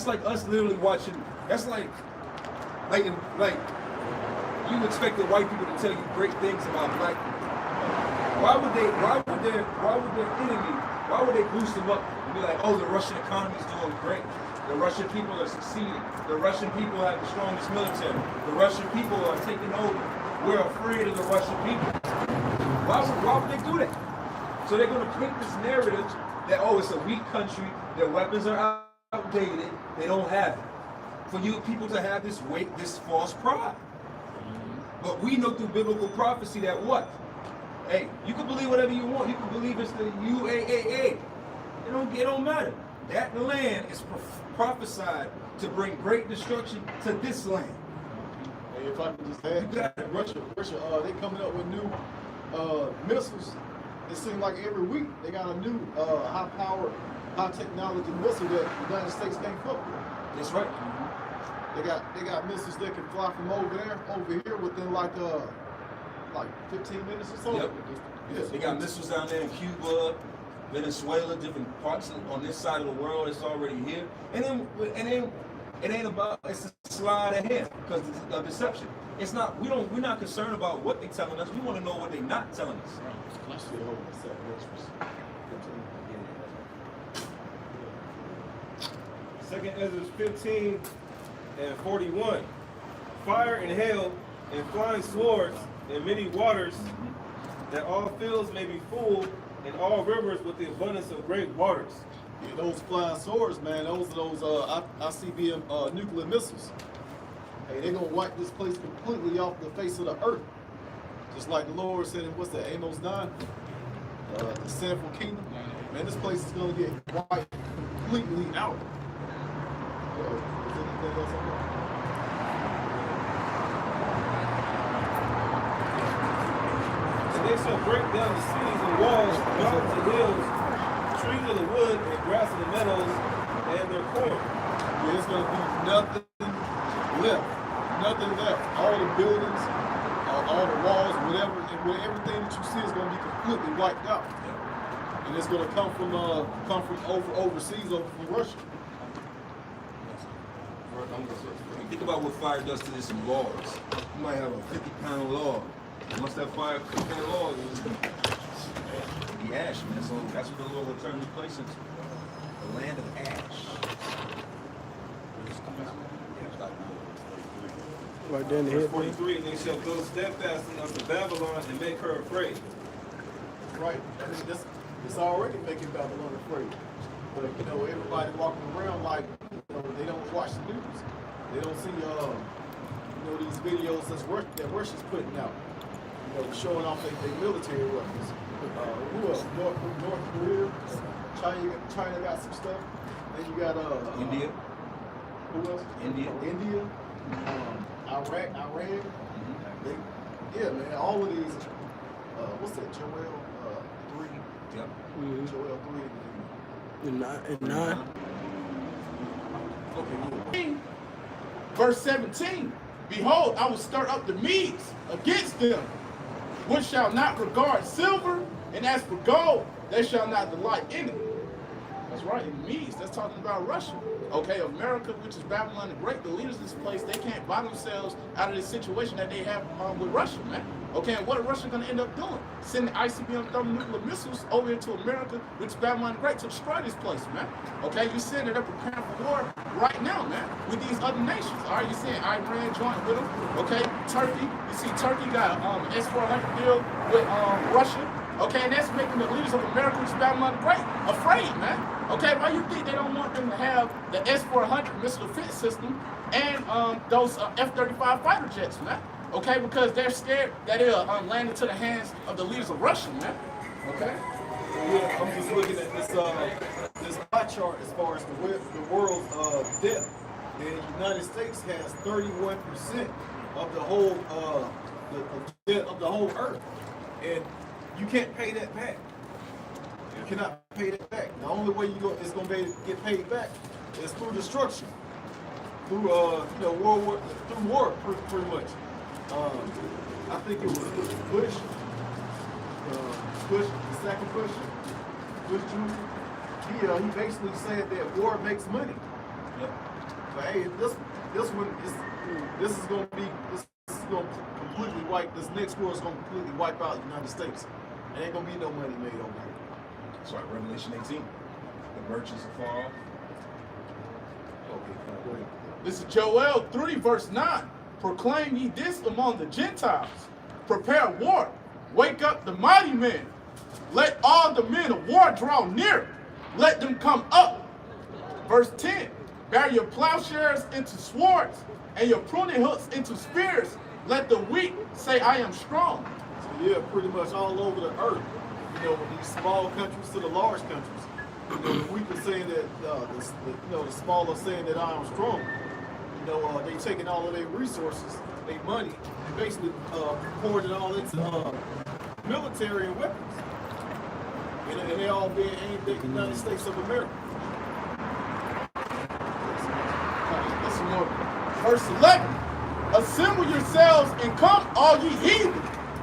like us literally watching. That's like you expect the white people to tell you great things about black people. Why would their enemy, why would they boost them up and be like, oh, the Russian economy is doing great. The Russian people are succeeding. The Russian people have the strongest military. The Russian people are taking over. We're afraid of the Russian people. Why would they do that? So they're going to paint this narrative that, oh, it's a weak country, their weapons are outdated, they don't have it. For you people to have this false pride. But we know through biblical prophecy that what? Hey, you can believe whatever you want. You can believe it's the UAAA. It don't matter. That land is prophesied to bring great destruction to this land. Hey, if I can just add, Russia, they coming up with new missiles. It seems like every week they got a new high-powered, high-technology missile that the United States can't fuck with. That's right. They got missiles that can fly from over here within like 15 minutes or so. Yep. Yes, they got missiles down there in Cuba, Venezuela, different parts on this side of the world. It's already here, and then it ain't about it's a slide ahead because it's a deception. It's not. We're not concerned about what they're telling us. We want to know what they're not telling us. Second Ezra 15 and 41. Fire and hail and flying swords and many waters, that all fields may be full, and all rivers with the abundance of great waters. Yeah, those flying swords, man, those are those ICBM nuclear missiles. Hey, they're gonna wipe this place completely off the face of the earth. Just like the Lord said in what's that, Amos 9? The sinful kingdom. Man, this place is gonna get wiped completely out. Is anything else on that? And they shall break down the cities and walls, mountains and hills, trees of the wood, and grass of the meadows, and their corn. Yeah, it's gonna be nothing left. Nothing left. All the buildings, all the walls, whatever, and everything that you see is gonna be completely wiped out. And it's gonna come from overseas, from Russia. Think about what fire does to this in logs. You might have a 50-pound log. Once that fire cooks that log, it's the ash, man. So that's what the Lord will turn this place into. The land of ash. Right there in the Verse head. 43, and they shall go steadfastly unto Babylon and make her afraid. Right. I mean, it's already making Babylon afraid. But you know, everybody walking around like, you know, they don't watch the news. They don't see these videos that Russia's putting out. You know, showing off their military weapons. Who else? North Korea. China got some stuff. Then you got India. Who else? India. Iran. Yeah, man. All of these. What's that? Joel 3. Yep. Joel 3. And 9. Okay. Yeah. Verse 17. Behold, I will stir up the Medes against them, which shall not regard silver, and as for gold, they shall not delight in it. That's right, in Medes, that's talking about Russia. Okay, America, which is Babylon the Great, the leaders of this place, they can't buy themselves out of this situation that they have with Russia, man. Okay, and what are Russia going to end up doing? Sending ICBM thermonuclear missiles over into America, which is Babylon the Great, to destroy this place, man. Okay, you saying that they're preparing for war right now, man, with these other nations. All right, you're saying Iran joined with them. Okay, Turkey, you see Turkey got an S-400 deal with Russia. Okay, and that's making the leaders of America, which is Babylon the Great, afraid, man. Okay, why you think they don't want them to have the S-400 missile defense system and those F-35 fighter jets, man? Okay, because they're scared that it'll land into the hands of the leaders of Russia, man. Okay? Yeah, I'm just looking at this pie chart as far as the world's debt. And the United States has 31% of the whole the debt of the whole earth, and you can't pay that back. You cannot pay that back. The only way it's going to be able to get paid back is through destruction, through through war, pretty much. I think it was Bush, the second Bush Jr. He basically said that war makes money. Yep. hey, this one is this is gonna completely wipe. This next war is gonna completely wipe out the United States. There ain't gonna be no money made over here. That's right, Revelation 18. The merchants are far off. Okay, go ahead. This is Joel 3, verse 9. Proclaim ye this among the Gentiles. Prepare war. Wake up the mighty men. Let all the men of war draw near. Let them come up. Verse 10. Bear your plowshares into swords and your pruning hooks into spears. Let the weak say, I am strong. So yeah, pretty much all over the earth. You know, from these small countries to the large countries. You know, the weak are saying that, the small are saying that I am strong. You know, they taking all of their resources, their money, and basically pouring it all into military and weapons. And they all being aimed at the United States of America. Listen more. Verse 11. Assemble yourselves and come, all ye heathen,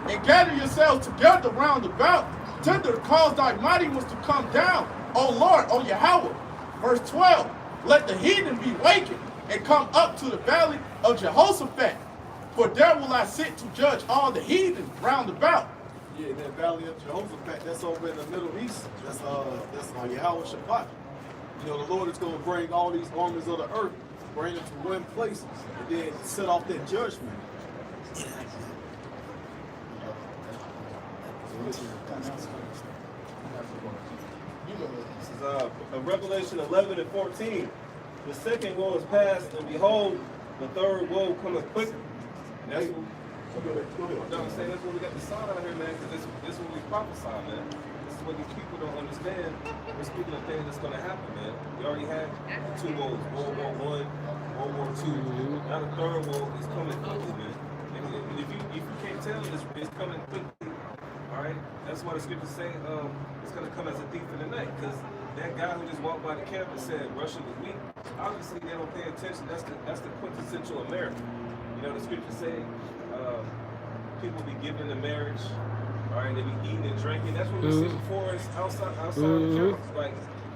and gather yourselves together round about, till the cause thy mighty ones to come down, O Lord, O Yahweh. Verse 12. Let the heathen be wakened, and come up to the valley of Jehoshaphat, for there will I sit to judge all the heathen round about. Yeah, that valley of Jehoshaphat, that's over in the Middle East. That's Yahweh Shabbat. You know, the Lord is going to bring all these armies of the earth, bring them to one place, and then set off that judgment. This is Revelation 11 and 14. The second woe is past, and behold, the third woe cometh quicker. And that's what, I'm saying, that's what we got the sign out here, man, because this is what we prophesy, man. This is what these people don't understand. We're speaking of things that's going to happen, man. We already had 2 woes, World War I, World War II. Now the third woe is coming quickly, man. And if you can't tell, it's coming quickly. All right, that's why the scriptures say it's going to come as a thief in the night. Because that guy who just walked by the camp and said Russia was weak, obviously they don't pay attention. That's the quintessential America. You know, the scriptures say people be given in marriage, all right, they be eating and drinking. That's what we see before us outside the camera. Like,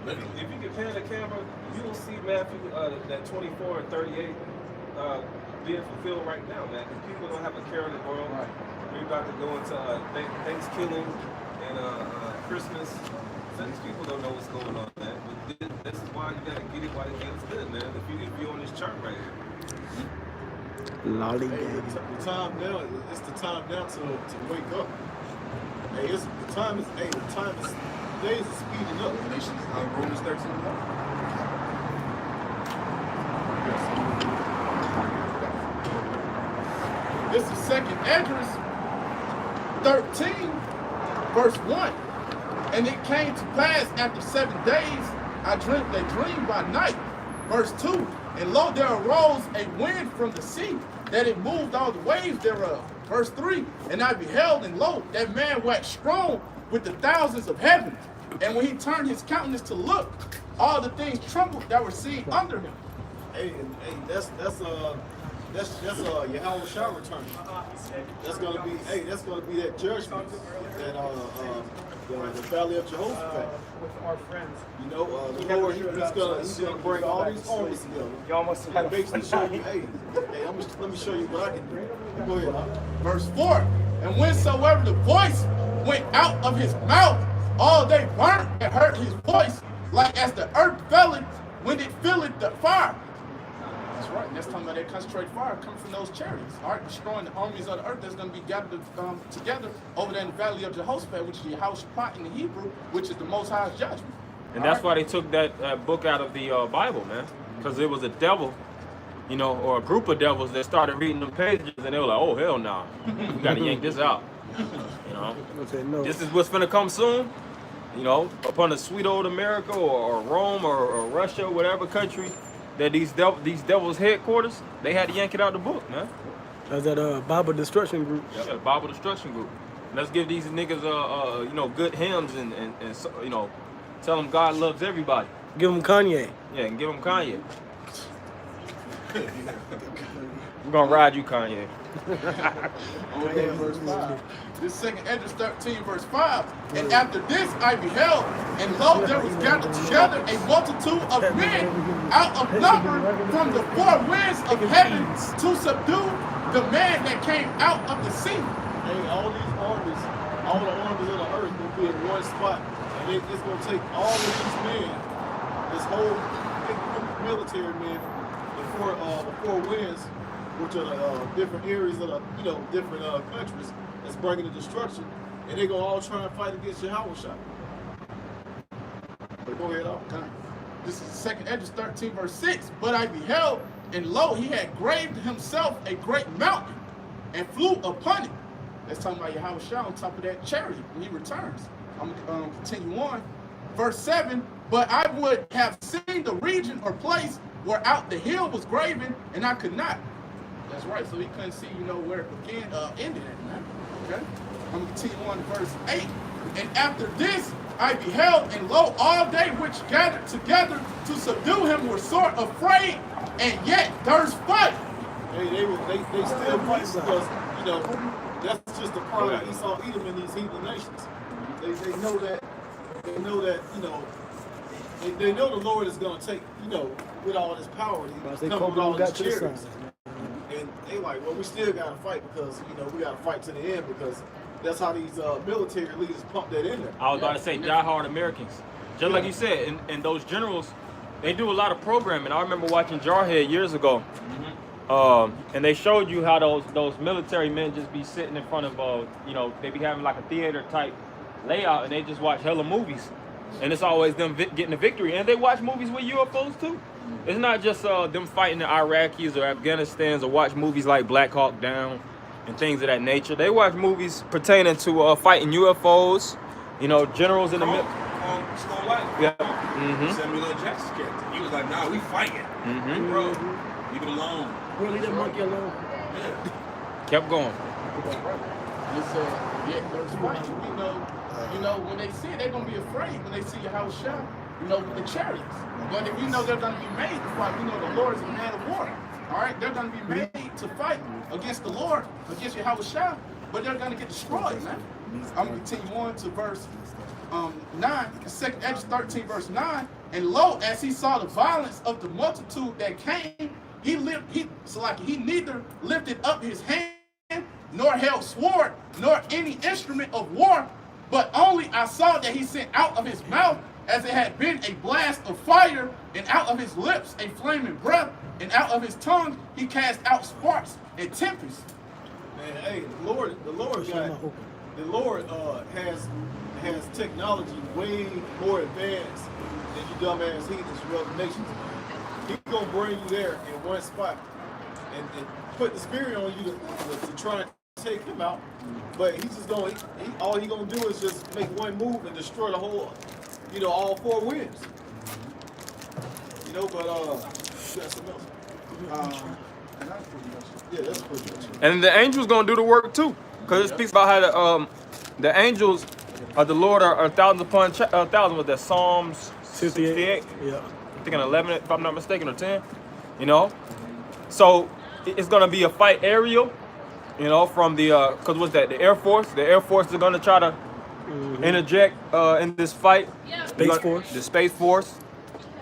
if you can pan the camera, you will see Matthew that 24 and 38 being fulfilled right now, man. Because people don't have a care in the world. Right. We're about to go into Thanksgiving and Christmas. Some people don't know what's going on, man. But this is why you gotta get it while the game's good, man. If you're on this chart right here. Hey, the time now, it's the time now to wake up. Hey, the time is days are speeding up. Nations, Romans 13. This is 2nd Esdras 13, verse 1. And it came to pass after 7 days, I dreamt a dream by night. Verse 2. And lo, there arose a wind from the sea, that it moved all the waves thereof. Verse 3. And I beheld, and lo, that man waxed strong with the thousands of heaven. And when he turned his countenance to look, all the things trembled that were seen under him. Hey, that's Yahweh shall return. That's gonna be that judgment that the valley of Jehoshaphat. With our friends. You know, the Lord, he's gonna bring all these armies together. You almost had a basically show you, let me show you what I can do. Go ahead. Verse 4. And whensoever the voice went out of his mouth, all they burnt and heard his voice, like as the earth filleth when it filleth the fire. That's right. That's talking about that concentrated fire coming from those chariots. All right, destroying the armies of the earth that's going to be gathered together over there in the valley of Jehoshaphat, which is Yahweh Shabbat in the Hebrew, which is the Most High's judgment. And that's why they took that book out of the Bible, man. Because it was a devil, you know, or a group of devils that started reading them pages, and they were like, oh, hell no. We got to yank this out. You know, this is what's going to come soon. You know, upon the sweet old America or Rome or Russia or whatever country that these devils headquarters, they had to yank it out of the book, man. That's that Bible Destruction Group. Yeah, the Bible Destruction Group. Let's give these niggas you know, good hymns and you know, tell them God loves everybody. Give them Kanye. Yeah, and give them Kanye. We're gonna ride you, Kanye. Okay, verse 5. This second Esdras 13, verse 5. And after this I beheld, and lo, there was gathered together a multitude of men out of number from the four winds of heaven to subdue the man that came out of the sea. Hey, all these armies, all the armies of the earth will be in one spot. And it's going to take all of these men, this whole big group of military men, the four winds, which are different areas of the, different countries that's bringing the destruction. And they're going to all try and fight against Yahweh. But go ahead, Okay. This is 2nd Esdras 13, verse 6. But I beheld, and lo, he had graved himself a great mountain, and flew upon it. That's talking about Yahweh on top of that chariot when he returns. I'm going to continue on. Verse 7, but I would have seen the region or place where out the hill was graven, and I could not. That's right, so he couldn't see, where it began, ended at, man. Okay? I'm going to continue on to verse 8. And after this, I beheld, and lo, all they which gathered together to subdue him were sore afraid, and yet durst fight. Hey, they still fight because, that's just the part of Esau, Edom, and these heathen nations. They know that, they know the Lord is going to take, with all his power, he's coming with all his chariots. And they like, well, we still got to fight because, we got to fight to the end because that's how these military leaders pump that in there. I was about to say diehard Americans. Just like you said, and those generals, they do a lot of programming. I remember watching Jarhead years ago. And they showed you how those military men just be sitting in front of, they be having like a theater type layout and they just watch hella movies. And it's always them getting the victory. And they watch movies with UFOs too. It's not just them fighting the Iraqis or Afghanistans or watch movies like Black Hawk Down and things of that nature. They watch movies pertaining to fighting UFOs, generals in the middle. Snow White. Yeah. Samuel L. Jackson's character. He was like, nah, we fighting. Bro, leave it alone. We'll leave that monkey alone. Kept going. It's there's fight. When they see it, they're gonna be afraid when they see your house shot. With the chariots. But if we know they're gonna be made to fight, we know the Lord is a man of war. All right, they're gonna be made to fight against the Lord, against your house shot, but they're gonna get destroyed, man. I'm gonna continue on to verse 9, 2nd Esdras 13, verse 9. And lo, as he saw the violence of the multitude that came, he neither lifted up his hand, nor held sword, nor any instrument of war, but only I saw that he sent out of his mouth as it had been a blast of fire, and out of his lips a flaming breath, and out of his tongue he cast out sparks and tempests. Man, hey, the Lord has technology way more advanced than you dumbass heathens from other nations. He's gonna bring you there in one spot and put the spirit on you to try and take him out. But he's just going, all he's gonna do is just make one move and destroy the whole, all four winds. But you got something else? Yeah, that's pretty much it. And the angels gonna do the work too, because it speaks about how the angels of the Lord are thousands upon thousands. With that Psalms 68. Yeah. I'm thinking 11, if I'm not mistaken, or 10. So it's gonna be a fight aerial. From the because what's that? The Air Force. The Air Force is gonna try to interject in this fight. Space Force. The Space Force.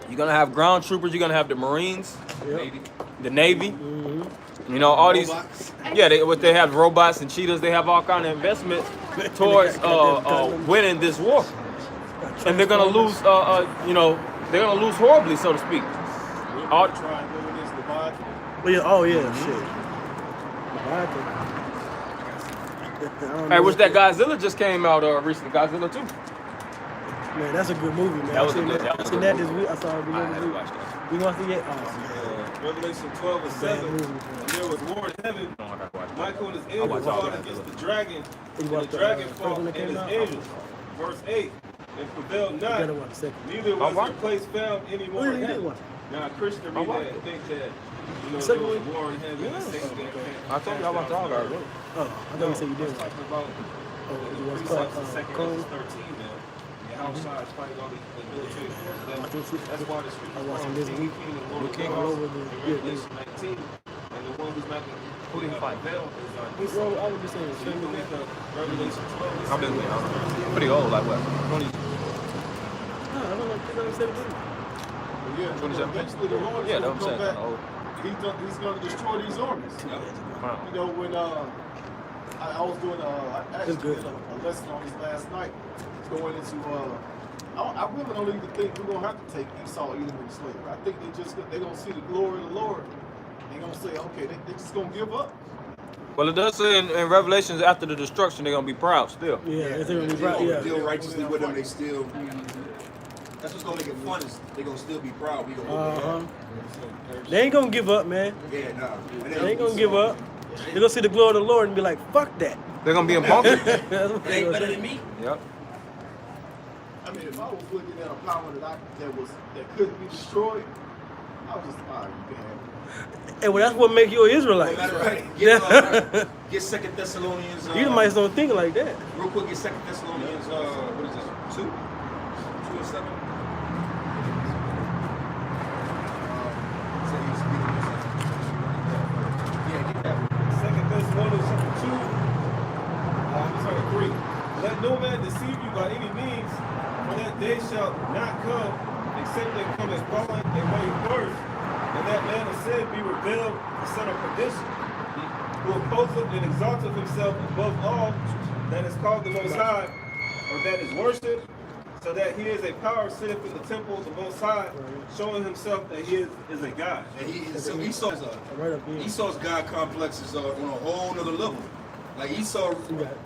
You're gonna have ground troopers. You're gonna have the Marines. Yep. The Navy. All these. Yeah, they have robots and cheetahs. They have all kind of investments towards winning this war. And they're gonna lose. They're gonna lose horribly, so to speak. Try and go against Leviathan. Oh yeah, shit. Hey, which that Godzilla just came out recently. Godzilla 2. Man, that's a good movie, man. That was a good seen that this week. I saw it. I had to watch that. We watched it yet? Oh, Revelation 12 and 7. And there was war in heaven. Michael and his angels fought against the dragon. And the dragon fought and his angels. Verse 8. And prevailed not. Neither was their place found anymore in heaven. Now, Christian read that and think that, there was war in heaven. I told you I watched all that. Oh, I thought you said you did. Talking about Oh, Second Corinthians 13 now. outside fighting all the military forces. That's why the scripture I watched him this week. Lord King of over the Revelation 19, and the one who's not going to put in fight veil is Bro, I was just saying, so you can look up Revelation 12. I've been pretty old, like what? 20. I don't know, 2017. Yeah, 27? eventually the Lord Yeah, is that's going what to I'm saying. come back. He's going to destroy these armies. Wow. You know, when I was doing I actually good. did a lesson on this last night. Going into I really don't even think we're gonna have to take Esau Edom into slavery. I think they're gonna see the glory of the Lord. They're gonna say, okay, they just gonna give up. Well, it does say in Revelations after the destruction, they're gonna be proud still. Yeah, it's gonna be right. Deal Yeah. righteously with them, they still. That's what's gonna make it fun is they gonna still be proud. We gonna They ain't gonna give up, man. yeah, nah. They ain't gonna give up. They're gonna see the glory of the Lord and be like, fuck that. They're gonna be in bunker. That's what they gonna say. me. Yep. I mean, if I was looking at a power that couldn't be destroyed, I was just you can have it. And well, that's what make you an Israelite. That's right. Yeah. Get 2 Thessalonians. You might don't think like that. Real quick, get 2 Thessalonians. What is this? 2 and 7. Yeah, get that. 2 Thessalonians chapter 2, chapter 3. Let no man deceive you by any means, for that day shall not come, except they come as falling and way first, and that man of sin be revealed, the son of perdition, who opposeth and exalteth himself above all that is called the Most High, or that is worshipped, so that he is a power sitteth in the temple of the Most High, showing himself that he is a God. And so Esau's Right up here. Esau's God complex is on a whole nother level. Like Esau,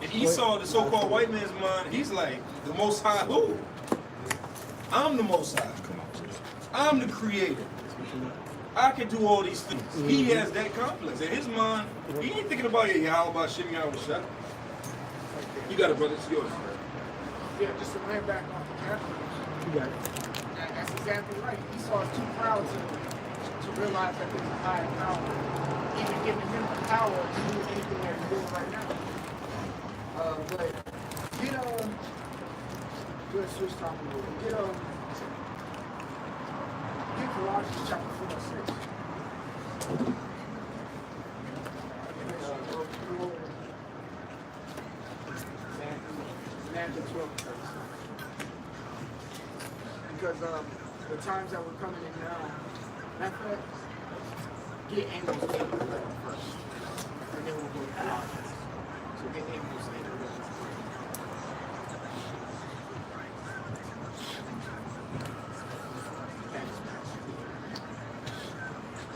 and Esau, the so-called white man's mind, he's like the Most High. Who? I'm the Most High. I'm the Creator. I can do all these things. He has that complex in his mind. He ain't thinking about how about Shimmy shot. You got it, brother. It's yours. Yeah, just to land back off the Catholics. You got it. That's exactly right. Esau is too proud to realize that there's a higher power, even giving him the power to do anything that he's doing right now. But let's switch topic a little bit. Get Colossians chapter 4 and 6. Because the times that we're coming in now, matter of fact, get Amos 8 and 11 first, and then we'll go to Colossians. So get Amos 8 and 11 first.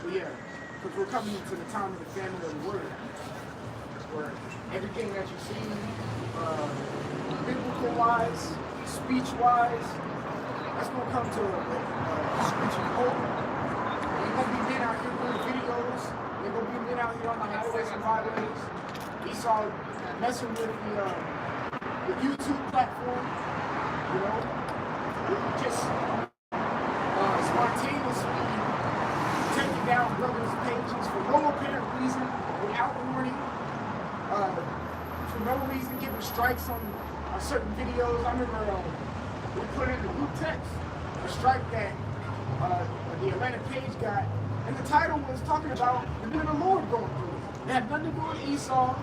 So yeah, because we're coming into the time of the famine of the word, where everything that you see, biblical-wise, speech-wise, that's going to come to a screeching halt. Ain't going to be men out here doing videos. Ain't going to be men out here on the highways and byways. Esau messing with the YouTube platform, you know. Just spontaneously taking down brothers' pages for no apparent reason, without warning. For no reason, giving strikes on certain videos. I remember we put in the group text a strike that the Atlanta page got, and the title was talking about the men of the Lord going through it. It had nothing to do with Esau,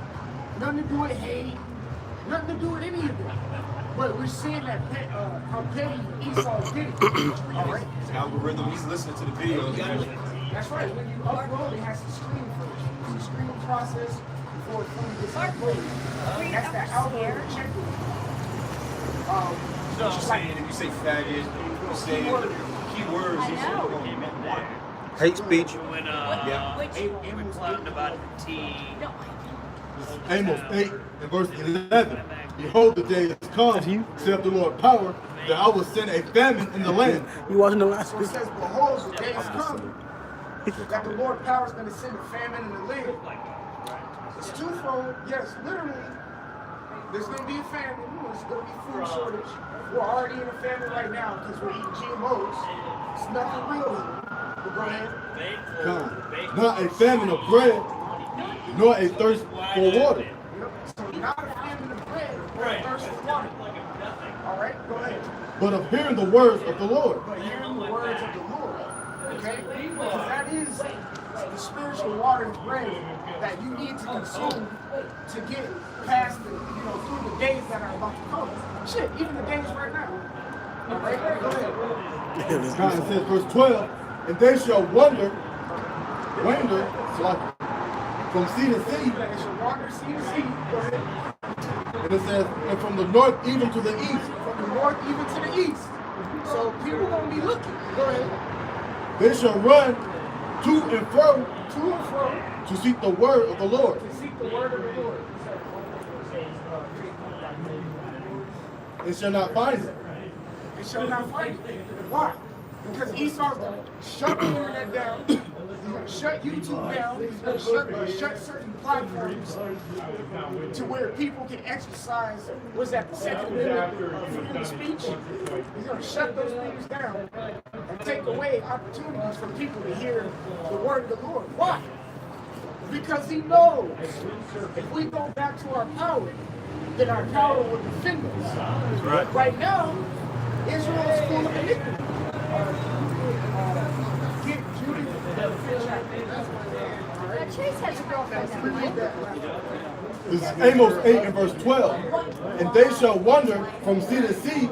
nothing to do with hate, nothing to do with any of that. But we're seeing that how petty Esau did it. All right. Algorithm. He's listening to the videos. That's right. When you upload, it has to screen first. It's a screening process before it fully gets uploaded. That's the algorithm checking. What you saying? If you say faggot, you say keywords. You say Hate speech. When Amos clouding about tea. Amos 8 and verse 11. Behold, the day is come, saith the Lord power, that I will send a famine in the land. You watching the last So it says, behold, the day is coming, that the Lord power is going to send a famine in the land. It's twofold. Yes, literally, there's going to be a famine. There's going to be food shortage. We're already in a famine right now because we're eating GMOs. It's nothing real here. But go ahead. Come. Not a famine of bread, nor a thirst for water. So not a famine of bread, but a thirst for water. All right, go ahead. but of hearing the words of the Lord. But hearing the words of the Lord, okay? Because that is the spiritual water and bread that you need to consume to get past the, through the days that are about to come. Shit, even the days right now. All right, go ahead. God says, verse 12, and they shall wander from sea to sea. They shall wander sea to sea. Go ahead. And it says, and from the north even to the east. From the north even to the east. So people gonna be looking. Go ahead. They shall run to and fro To and fro to seek the word of the Lord. to seek the word of the Lord. And shall not find it. They shall not find it. Why? Because Esau's gonna shut the internet down. He's gonna shut YouTube down. He's gonna shut certain platforms to where people can exercise. What's that? The Second Amendment, freedom of speech. He's gonna shut those things down and take away opportunities for people to hear the word of the Lord. Why? Because he knows if we go back to our power, then our power will defend us. Right now, Israel is full of iniquity. Get Judy. Chase has a girlfriend now. This is Amos 8 and verse 12. And they shall wander from sea to sea,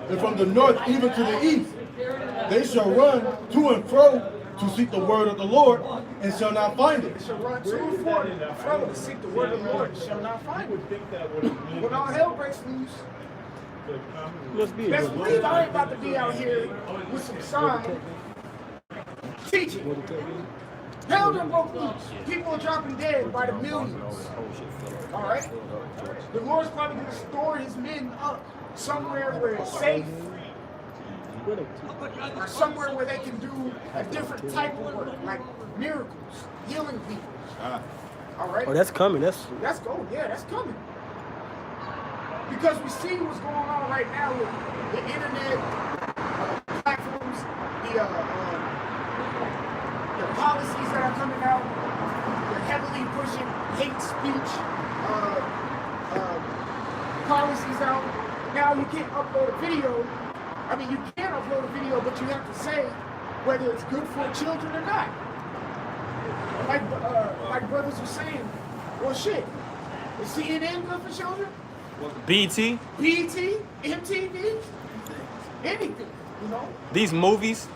and from the north even to the east. They shall run to and fro to seek the word of the Lord, and shall not find it. They shall run to and fro to seek the word of the Lord, and shall not find it. When all hell breaks loose, Must be best believe I ain't about to be out here with some sign teaching. Hell done broke loose. People are dropping dead by the millions. All right? The Lord's probably going to store his men up somewhere where it's safe, or somewhere where they can do a different type of work, like miracles, healing people. All right? Oh, that's coming. That's That's coming. Because we see what's going on right now with the internet platforms, the policies that are coming out. They're heavily pushing hate speech policies out. Now you can't upload a video. I mean, you can upload a video, but you have to say whether it's good for children or not. Like brothers were saying, well, shit, is CNN good for children? BT, MTV, anything, these movies.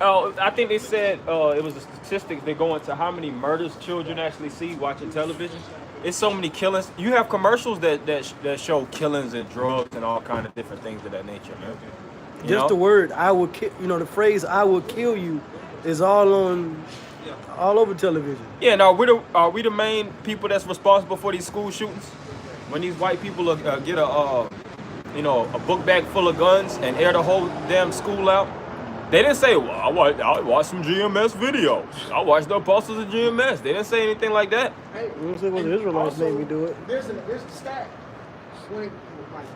Oh, I think they said it was a statistic. They go into how many murders children actually see watching television. It's so many killings. You have commercials that show killings and drugs and all kind of different things of that nature, man. You just know? the word "I will kill." The phrase "I will kill you" is all over television. Yeah, now are we the main people that's responsible for these school shootings? When these white people get a book bag full of guns and air the whole damn school out, they didn't say, well, I watched some GMS videos. I watched the Apostles of GMS. They didn't say anything like that. Hey, You know what I'm saying? Well, the Israelites also, made me do it. There's a stat when like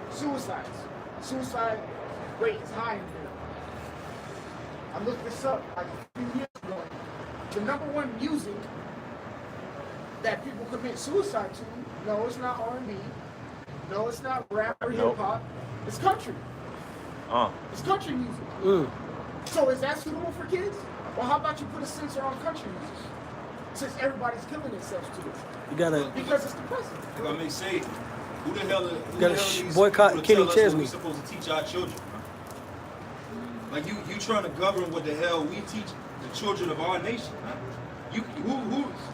suicide rate is high in here. I looked this up like a few years ago. The number one music that people commit suicide to, no, it's not R&B, no, it's not rap or hip hop, it's country. It's country music. So is that suitable for kids? Well, how about you put a censor on country music? Since everybody's killing themselves to it. You gotta Because it's depressing. If I may say, who the hell are these boycott people to Kenny tell us what Chesney. we supposed to teach our children? Like you trying to govern what the hell we teach the children of our nation?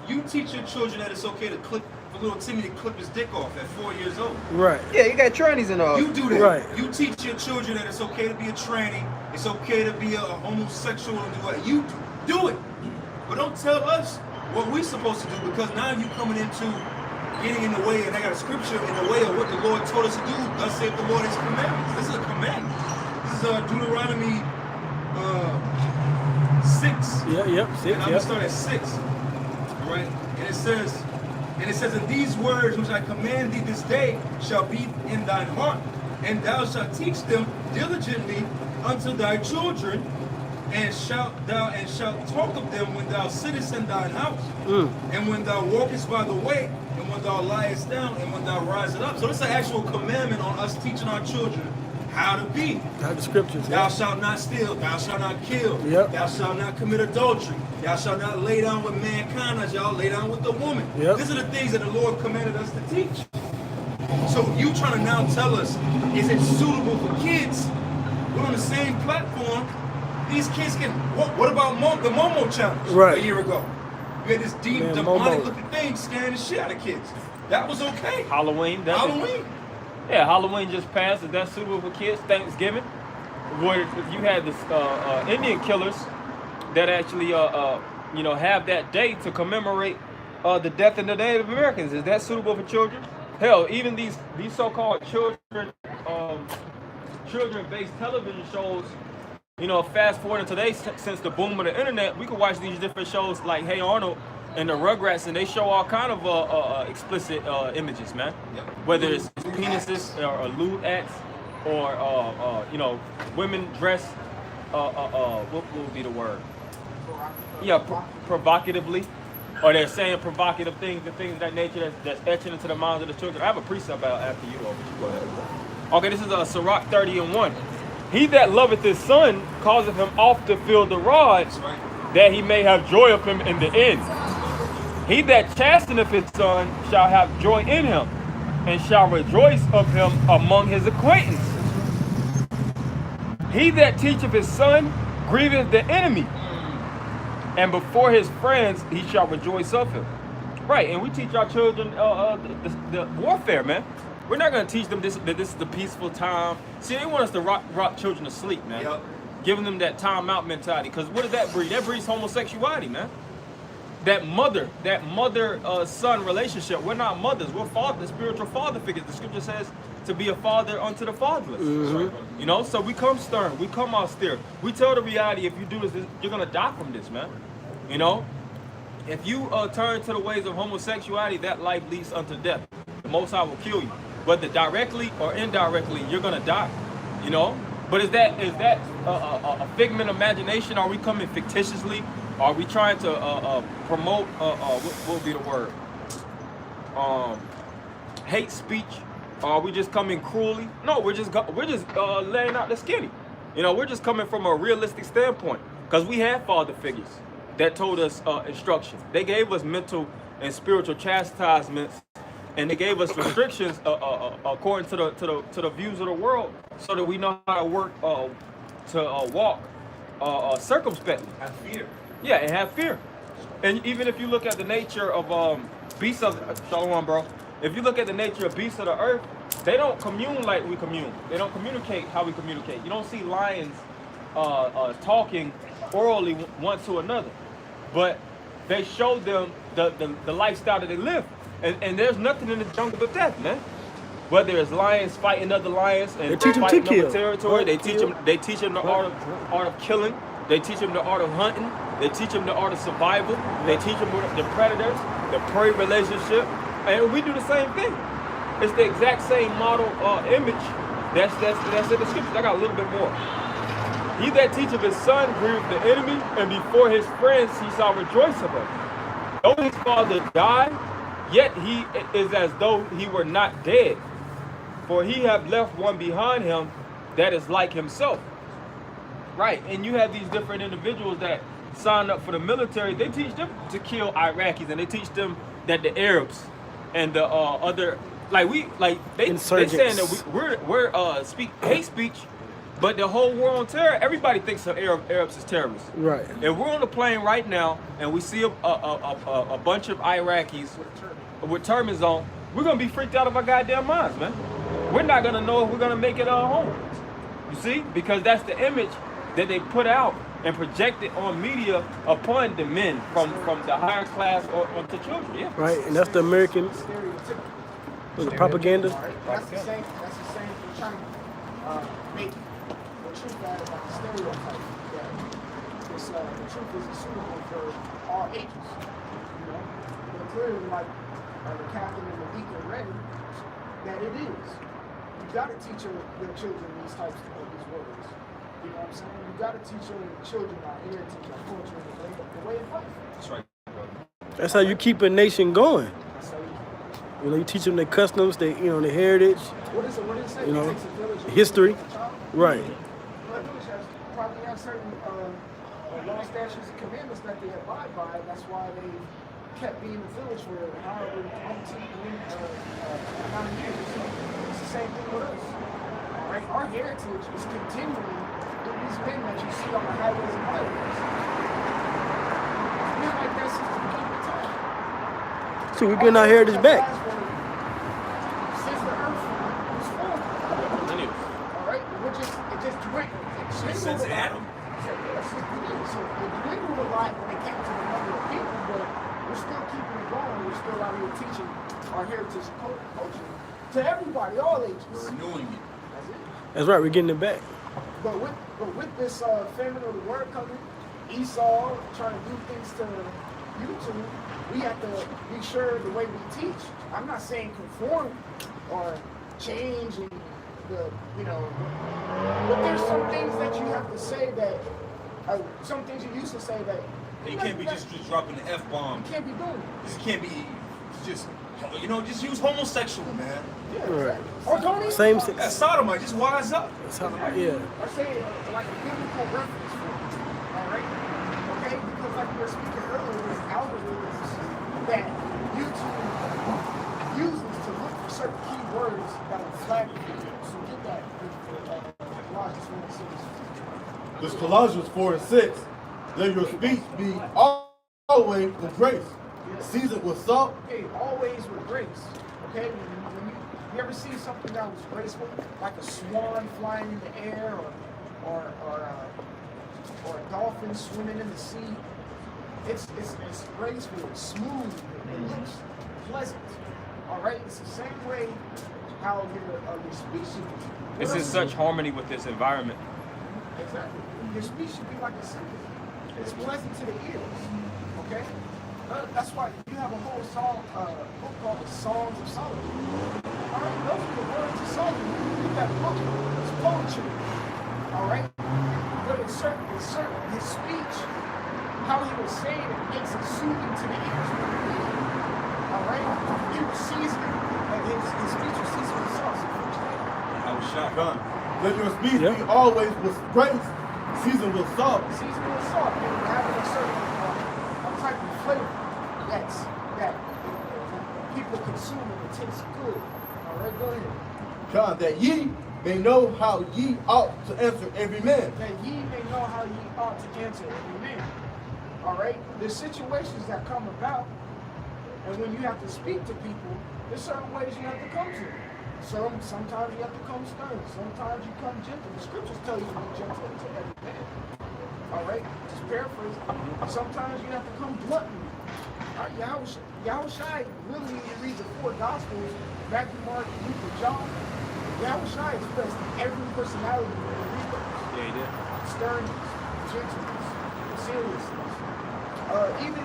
You teach your children that it's okay to for little Timmy to clip his dick off at 4 years old. right. Yeah, you got trannies and all. You do that. Right. You teach your children that it's okay to be a tranny. It's okay to be a homosexual and do what you do it. But don't tell us what we're supposed to do, because now you coming into getting in the way, and I got a scripture in the way of what the Lord told us to do. Thus saith the Lord, his commandments. This is a commandment. This is Deuteronomy 6. Yep. And I'm gonna start at 6. All right. And it says, and these words which I command thee this day shall be in thine heart, and thou shalt teach them diligently unto thy children, and shalt talk of them when thou sittest in thine house, and when thou walkest by the way, and when thou liest down, and when thou risest up. So this is an actual commandment on us teaching our children how to be. Got the scriptures. Thou Yeah. shalt not steal, thou shalt not kill, Yep. thou shalt not commit adultery, thou shalt not lay down with mankind as y'all lay down with the woman. Yep. These are the things that the Lord commanded us to teach. So you trying to now tell us, is it suitable for kids? We're on the same platform. These kids can, what about the Momo challenge Right. a year ago? You had this deep, Man, demonic Momo. looking thing scaring the shit out of kids. That was okay. Halloween. That's Halloween. Yeah, Halloween just passed. Is that suitable for kids? Thanksgiving, where if you had this Indian killers that actually have that day to commemorate the death of the Native Americans. Is that suitable for children? Hell, even these so-called children-based television shows. Fast forwarding today, since the boom of the internet, we can watch these different shows like Hey Arnold and the Rugrats, and they show all kind of explicit images, man. Yep. Whether it's penises or lewd acts, or women dressed. What would be the word? Yeah, provocatively, or they're saying provocative things and things of that nature that's etching into the minds of the children. I have a precept out after you, but you go ahead. Okay, this is Sirach 30:1. He that loveth his son causeth him oft to feel the rod, that he may have joy of him in the end. He that chasteneth his son shall have joy in him, and shall rejoice of him among his acquaintance. He that teacheth his son grieveth the enemy, and before his friends he shall rejoice of him. Right, and we teach our children the warfare, man. We're not going to teach them that this is the peaceful time. See, they want us to rock children to sleep, man. Yep. Giving them that time out mentality. Because what does that breed? That breeds homosexuality, man. That mother-son relationship. We're not mothers. We're spiritual father figures. The scripture says to be a father unto the fatherless. Mm-hmm. So we come stern. We come austere. We tell the reality, if you do this, you're going to die from this, man. If you turn to the ways of homosexuality, that life leads unto death. The Most High will kill you. Whether directly or indirectly, you're gonna die. But is that a figment of imagination? Are we coming fictitiously? Are we trying to promote what would be the word? Hate speech? Are we just coming cruelly? No, we're just laying out the skinny. We're just coming from a realistic standpoint, because we had father figures that told us instruction. They gave us mental and spiritual chastisements. And they gave us restrictions according to the views of the world, so that we know how to work walk circumspectly. Have fear. Yeah, and have fear. And even if you look at the nature of beasts of Shalom, bro. If you look at the nature of beasts of the earth, they don't commune like we commune. They don't communicate how we communicate. You don't see lions talking orally one to another, but they show them the lifestyle that they live. And there's nothing in the jungle but death, man. Whether it's lions fighting other lions and They teach them to fighting kill. over territory, they teach them the art of killing. They teach them the art of hunting. They teach them the art of survival. They teach them the predators, the prey relationship, and we do the same thing. It's the exact same model image that's in the scriptures. I got a little bit more. He that teacheth his son grieveth the enemy, and before his friends he shall rejoice of him. Though his father died, yet he is as though he were not dead, for he have left one behind him that is like himself. Right, and you have these different individuals that sign up for the military. They teach them to kill Iraqis, and they teach them that the Arabs and the other, they saying that we're speak hate speech, but the whole war on terror, everybody thinks of Arabs as terrorists. Right. If we're on the plane right now and we see a bunch of Iraqis with turbans on, we're gonna be freaked out of our goddamn minds, man. We're not gonna know if we're gonna make it home. You see? Because that's the image that they put out and projected on media upon the men from the higher class or to children. Yeah. Right, and that's the American propaganda. That's the same for China. Make the truth out about the stereotype that the truth is suitable for all ages. But clearly, like the captain and the deacon ready, that it is. You got to teach your children these types of these words. You know what I'm saying? You got to teach your children our heritage, our culture, and the way of life. That's right. That's how you keep a nation going. That's how you You teach them their customs, their heritage, What is it say? You know, It takes a village. history. A child. Right. But those probably have certain law, statutes, and commandments that they abide by. That's why they kept being the village for however how many years. It's the same thing with us. All right, our heritage is continuing with these men that you see on the highways and byways. It's been like that since the beginning of time. So we're getting our heritage back. Since the earth was formed. All right, it just dwindled. Since Adam. So it dwindled a lot when it came to the number of people, but we're still keeping it going. We're still out here teaching our heritage and culture to everybody, all ages. We're renewing it. That's it. That's right. We're getting it back. But with this famine of the word coming, Esau trying to do things to YouTube, we have to be sure the way we teach. I'm not saying conform or change and but there's some things that you have to say that some things you used to say that You can't be just dropping the F-bomb. You can't be doing it. This can't be just use homosexual, man. Yeah, Right. Or don't even Same. That's sodomite. Just wise up. Yeah. I say like a biblical reference for it. All right? Okay? Because like we were speaking earlier, there's algorithms that YouTube uses to look for certain keywords that will flag people. So get that Colossians 4 and 6. This Colossians 4 and 6. Let your speech be always with grace, seasoned with salt. Okay, always with grace. Okay? When you ever see something that was graceful, like a swan flying in the air or a dolphin swimming in the sea, it's graceful, it's smooth, it looks pleasant. All right? It's the same way how your speech should be. This is such harmony with this environment. Exactly. Your speech should be like a symphony. It's pleasant to the ears. Okay? That's why you have a whole book called the Songs of Solomon. All right? Those are the words of Solomon. Read that book. It's poetry. All right? But it's certain his speech, how he was saying it makes it soothing to the ears. All right? He was seasoning, and his speech was seasoned with sauce. I was shocked. Done. Let your speech be always with grace, seasoned with salt. Seasoned with salt, and having a certain type of flavor that people consume and it tastes good. All right, go ahead. God, that ye may know how ye ought to answer every man. That ye may know how ye ought to answer every man. All right? There's situations that come about, and when you have to speak to people, there's certain ways you have to come to them. Sometimes you have to come stern. Sometimes you come gentle. The scriptures tell you to be gentle to every man. All right? Just paraphrase. Sometimes you have to come bluntly. All right? Yahushua, really, when you read the four Gospels, Matthew, Mark, Luke, and John, Yahushua expressed every personality in the read those. Yeah, he did. Sternness, gentleness, seriousness. Even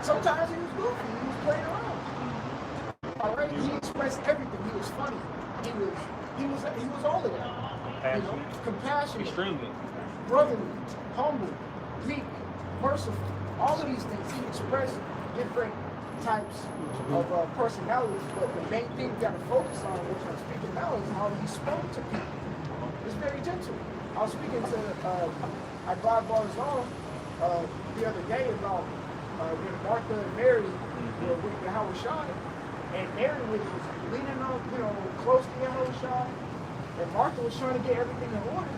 sometimes he was goofy. He was playing around. All right, he expressed everything. He was funny. He was all of that. Compassionate, Extremely. brotherly, humble, meek, merciful. All of these things he expressed different types of personalities. But the main thing we got to focus on, which I'm speaking now, is how he spoke to people. It's very gentle. I was speaking to Ibad Barzal the other day about when Martha and Mary were with Yahushua. And Mary was leaning on, close to Yahushua, and Martha was trying to get everything in order.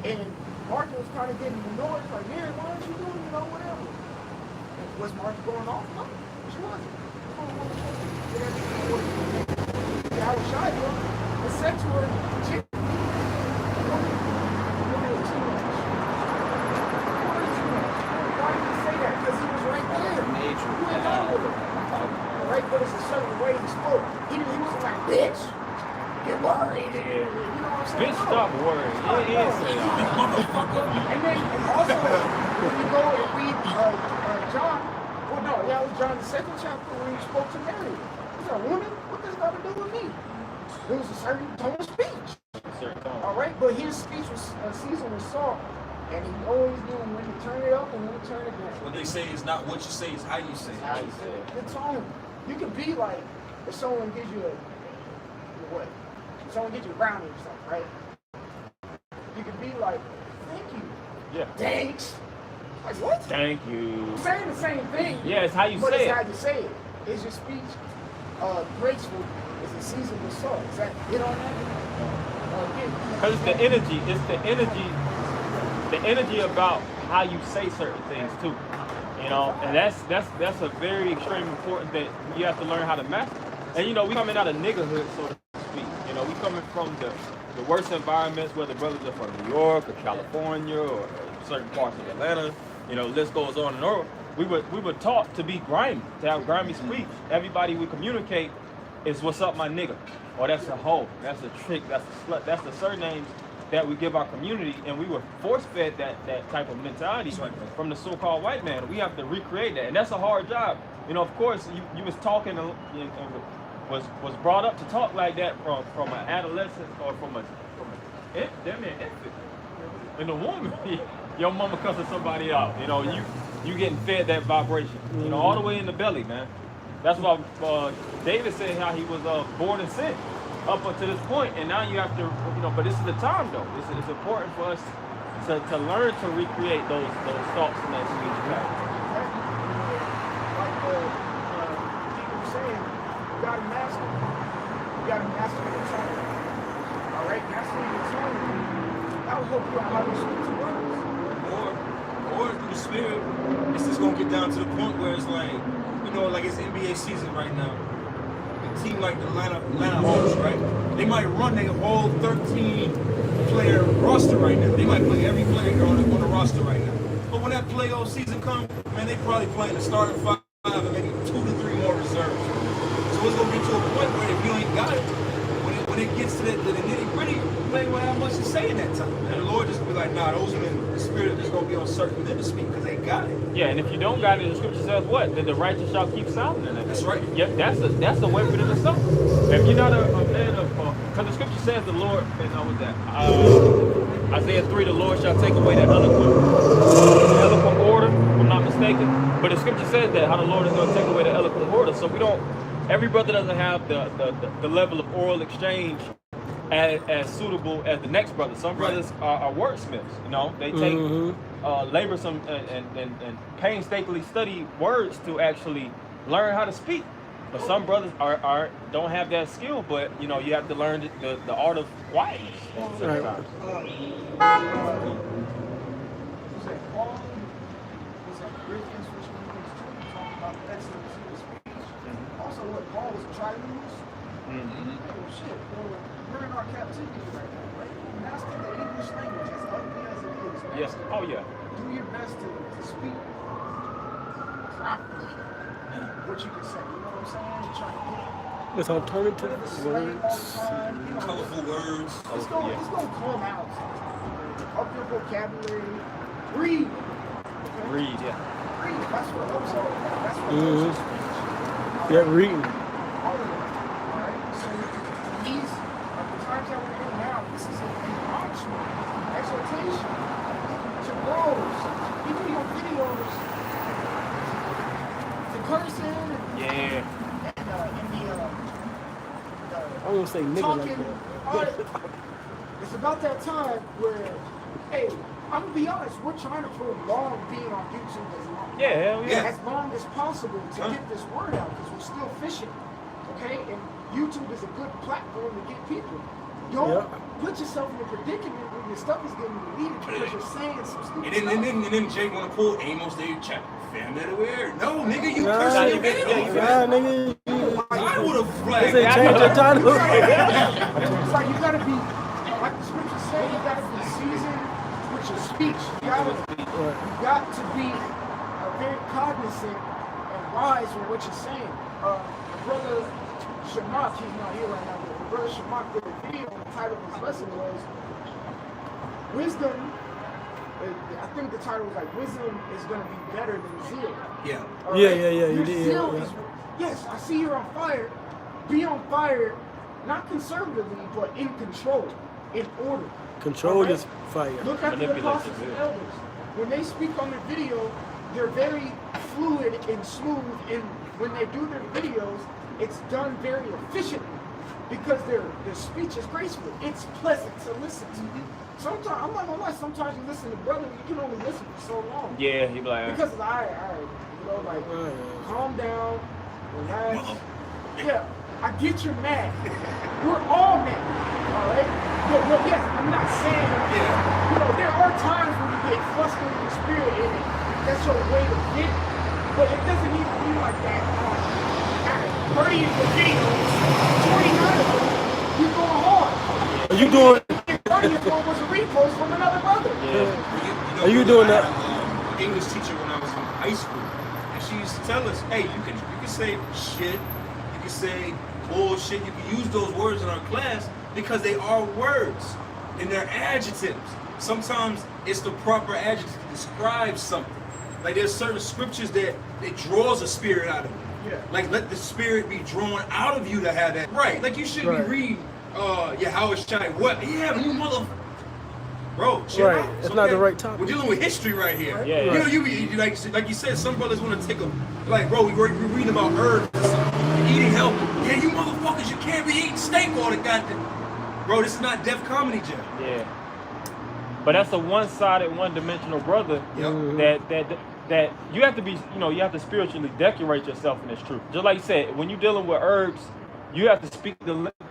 And Martha was kind of getting annoyed, like, Mary, why aren't you doing, whatever? And was Martha going off? No, she wasn't. Get everything in order. Yahushua and said to her, you're doing too much. Why did he say that? Because he was right there. Nature. You ain't got with him. Right, but it's a certain way he spoke. He wasn't like, bitch, you're worried. You know what I'm saying? Bitch, stop worrying. Yeah. And also, when you go and read John, it was John the 2nd chapter when he spoke to Mary. He said, woman, what does that have to do with me? There was a certain tone of speech. All right, but his speech was seasoned with salt. And he always knew when to turn it up and when to turn it down. What they say is not what you say, it's how you say it. How you say it. The tone. You can be like, if someone gives you someone gives you a brownie or something, right? you can be like, thank you. Yeah. Thanks. Like what? Thank you. I'm saying the same thing. Yeah, it's how you but say it's it. how you say it. Is your speech graceful? Is it seasoned with salt? Is that hit on that? Because it's the energy. It's the energy. The energy about how you say certain things too. You know, and that's a very extremely important that you have to learn how to master. And you know, we coming out of niggerhood, so to speak. You know, we coming from the worst environments, whether brothers are from New York or California or certain parts of Atlanta. You know, list goes on and on. We were taught to be grimy, to have grimy speech. Everybody we communicate is what's up, my nigga, or that's a hoe, that's a trick, that's a slut, that's the surnames that we give our community, and we were force-fed that type of mentality from the so-called white man. We have to recreate that, and that's a hard job. You know, of course, you was talking and was brought up to talk like that from an adolescent or from an infant in the womb. Your mama cussing somebody out. You know, you getting fed that vibration. You know, all the way in the belly, man. That's why David said how he was born in sin up until this point, and now you have to, you know. But this is the time, though. It's important for us to learn to recreate those thoughts and that speech. Like people were saying, you gotta master. You gotta master the tone. All right, mastering the tone. That will help you out how to speak to others. Or through the spirit, it's just gonna get down to the point where it's like, you know, like it's NBA season right now. A team like the Atlanta Hawks, right? They might run their whole 13-player roster right now. They might play every player on the roster right now. But when that playoff season comes, man, they probably playing the starting 5 and maybe 2 to 3 more reserves. So it's gonna get to a point where if you ain't got it, when it gets to the nitty-gritty, you ain't gonna have much to say in that time. And the Lord just be like, nah, those men, the spirit is gonna be on certain men to speak because they got it. Yeah, and if you don't got it, the scripture says what? That the righteous shall keep silent in it. That's right. Yep, that's a weapon in itself. If you're not a man of, because the scripture says the Lord, and what was that? Isaiah 3, the Lord shall take away that eloquent order, if I'm not mistaken. But the scripture says that, how the Lord is going to take away the eloquent order. So we don't, every brother doesn't have the level of oral exchange as suitable as the next brother. Some brothers are wordsmiths, you know. They take laborsome and painstakingly study words to actually learn how to speak. But some brothers don't have that skill, but you know, you have to learn the art of quietness. Was that Paul? Was that Corinthians, which Corinthians 2, talking about the excellence of his speech? Also, what Paul was tribunals? Oh shit, well, we're in our captivity right now, right? Master the English language, as ugly as it is. Yes. Oh yeah. Do your best to speak properly what you can say. You know what I'm saying? You're trying to get With alternative slang all the words. time. You know, Colorful words. it's gonna come out. Up your vocabulary. Read. Okay? Read, yeah. Read. That's what helps you. That's what helps your speech. Yeah, reading. All of that. Alright? So these are the times that we're in now. This is an admonishment, exhortation to bros. You do your videos to cursing and I won't say nigga like talking. that. Alright, it's about that time where, hey, I'm gonna be honest, we're trying to prolong being on YouTube as long, Yeah, hell yeah. as long as possible to get this word out because we're still fishing. Okay? And YouTube is a good platform to get people. Don't put yourself in a predicament when your stuff is getting deleted because you're saying some stupid stuff. And then Jake wanna pull Amos David Chapman. Fam, that weird. No, nigga, you Nah, cursing your video. nigga. I would have They flagged say that. change your title. It's like you gotta be, like the scriptures say, you gotta be seasoned with your speech. You got to be very cognizant and wise with what you're saying. Brother Shamak, he's not here right now, but Brother Shamak did a video, and the title of his lesson was Wisdom. I think the title was like, Wisdom is gonna be better than zeal. Yeah. All Yeah, right? you Your did. zeal Yeah. is, yes, I see you're on fire. Be on fire, not conservatively, but in control, in order. Control your fire. Look at the Manipulate apostles your and will. elders. When they speak on their video, they're very fluid and smooth, and when they do their videos, it's done very efficiently because their speech is graceful. It's pleasant to listen to. sometimes I'm not gonna lie. Sometimes you listen to brother, you can only listen for so long. Yeah, he be like, Because like, calm down, relax. Yeah, I get you're mad. We're all mad. All right. Yes, I'm not saying. There are times when you get frustrated in the spirit, and that's your way to get. But it doesn't need to be like that. 30 of the videos, 29 of them, you going hard. Are you doing? 30 of them was a repost from another brother. yeah. Are you doing that? An English teacher when I was in high school, and she used to tell us, "Hey, you can say shit, you can say bullshit, you can use those words in our class because they are words and they're adjectives. Sometimes it's the proper adjective to describe something. Like there's certain scriptures that it draws a spirit out of you. Yeah. Like let the spirit be drawn out of you to have that. Right. Like you shouldn't Right. be reading, how it's shiny. What? Yeah, you mother. Bro, chill Right. out. It's not the right topic. We're dealing with history right here. Yeah, You yeah. know, you like you said, some brothers want to take a bro. We're reading about herbs, eating healthy. Yeah, you motherfuckers, you can't be eating steak all the goddamn. Bro, this is not Def Comedy Jam. Yeah. But that's a one-sided, one-dimensional brother that you have to be, you have to spiritually decorate yourself in this truth. Just like you said, when you're dealing with herbs, you have to speak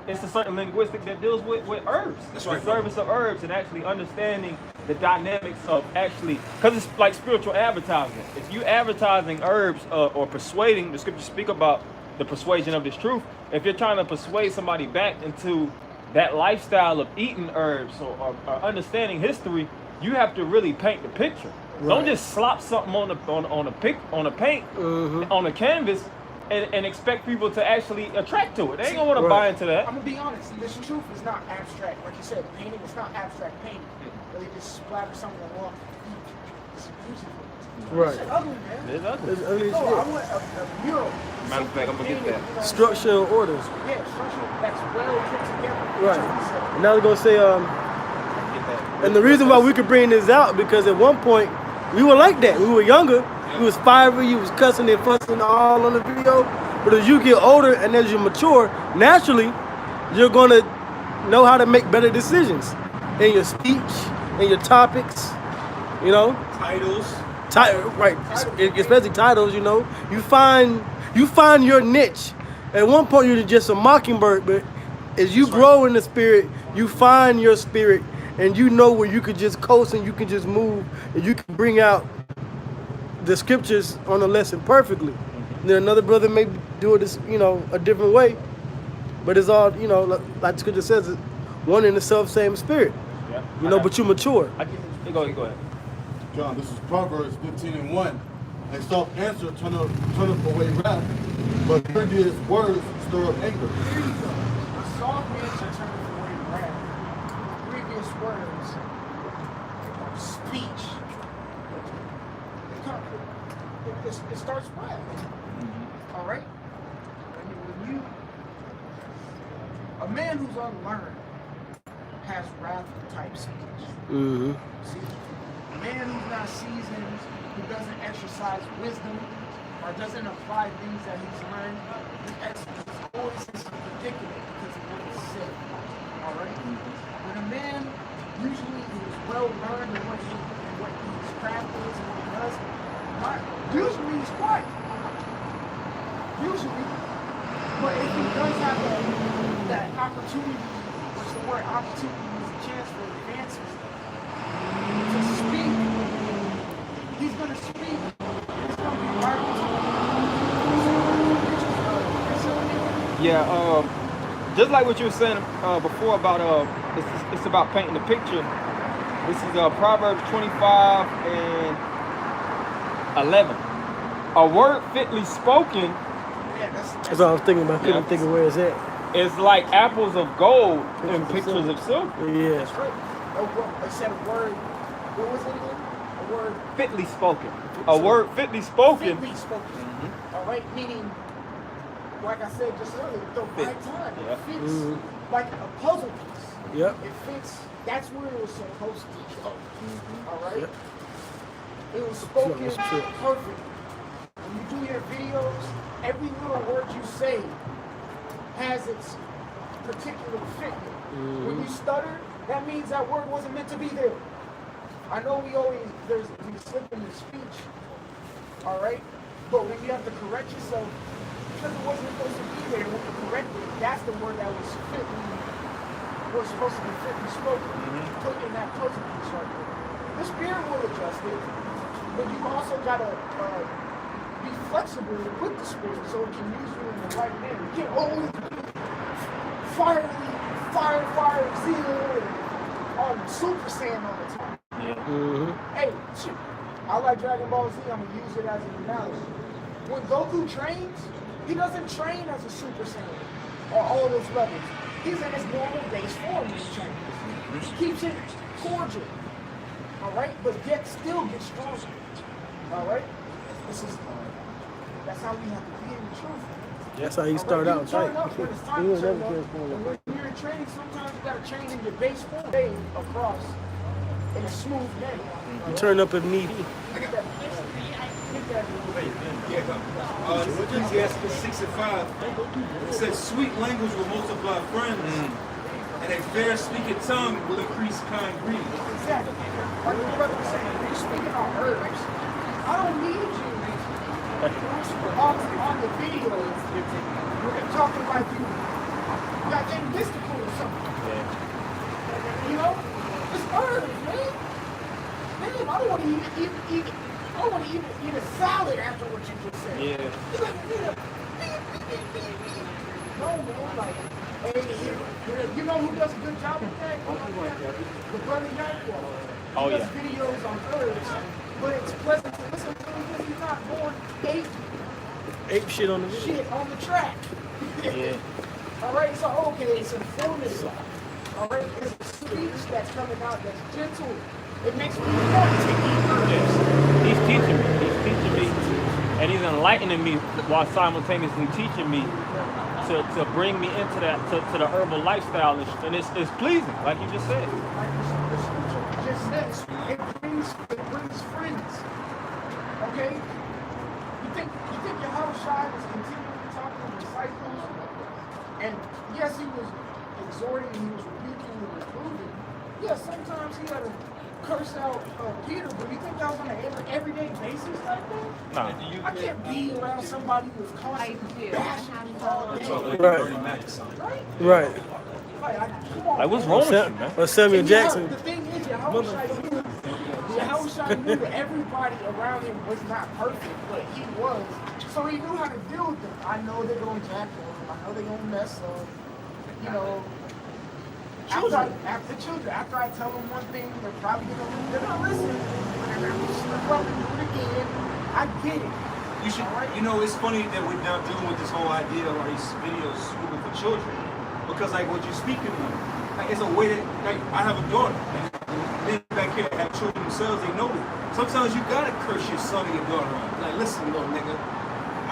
it's a certain linguistic that deals with herbs. That's right, The bro. service of herbs and actually understanding the dynamics of actually, because it's like spiritual advertising. If you advertising herbs or persuading, the scriptures speak about the persuasion of this truth. If you're trying to persuade somebody back into that lifestyle of eating herbs or understanding history, you have to really paint the picture. Right. Don't just slop something on a paint on a canvas and expect people to actually attract to it. They ain't gonna want to buy into that. I'm gonna be honest. This truth is not abstract. Like you said, painting is not abstract painting. Where they just splatter something on the wall. It's beautiful. Right. It's ugly, man. It's ugly. It's ugly as No, I shit. want a mural. Matter of fact, I'm gonna get that. Painted, Structure and orders. Yeah, structure that's well put together. Right. And now they're gonna say, Get that. and the reason why we could bring this out because at one point we were like that. We were younger. We was fiery. You was cussing and fussing all on the video. But as you get older and as you mature, naturally, you're gonna know how to make better decisions in your speech, in your topics. Titles. Right, especially titles. You find your niche. At one point, you're just a mockingbird, but as you grow in the spirit, you find your spirit, and you know where you could just coast and you can just move, and you can bring out the scriptures on a lesson perfectly. And then another brother may do it, a different way, but it's all, like the scripture says, it's one in the self-same spirit. Yeah. But you mature. Go ahead. John, this is Proverbs 15:1. A soft answer turneth away wrath, but previous words stir up anger. Here you go. A soft answer turns away wrath. Previous words, speech. It starts wrath. All right. A man who's unlearned has wrathful type speech. Mm-hmm. See, a man who's not seasoned, who doesn't exercise wisdom, or doesn't apply things that he's learned, he's always in some predicament because of what he said. All right. When a man usually is well learned in what his craft is and what he does, usually he's quiet. Usually, but if he does have that opportunity, what's the word? Opportunity is a chance for advancement to speak. He's gonna speak. It's gonna be right. Yeah, just like what you were saying before about it's about painting the picture. This is Proverbs 25:11. A word fitly spoken That's what I was thinking about. Couldn't think of where it's at. is like apples of gold and pictures of silver. Yeah. That's right. I said a word. What was it again? A word Fitly spoken. A word fitly spoken. fitly spoken. All right, meaning, like I said just earlier, the right time. Yeah. It fits like a puzzle piece. Yep. It fits. That's where it was supposed to go. All right. Yep. It was spoken That's true. perfectly. When you do your videos, every little word you say has its particular fit. When you stutter, that means that word wasn't meant to be there. I know we slip in the speech, all right? But when you have to correct yourself, because it wasn't supposed to be there, when you correct it, that's the word that was supposed to be fitly spoken. Put in that puzzle piece right there. The spirit will adjust it, but you also gotta be flexible with the spirit so it can use you in the right manner. You can't always be fire, zeal, and on Super Saiyan all the time. Hey, shit, I like Dragon Ball Z, I'm gonna use it as an analogy. When Goku trains, he doesn't train as a Super Saiyan or all those levels. He's in his normal base form when he trains. He keeps it cordial, all right, but yet still gets stronger, all right? That's how we have to be in the truth. That's how you start out. Turn up when it's time to turn up. And when you're in training, sometimes you gotta train in your base form, across in a smooth manner. You turn up if need be. Ecclesiastes 6:5. It says, "Sweet language will multiply friends, and a fair speaking tongue will increase kind greeting." Exactly. Like the brother was saying, you're speaking on herbs. I don't need you on the video talking like you got getting mystical or something. You know? It's herbs, man. Man, I don't want to eat a salad after what you just said. Yeah. No, man, like, hey, you know who does a good job with that? The brother Yankwall. Oh, He does yeah. videos on herbs, but it's pleasant to listen to because he's not going Ape shit on the video. shit on the track. Yeah. All right, so okay, it's informative. All right, it's a speech that's coming out that's gentle. It makes me want to eat herbs. Yes. He's teaching me, and he's enlightening me while simultaneously teaching me to bring me into that to the herbal lifestyle, and it's pleasing, like you just said. Like the scripture just says, it brings friends. Okay? You think Yahushua was continually talking to disciples? And yes, he was exhorting, he was rebuking and reproving. Yes, sometimes he had to curse out Peter, but you think that was on an everyday basis like that? No. I can't be around somebody who's constantly bashing me all day. Right. Right? Right. Come on, Like, what's man. wrong with you, man? Or Samuel Jackson. The thing is, Yahushua knew that everybody around him was not perfect, but he was. So he knew how to deal with them. I know they're going to jack on him. I know they're going to mess up. You know, after children, after I tell them one thing, they're probably going to they're going to listen. But they're going to slip up and do it again. I get it. You should, you know, it's funny that we're now dealing with this whole idea of these videos suitable for children. Because, like, what you're speaking of, like, it's a way that, like, I have a daughter, and men back here have children themselves, they know that. Sometimes you gotta curse your son or your daughter out. Like, listen, little nigga,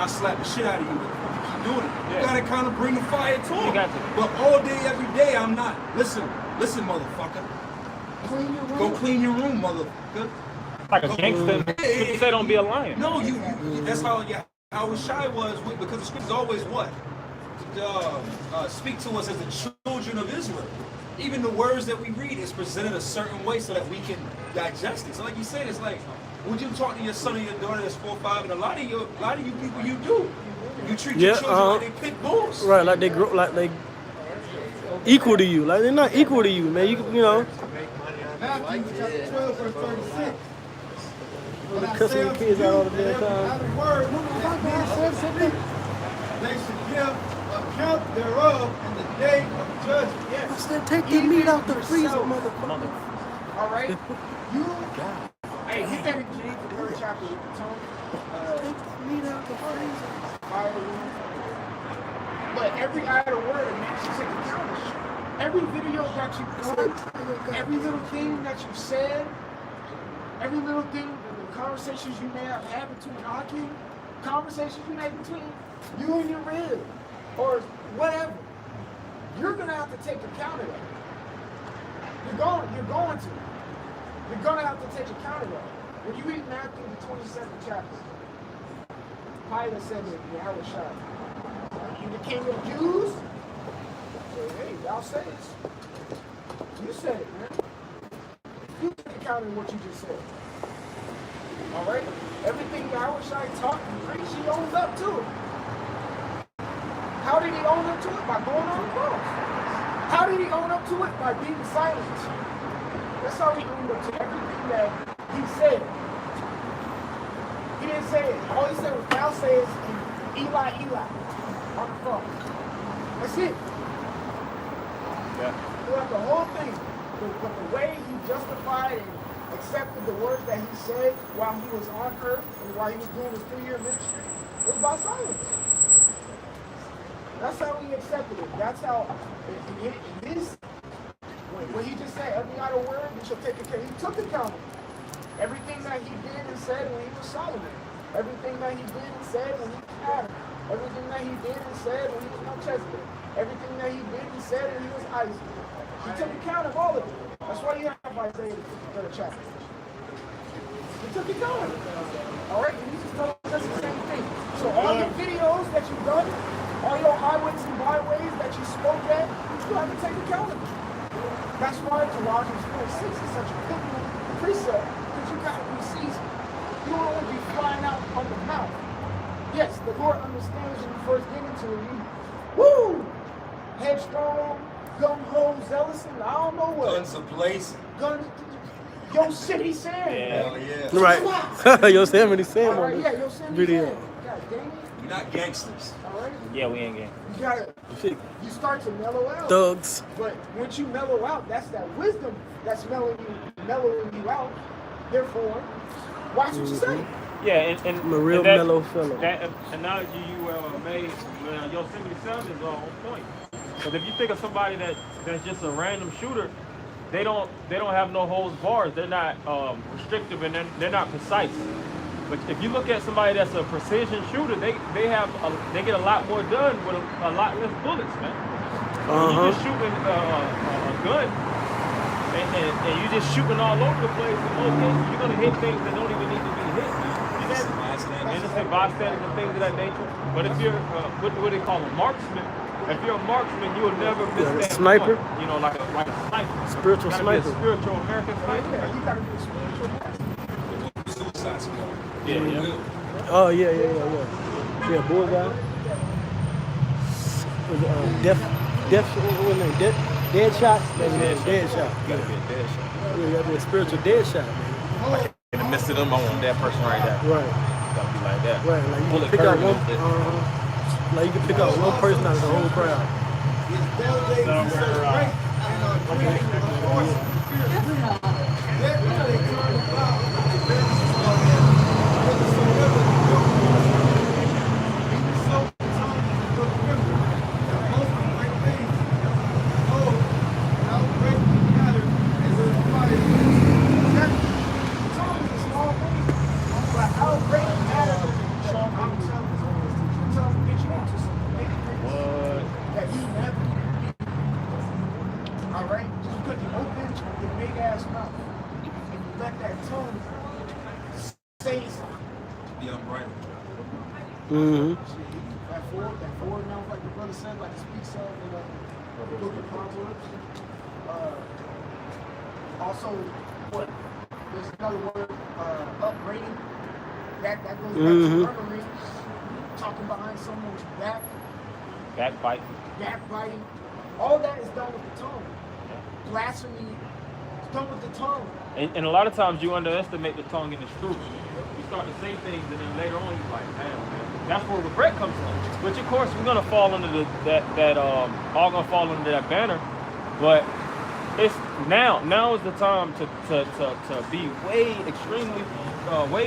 I'll slap the shit out of you if you keep doing it. You gotta kind of bring the fire to him. You got to. But all day, every day, I'm not. Listen, motherfucker. Clean your room. Go clean your room, motherfucker. Like a gangster. You say don't be a lion. No, you that's how Yahushua was, because the scriptures always what? Speak to us as the children of Israel. Even the words that we read is presented a certain way so that we can digest it. So like you said, it's like, would you talk to your son or your daughter that's 4 or 5? And a lot of you people, you do. You treat your children like they pit bulls. Right, like they grow, like they equal to you. Like they're not equal to you, man. You know. Matthew chapter 12, verse 36. Cussing your kids out all the damn time. Not a word, they should give account thereof in the day of judgment. Yes. I said, take the meat out the freezer, motherfucker. All right? You, hey, you better read the third chapter with the tone. Take the meat out the freezer. Fire room. But every idle word, man, should take account of shit. Every video that you've done, every little thing that you've said, every little thing, the conversations you may have had between Aki, conversations you made between you and your rib, or whatever, you're gonna have to take account of that. You're going to. You're gonna have to take account of that. When you read Matthew the 22nd chapter, Pilate said to Yahushua, "Are you the king of the Jews?" Say, hey, thou sayest. You said it, man. You took account of what you just said. All right? Everything Yahushua taught and preached, he owns up to it. How did he own up to it? By going on the cross. How did he own up to it? By being silent. That's how he owned up to everything that he said. He didn't say it. All he said was, thou sayest, Eli, Eli, on the cross. That's it. Yeah. Throughout the whole thing, but the way he justified and accepted the words that he said while he was on earth and while he was doing his 3-year ministry was by silence. That's how he accepted it. That's how, in his, what he just said, every idle word, you shall take account. He took account of it. Everything that he did and said when he was Solomon. Everything that he did and said when he was Adam. Everything that he did and said when he was Melchizedek. Everything that he did and said when he was Isaac. He took account of all of it. That's why you have Isaiah 53rd chapter. He took account of it. All right, and he's just telling us the same thing. So all your videos that you've done, all your highways and byways that you spoke at, you have to take account of it. That's why Colossians 4:6 is such a pivotal precept, because you got to be seasoned. You don't want to be flying out on the mouth. Yes, the Lord understands when you first get into it. You, woo! Headstrong, gung-ho, zealous, and I don't know what. Guns ablazing. Guns. Yosemite Sam. Hell yeah. Right. Yosemite Sam All on right, yeah, this Yosemite video. Sam. God dang it. We're not gangsters. All right. Yeah, we ain't gang. You gotta. You start to mellow out. Thugs. But once you mellow out, that's that wisdom that's mellowing you out. Therefore, watch what you say. Yeah, and I'm a real that, mellow fellow. That analogy you made, Yosemite Sam is on point. Because if you think of somebody that's just a random shooter, they don't have no holds bars. They're not restrictive and they're not precise. But if you look at somebody that's a precision shooter, they get a lot more done with a lot less bullets, man. You're just shooting a gun and you're just shooting all over the place. In most cases, you're gonna hit things that don't even need to be hit. Innocent bystanders and things of that nature. But if you're what do they call a marksman? If you're a marksman, you will never miss that sniper. point. You know, like a sniper. Spiritual You gotta sniper. be a spiritual American sniper. Yeah, you gotta be a spiritual master. Suicide squad. Yeah. Oh yeah. Yeah, bullseye. Dead shot. Dead shot. You gotta be a dead shot. Yeah, you gotta be a spiritual dead shot, man. In the midst of them, I want that person right there. Right. Gotta be like that. Right. Like you Bullet can pick out curve one. a little bit. Like you can pick out one person out of the whole crowd. Mm-hmm. That forward mouth, like the brother said, like it speaks of in the book of Proverbs. Also, what? There's another word, upbraiding. That goes back to murmuring, talking behind someone's back. Backbiting. All that is done with the tongue. Blasphemy is done with the tongue. And a lot of times you underestimate the tongue in its truth. You start to say things and then later on you're like, man. That's where regret comes from. Which of course we're gonna fall under all gonna fall under that banner. But it's now is the time to be way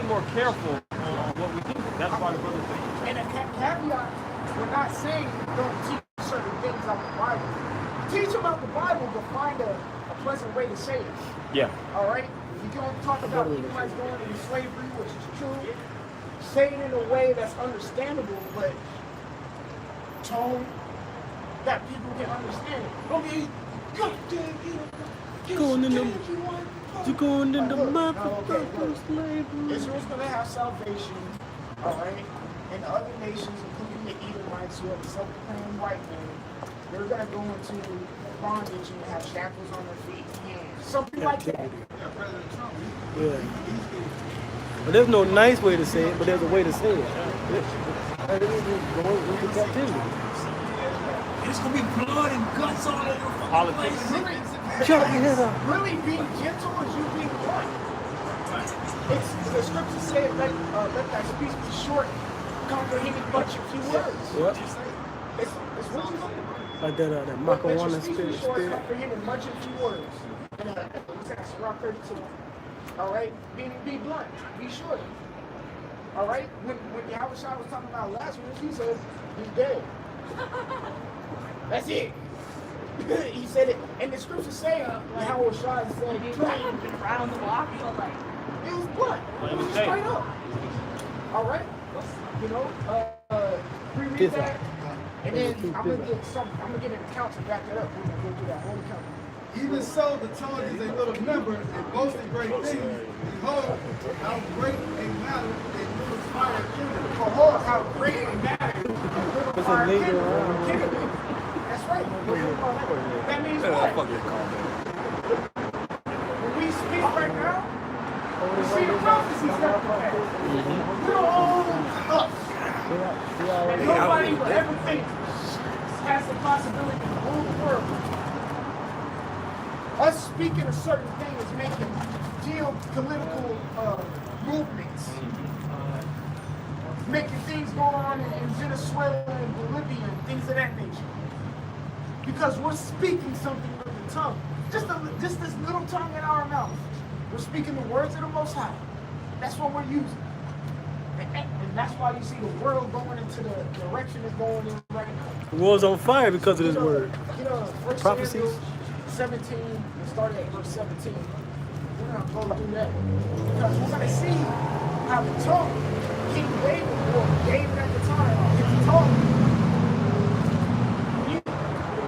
more careful on what we do. That's why the brother said. And a caveat, we're not saying don't teach certain things out the Bible. Teach them out the Bible, but find a pleasant way to say it. Yeah. All right? If you're going to talk about Edomites going into slavery, which is true, say it in a way that's understandable, but tone that people can understand it. Don't be, God damn you. Going in the motherfucking slavery. Israel's going to have salvation, all right? And other nations, including the Edomites, who are the self-proclaimed white men, they're gonna go into bondage and have shackles on their feet, hands, something like that. Yeah. But there's no nice way to say it, but there's a way to say it. Going into captivity. It's gonna be blood and guts all over the fucking place. Chuck your head up. Really being gentle is you being blunt. It's the scriptures say let thy speech be short, comprehending much in few words. Yep. It's what you know. Like that Let Macawana your speech be short, spirit. comprehending much in few words. And that's Rock 32. All right, be blunt, be short. All right, when Yahweh was talking about Lazarus, he said he's dead. That's it. He said it, and the scriptures say Yahweh said He's been right on the block. So like, it was blunt. It was straight up. All right, you know, reread that, and then I'm gonna get an account to back it up. We're gonna go through that whole account. Even so, the tongue is a little member, and boasting great things. Behold, how great a matter a little fire kindled. Behold, how great a matter a little fire kindled. That's right. That means what? When we speak right now, we see the prophecies that we have. We're all us. And nobody will ever think has the possibility to rule the world. Us speaking a certain thing is making geopolitical movements, making things go on in Venezuela and Bolivia and things of that nature. Because we're speaking something with the tongue. Just this little tongue in our mouth. We're speaking the words of the Most High. That's what we're using. And that's why you see the world going into the direction it's going in right now. The world's on fire because of this word. You know, First Prophecies. Samuel 17, we started at verse 17. We're going to go through that. Because we're going to see how the tongue, King David, or David at the time, his tongue.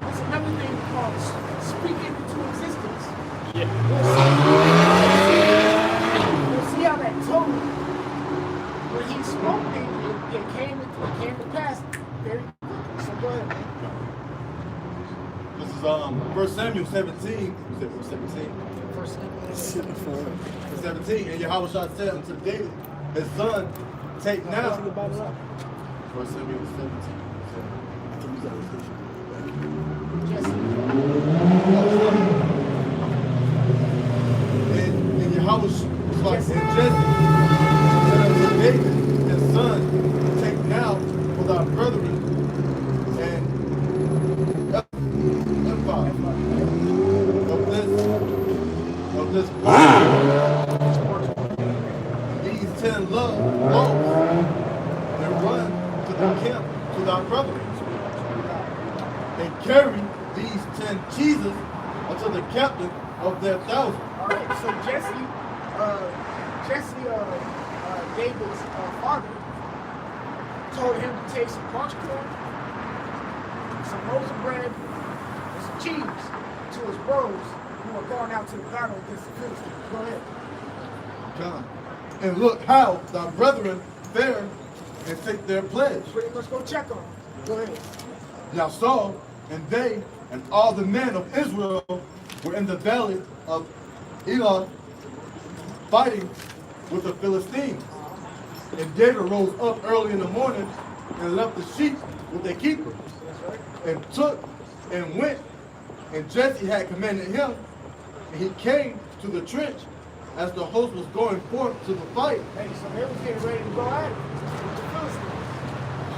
It's another thing called speaking into existence. Yeah. We'll see how that tongue, when he spoke things, it came to pass very quickly. So go ahead, man. This is 1 Samuel 17. You said verse 17. First Samuel. Verse 17. And Yahweh said unto David, his son, take now. 1 Samuel 17. And Yahweh was like, and Jesse said unto David, his son, take now for thy brethren and empire of this these 10 loaves, and run to the camp to thy brethren, and carry these 10 cheeses unto the captain of their 1,000. All right, so Jesse, David's father, told him to take some parched corn, some loaves of bread, and some cheese to his bros who are going out to the battle against the Philistines. Go ahead. John. And look how thy brethren fare and take their pledge. Pretty much go check on him. Go ahead. Now Saul and they and all the men of Israel were in the valley of Elah fighting with the Philistines. And David rose up early in the morning and left the sheep with their keeper, and took and went, and Jesse had commanded him, and he came to the trench as the host was going forth to the fight. Hey, so they was getting ready to go at it with the Philistines.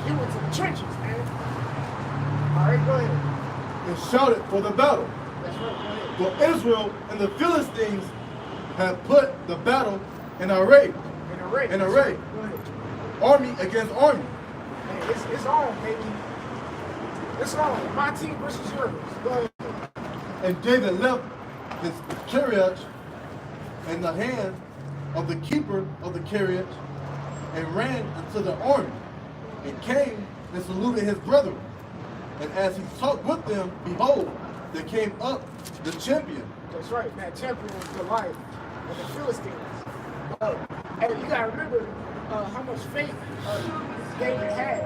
He went to the trenches, man. All right, go ahead. And shouted for the battle. That's right, go ahead. For Israel and the Philistines had put the battle in array. In array. Go ahead. Army against army. Hey, it's on, baby. It's on. My team versus yours. Go ahead. And David left his chariot in the hand of the keeper of the chariot, and ran unto the army, and came and saluted his brethren. And as he talked with them, behold, there came up the champion. That's right. That champion was Goliath and the Philistines. And you gotta remember how much faith David had.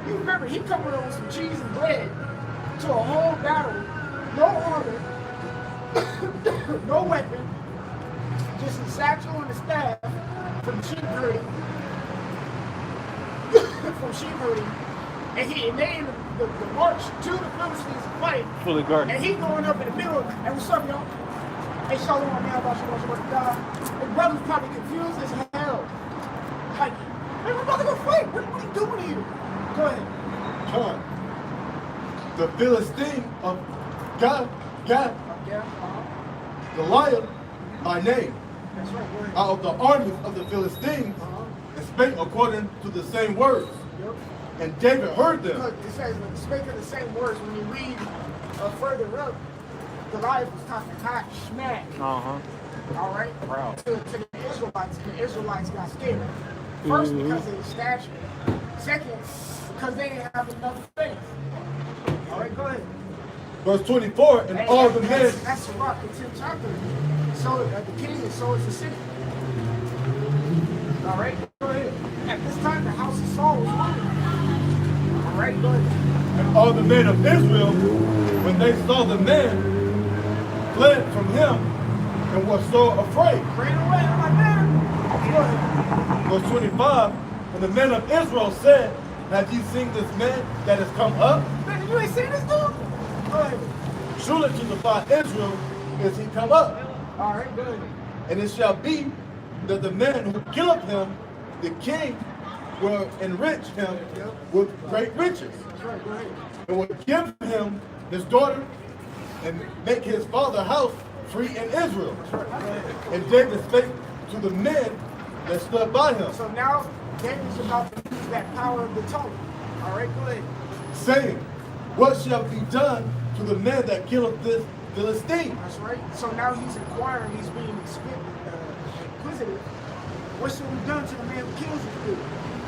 You remember he coming over with some cheese and bread to a whole battle, no armor, no weapon, just a satchel and a staff from sheep herding. And they in the march to the Philistines fight. Fully guarded. And he going up in the middle, and what's up, y'all? Hey, shalom, man, about you, God. His brother's probably confused as hell. Like, hey, we're about to go fight. What are you doing here? Go ahead. John, the Philistine of God, Yeah, Goliath by name, that's right. Go ahead. out of the armies of the Philistines, and spake according to the same words. Yep. And David heard them. Look, it says, speaking the same words, when you read further up, Goliath was talking hot smack. Uh-huh. All right? Proud. To the Israelites, and the Israelites got scared. First, because of their stature. Second, because they didn't have enough faith. All right, go ahead. Verse 24, and Hey, all the men. That's Rock, the 10th chapter. So the king, and so is the city. All right, go ahead. At this time, the house of Saul was running. All right, go ahead. And all the men of Israel, when they saw the man, fled from him and were so afraid. Ran away. I'm like, man. Go ahead. Verse 25, and the men of Israel said, have you seen this man that has come up? Man, you ain't seen this dude? Go ahead. Surely to defy Israel is he come up. All right, go ahead. And it shall be that the man who killeth him, the king, will enrich him with great riches, That's right, go ahead. and will give him his daughter, and make his father's house free in Israel. That's right, go ahead. And David spake to the men that stood by him, So now David's about to use that power of the tongue. All right, go ahead. saying, what shall be done to the man that killeth this Philistine? That's right. So now he's inquiring, he's being inquisitive. What should be done to the man who kills this dude?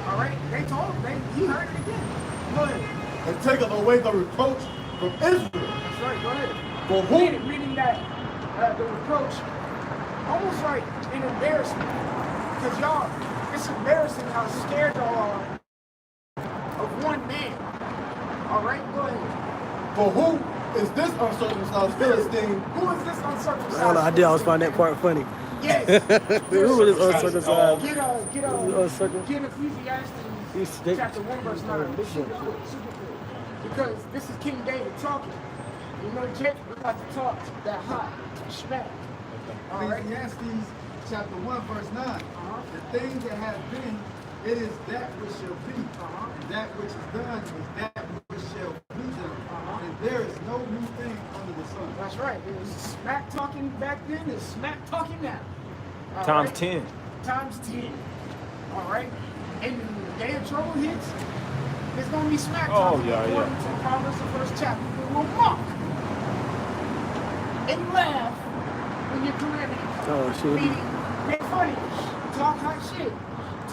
All right, they told him, he heard it again. Go ahead. And taketh away the reproach from Israel. That's right, go ahead. For who? Reading that, the reproach, almost like an embarrassment. Because y'all, it's embarrassing how scared y'all are of one man. All right, go ahead. For who is this uncircumcised Philistine? Who is this uncircumcised? I don't know, I did always find that part funny. Yes. Who is uncircumcised? Get Ecclesiastes chapter 1 verse 9. Super quick. Because this is King David talking. You know, Jake, we're about to talk that hot smack. All right. Ecclesiastes chapter 1 verse 9. The thing that has been, it is that which shall be. And that which is done is that which shall be done. And there is no new thing under the sun. That's right. It was smack talking back then. It's smack talking now. All Times right? 10. Times 10. All right. And when the day of trouble hits, it's going to be smack talking. According to Proverbs, the first chapter. We will mock and laugh when your calamity comes. Oh, shit. Meaning, make fun of you, talk hot shit,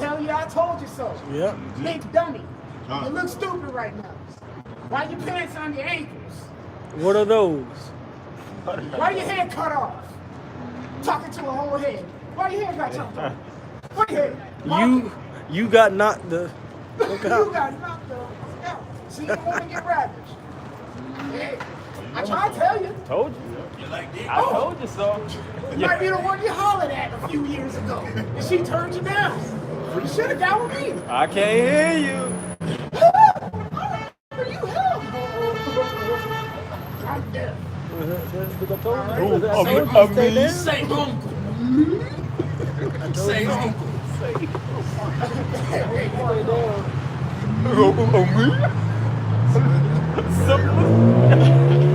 tell you I told you so. Yep. Big dummy. You look stupid right now. Why your pants on your ankles? What are those? Why your hair cut off? Talking to a whole head. Why your hair got chopped off? What head? You got knocked the You got knocked out. See, you don't want to get ravaged. Hey, I tried to tell you. Told you. I told you so. You might be the one you hollered at a few years ago. And she turned you down. You should have got with me. I can't hear you. I'm deaf. Say uncle. Say uncle.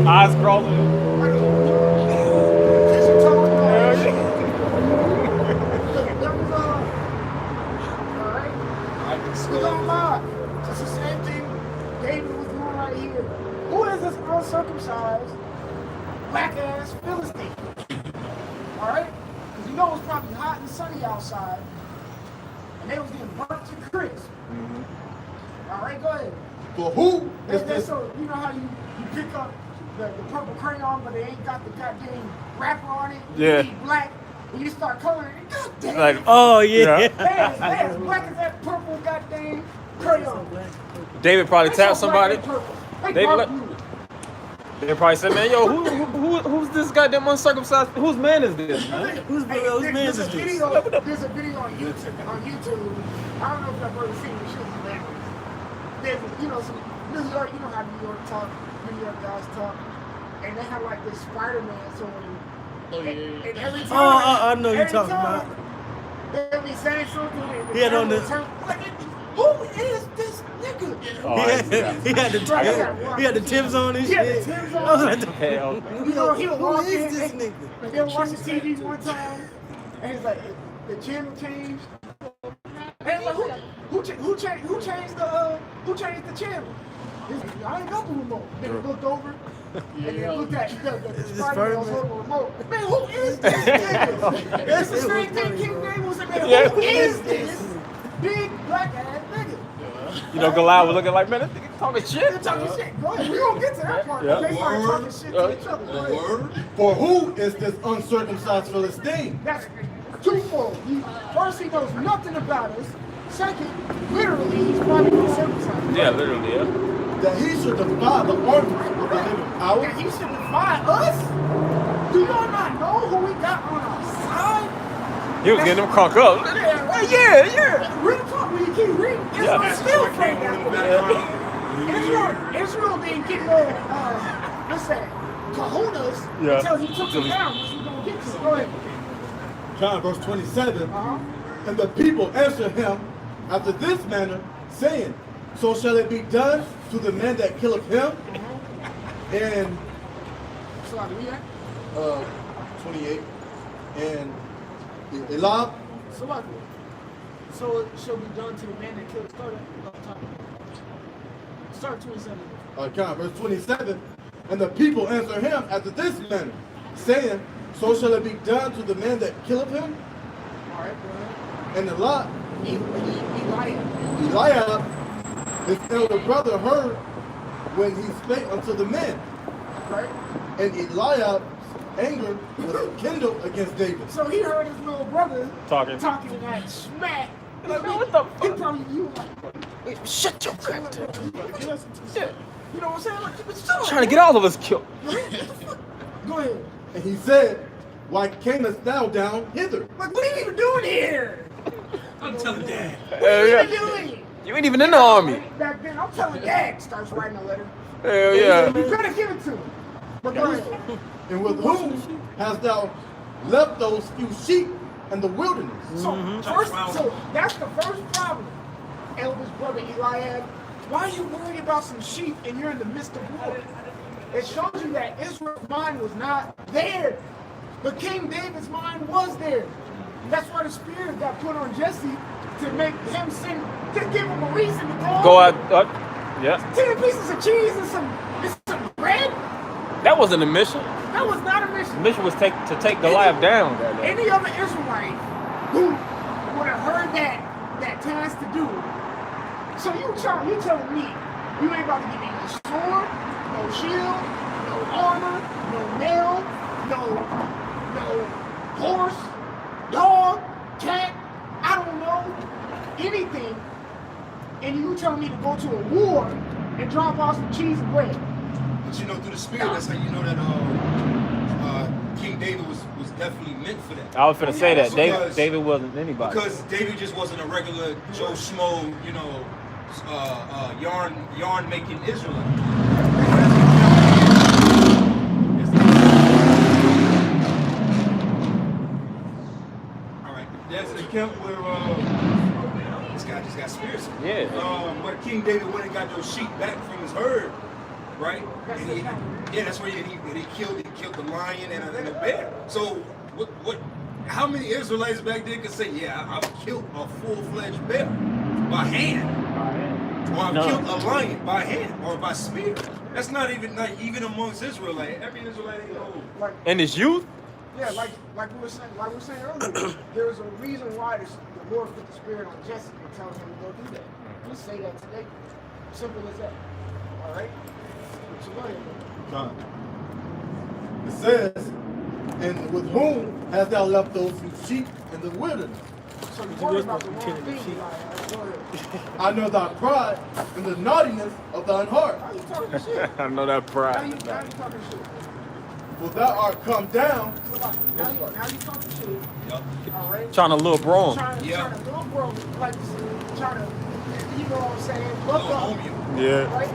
Eyes crossing. We're gonna lie. It's the same thing David was doing right here. Who is this uncircumcised, black ass Philistine? Alright? Because you know it's probably hot and sunny outside. And they was getting burnt to crisp. Alright, go ahead. For who is That's this? so, you know how you pick up the purple crayon, but they ain't got the goddamn wrapper on it? Yeah. You black, and you start coloring it. God damn. Like, Oh yeah. Hey, as black as that purple goddamn crayon. David probably tapped somebody. They David, barbecue. They probably said, man, yo, who's this goddamn uncircumcised? Whose man is this, man? Whose man is There's a this? video on YouTube. I don't know if y'all ever seen it. Shit hilarious. There's, some New York. You know how New York talk. New York guys talk, and they have like this Spider-Man song. Oh, yeah. And every time, I know you're every talking time, about. they'll be saying something. And He had on the- like, who is this nigga? He had the Timbs on and He had the shit. Timbs I was on. like, Hell. He'll who walk is in this and nigga? they'll watch the TV one time, and he's like, the channel changed. And like, who changed the channel? He's like, I ain't got the remote. Then he looked over. And then looked at the Spider-Man was on the remote. Man, who is this nigga? That's the same thing King David was saying, man, who is this big black ass nigga? You know, Goliath was looking like, man, this nigga talking They're shit. talking shit. Go ahead. We gonna get to that part. Yeah. They started talking shit to each other. Go ahead. Word. For who is this uncircumcised Philistine? That's twofold. First, he knows nothing about us. Second, literally, he's probably gonna circumcise. Yeah, literally, yeah. That he should defy the armies of the living power? And he should defy us? Do y'all not know who we got on our side? He was getting them crunk up. Yeah. Real talk, when you keep reading, Israel's still afraid that Israel didn't get no, what's that, kahunas until he took them down, which we're going to get to. Go ahead. John verse 27. Uh-huh. And the people answered him after this manner, saying, so shall it be done to the man that killeth him? And So, are we at? 28. And Elab. So it shall be done to the man that killed. Start 27. John verse 27. And the people answer him after this manner, saying, so shall it be done to the man that killeth him? All right, go ahead. And Elab, Eliab. Eliab, his elder brother, heard when he spake unto the men. Right? And Eliab's anger was kindled against David. So he heard his little brother Talking. that smack. Like, man, what the He fuck? probably you like, Shut your crap. yeah. You know what I'm saying? Like, but still, Trying to get all of us killed. Go ahead. And he said, why camest thou down hither? Like, what are you even doing here? I'm telling Dad. What are you even doing? You ain't even in the army. Back then, I'm telling Dad, starts writing a letter. Hell yeah. You better give it to him. But go ahead. And with whom hast thou left those few sheep in the wilderness? So that's the first problem. Eldest brother Eliab, why are you worried about some sheep and you're in the midst of war? It shows you that Israel's mind was not there. But King David's mind was there. That's why the Spirit got put on Jesse to make him sin, to give him a reason to Go out. Yeah. 10 pieces of cheese and some bread? That wasn't a mission. That was not a mission. The mission was to take Goliath down. Any other Israelite who would have heard that task to do it. So you telling me you ain't about to give me no sword, no shield, no armor, no nail, no horse, dog, cat, I don't know, anything, and you telling me to go to a war and drop off some cheese and bread. But you know, through the Spirit, that's how you know that King David was definitely meant for that. I was finna say that. Because- David wasn't anybody. Because David just wasn't a regular Joe Schmo, you know, yarn making Israelite. All right, that's the camp where this guy just got spirits. Yeah. Where King David went and got those sheep back from his herd, right? And that's where he killed the lion and a bear. So what? How many Israelites back then could say, yeah, I've killed a full-fledged bear by hand, or I've killed a lion by hand or by spear? That's not even amongst Israelites. Every Israelite ain't old. And his youth? Yeah, like we were saying earlier, there's a reason why the Lord put the Spirit on Jesse and telling him to go do that. Let's say that today. Simple as that. All right? So go ahead. John. It says, and with whom hast thou left those few sheep in the wilderness? So you're worried about the wrong thing. Like, go ahead. I know thy pride and the naughtiness of thine heart. Now you talking shit. I know that Now pride. you talking shit. For thou art come down. Now you talking shit. All right. Trying to little bro him. Trying to little bro, like trying to, you know what I'm saying? Look up. Yeah. Right?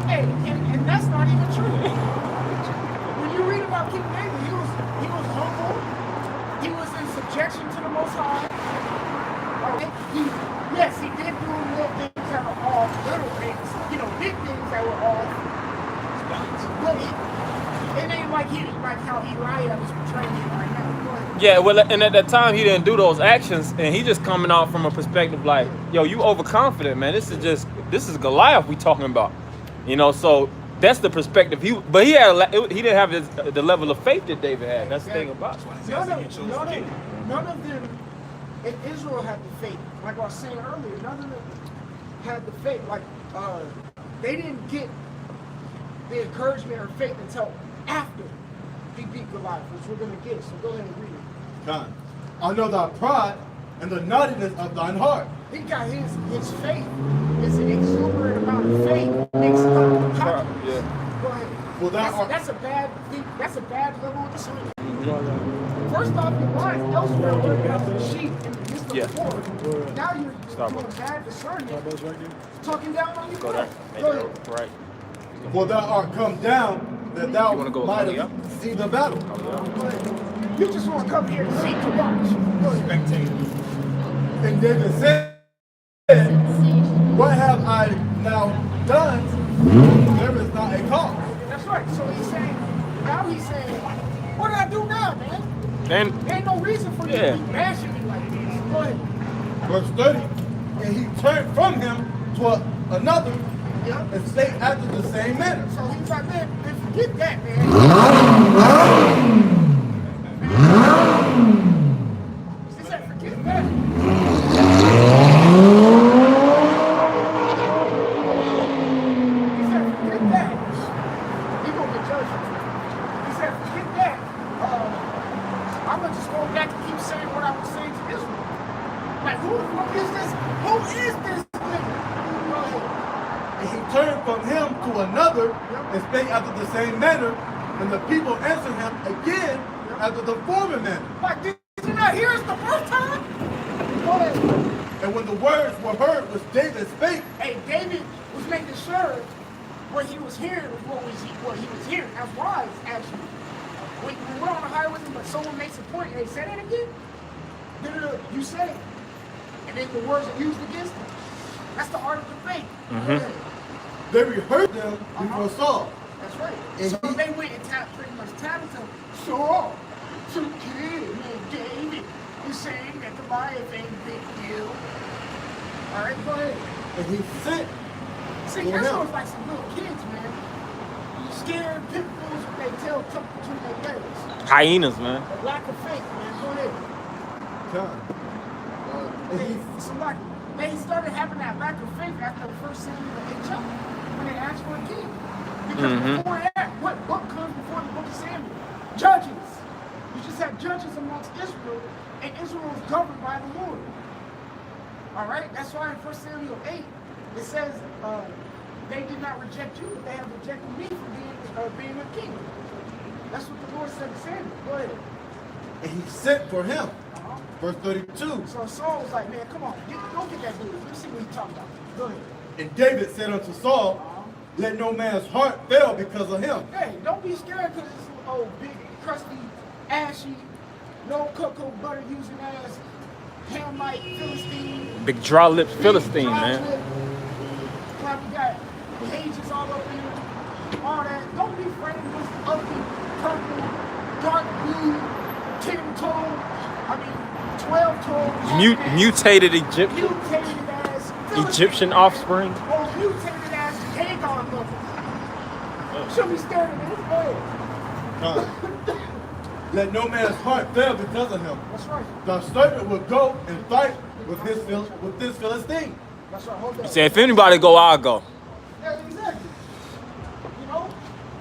Hey, and that's not even true. When you read about King David, he was humble. He was in subjection to the Most High. All right? Yes, he did do little things that were off, little things, you know, big things that were off. But it ain't like how Uriah was portraying it right now. Go ahead. Yeah, well, and at that time he didn't do those actions, and he just coming out from a perspective like, yo, you overconfident, man. This is Goliath we talking about, you know. So that's the perspective he didn't have the level of faith that David had. That's the thing about it. None of them in Israel had the faith. Like I was saying earlier, none of them had the faith. Like they didn't get the encouragement or faith until after he beat Goliath, which we're gonna get. So go ahead and read it. God, I know thy pride and the naughtiness of thine heart. He got his faith. It's an exuberant amount of faith. Makes him confidence. Yeah. Go ahead. Well, That's a bad thing. That's a bad level of discernment. First off, your lines elsewhere were about the sheep in the midst of the war. Now you're doing bad discernment. Talking down on your Go there. Go ahead. Right. For thou art come down that thou You wanna go might up? see the battle. Go ahead. You just want to come here and see to watch. Go ahead. And David said, what have I now done? There is not a cause. That's right. So he's saying, what did I do now, man? And Ain't no reason for you to be bashing me like this. Go ahead. Verse 30, and he turned from him to another and spake after the same manner. So he's like, man, forget that, man. He said, forget that. He said, forget that. He gonna get judged. He said, forget that. I'm gonna just go back and keep saying what I was saying to Israel. Like, who the fuck is this? Who is this nigga? Go ahead. And he turned from him to another and spake after the same manner. And the people answered him again after the former manner. Like, did you not hear us the first time? Go ahead. And when the words were heard which David spake, Hey, David was making sure what he was hearing was what he was hearing. That's wise, actually. When we're on the highway with him, but someone makes a point, hey, say that again? No, you said it. And then the words are used against him. That's the art of debate. they rehearsed them before Saul. That's right. And So they went and pretty much tapped him. So kid, David, you saying that Goliath ain't a big deal. All right, go ahead. And he sent See, for that's him. almost like some little kids, man. You scared pit bulls with their tail tucked between their legs. hyenas, man. A lack of faith, man. Go ahead. And he They started having that lack of faith after the first Samuel 8 chapter when they asked for a king. Because before that, what book comes before the book of Samuel? Judges. You just have judges amongst Israel, and Israel is governed by the Lord. All right? That's why in 1 Samuel 8, it says they did not reject you, but they have rejected me for being a king. That's what the Lord said to Samuel. Go ahead. And he sent for him. Verse 32. So Saul was like, man, come on, go get that dude. Let's see what he's talking about. Go ahead. And David said unto Saul, let no man's heart fail because of him. Hey, don't be scared because it's old, big, crusty, ashy, no cocoa butter using ass, Hamite Philistine. Big draw lips big Philistine, dry man. lip. Probably got pages all up in it, all that. Don't be afraid of this ugly, purple, dark blue, 12-toe. Mutated Egyptian Mutated ass. Philistine, Egyptian offspring. Oh, mutated ass Hagar mother. Should be scared of this. Go ahead. Let no man's heart fail because of him. That's right. The servant will go and fight with this Philistine. That's right. Hold on. He said, if anybody go, I'll go. Yeah, exactly. You know,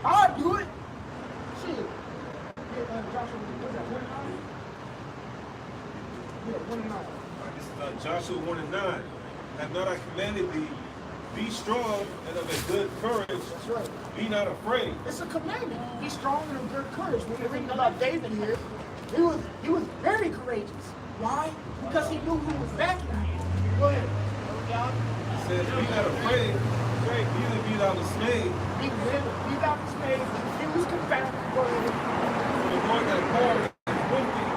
I'll do it. Shit. Yeah, Joshua, what's that? 1-9? Yeah, 1-9. Joshua 1:9. Have not I commanded thee, be strong and of a good courage. That's right. Be not afraid. It's a commandment. Be strong and of good courage. When you're reading about David here, he was very courageous. Why? Because he knew who was backing him. Go ahead. It says, be not afraid, neither be thou dismayed. Be not dismayed. He was confounded. Go ahead. For the Lord thy God is with thee,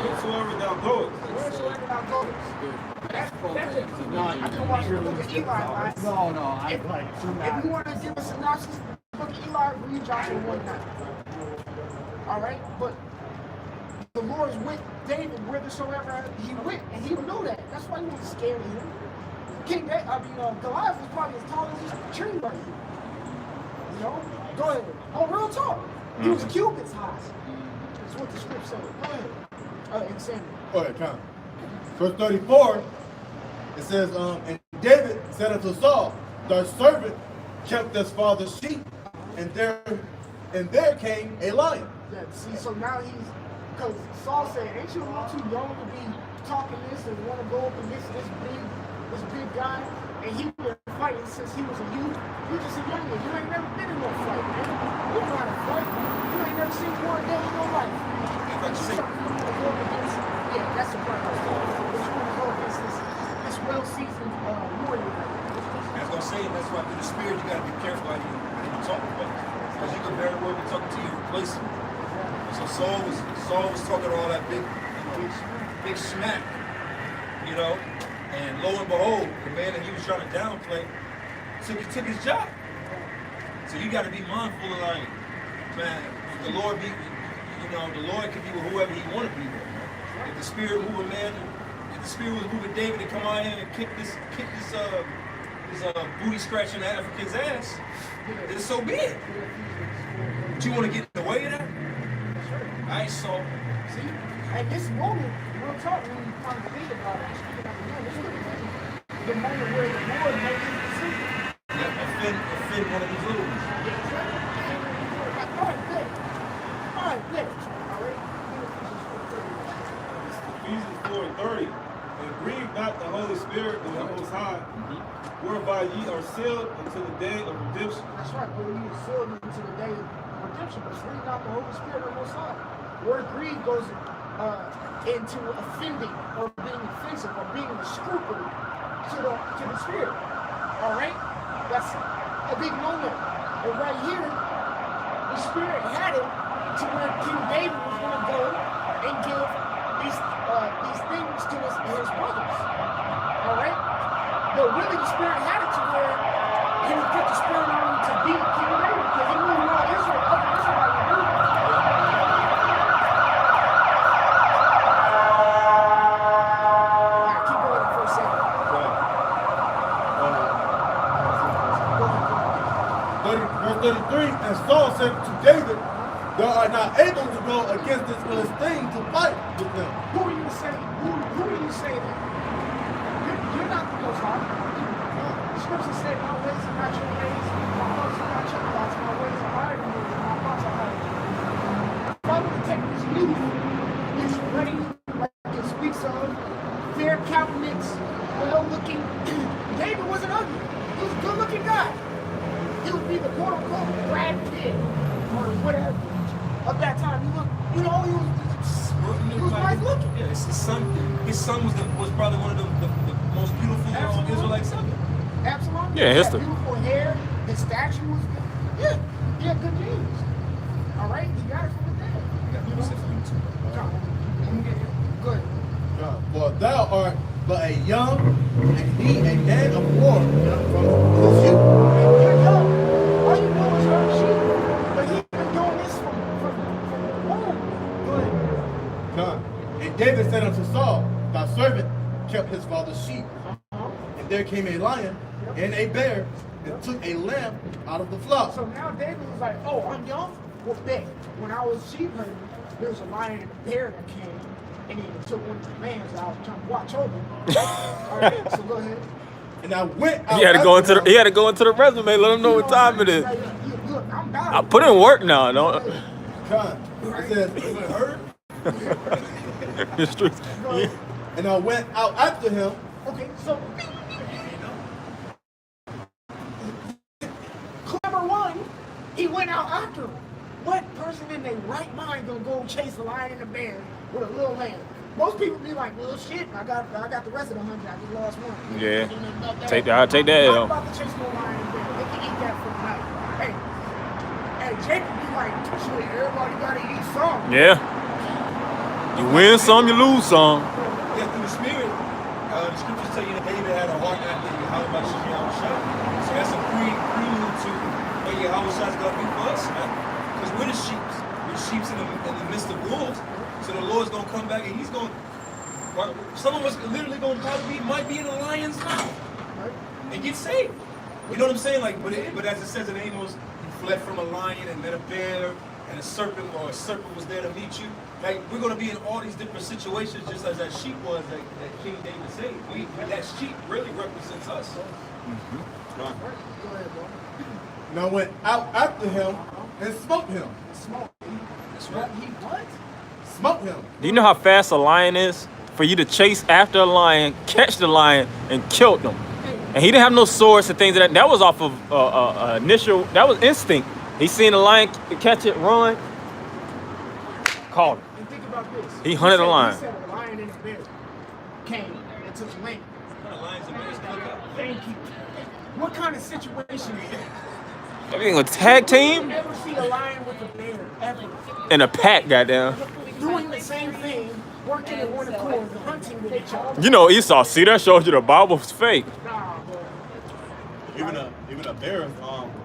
wheresoever thou goest. Wheresoever thou goest. That's it. I can watch the book of Eli last. No, I like If you want to give a synopsis of the book of Eli, read Joshua 1:9. All right? But the Lord is with David whithersoever he went, and he knew that. That's why he wasn't scared of him. Goliath was probably as tall as this tree right here. You know? Go ahead. Oh, real tall. He was cubits high. That's what the script said. Go ahead. Samuel. All right, come. Verse 34, it says, and David said unto Saul, thy servant kept his father's sheep, and there came a lion. Yeah, see, so now because Saul said, ain't you a little too young to be talking this and want to go up against this big guy? And he been fighting since he was a youth. You're just a youngin'. You ain't never been in no fight, man. You don't know how to fight. You ain't never seen war a day in your life. Yeah, that's the part I was talking about. But you want to go against this well-seasoned warrior. I was gonna say, that's why through the spirit you gotta be careful how you talk about it. Because you can very well be talking to you replacing. So Saul was talking all that big smack, you know, and lo and behold, the man that he was trying to downplay took his job. So you got to be mindful of like, man, the Lord can be with whoever he want to be with. If the spirit move a man, if the spirit was moving David to come out here and kick this booty scratching African's ass, then so be it. But you want to get in the way of that? I ain't so. See, at this moment, real talk, when you kind of think about it, the moment where the Lord made his decision. Yeah, offend one of these little ones. All right, good. Ephesians 4:30. And grieve not the Holy Spirit of the Most High, whereby ye are sealed unto the day of redemption. That's right, but we are sealed into the day of redemption, but grieve not the Holy Spirit of the Most High. Word grieve goes into offending or being offensive or being a scruple to the Spirit. All right? That's a big no-no. And right here, the Spirit had it to where King David was going to go and give these things to his brothers. All right? But really, the Spirit had it to where he would put the Spirit on him to beat King David because he knew what other Israelites would do. Verse 33, and Saul said to David, thou art not able to go against this Philistine to fight with them. Who are you to say? Who are you to say that? You're not the Most High. The scripture said, my ways are not your ways, my thoughts are not your thoughts, my ways are higher than yours, and my thoughts are higher than yours. If I were to take this youth, this ready, like it speaks of, fair countenance, well-looking, David wasn't ugly. He was a good-looking guy. He would be the quote-unquote Brad Pitt or whatever of that time. He was nice looking. Yeah, his son was probably one of the most beautiful Israelites ever. Absolutely. Yeah, He history. had beautiful hair. His statue was good. Yeah, he had good genes. All right, he got it from the dad. Good. For thou art but a young, and he a man of war from his youth. You're young. All you know is hurt sheep. But he's been doing this from the womb. Good. Come. And David said unto Saul, thy servant kept his father's sheep. And there came a lion and a bear, and took a lamb out of the flock. So now David was like, oh, I'm young? Well, bet. When I was sheep herding, there was a lion and a bear that came, and he took one of the lambs that I was trying to watch over. All right, so go ahead. And I went out. He had to go into after he had to go into the resume, let him know what time it is. Look, I'm about I put in work now, don't Come. It says, Heard? the streets. and and I went out after him. Okay, so clever one, he went out after him. What person in their right mind gonna go chase a lion and a bear with a little lamb? Most people be like, well, shit, I got the rest of the 100. I just lost one. Yeah. I'll Take that I'm L. about to chase no lion and bear. They can eat that for the night. Hey, Jacob be like, shit, everybody gotta eat some. Yeah. You win some, you lose some. Yeah, through the spirit, the scriptures tell you that David had a heart after Yahweh Shah. So that's a prelude to what Yahweh Shah's gonna be for us, man. Because we're the sheep. We're sheep in the midst of wolves. So the Lord's gonna come back and he's gonna, some of us literally gonna might be in a lion's mouth and get saved. You know what I'm saying? Like, but as it says in Amos, you fled from a lion and met a bear and a serpent, or a serpent was there to meet you. Like, we're gonna be in all these different situations, just as that sheep was that King David saved. That sheep really represents us. Go ahead, bro. And I went out after him and smote him. Smoke. That's right. He what? Smote him. Do you know how fast a lion is? For you to chase after a lion, catch the lion, and kill them. And he didn't have no swords and things like that. That was off of initial, that was instinct. He seen a lion catch it, run, caught him. And think about this. He hunted a lion. He said a lion and a bear came and took the land. What kind of lions and bears cook up? Thank you. What kind of situation is that? I mean, a tag team You ever see a lion with a bear ever and a pack, goddamn. doing the same thing, working in one accord, hunting with each other? You know, Esau, see, that shows you the Bible was fake. Nah, bro. Even a bear is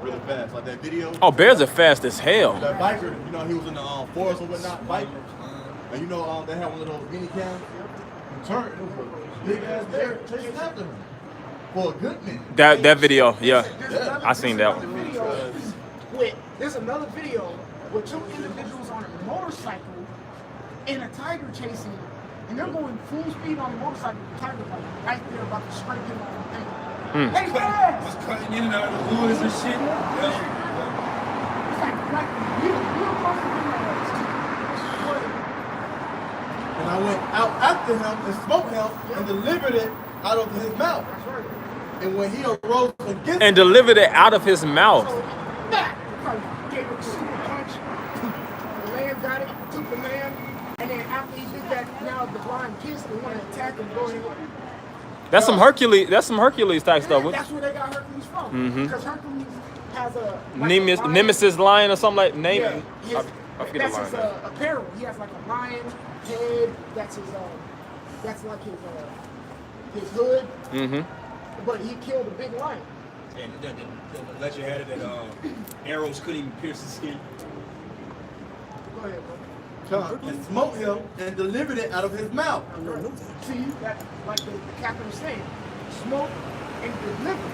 really fast. Like that video. Oh, bears are fast as hell. That biker, you know, he was in the forest or whatnot, biker. And you know, they had one of those mini cams. And turned, it was a big ass bear chasing after him. For a good minute. That video, yeah. There's another- I seen that there's one. another video there's another video with two individuals on a motorcycle and a tiger chasing them. And they're going full speed on the motorcycle. The tiger like right there about to scrape him on the thing. Hey, fast! Was cutting in and out of the woods and shit. Yeah. It's like you must have been like, And I went out after him and smote him and delivered it out of his mouth. that's right. And when he arose against And delivered it out of his mouth. So, back! Gave it a super punch. The lamb got it, took the lamb, and then after he did that, now the blind kissed and wanted to attack him, go ahead. That's some Hercules type stuff. That's where they got Hercules from. Because Hercules has a like Nemesis lion or something like name. Yeah, I forget the that's lion. his apparel. He has like a lion head. That's his that's like his hood. Mm-hmm. But he killed a big lion. And the legend had it that arrows couldn't even pierce his skin. Go ahead, bro. and smote him and delivered it out of his mouth. See, that like the captain was saying, smoke and deliver.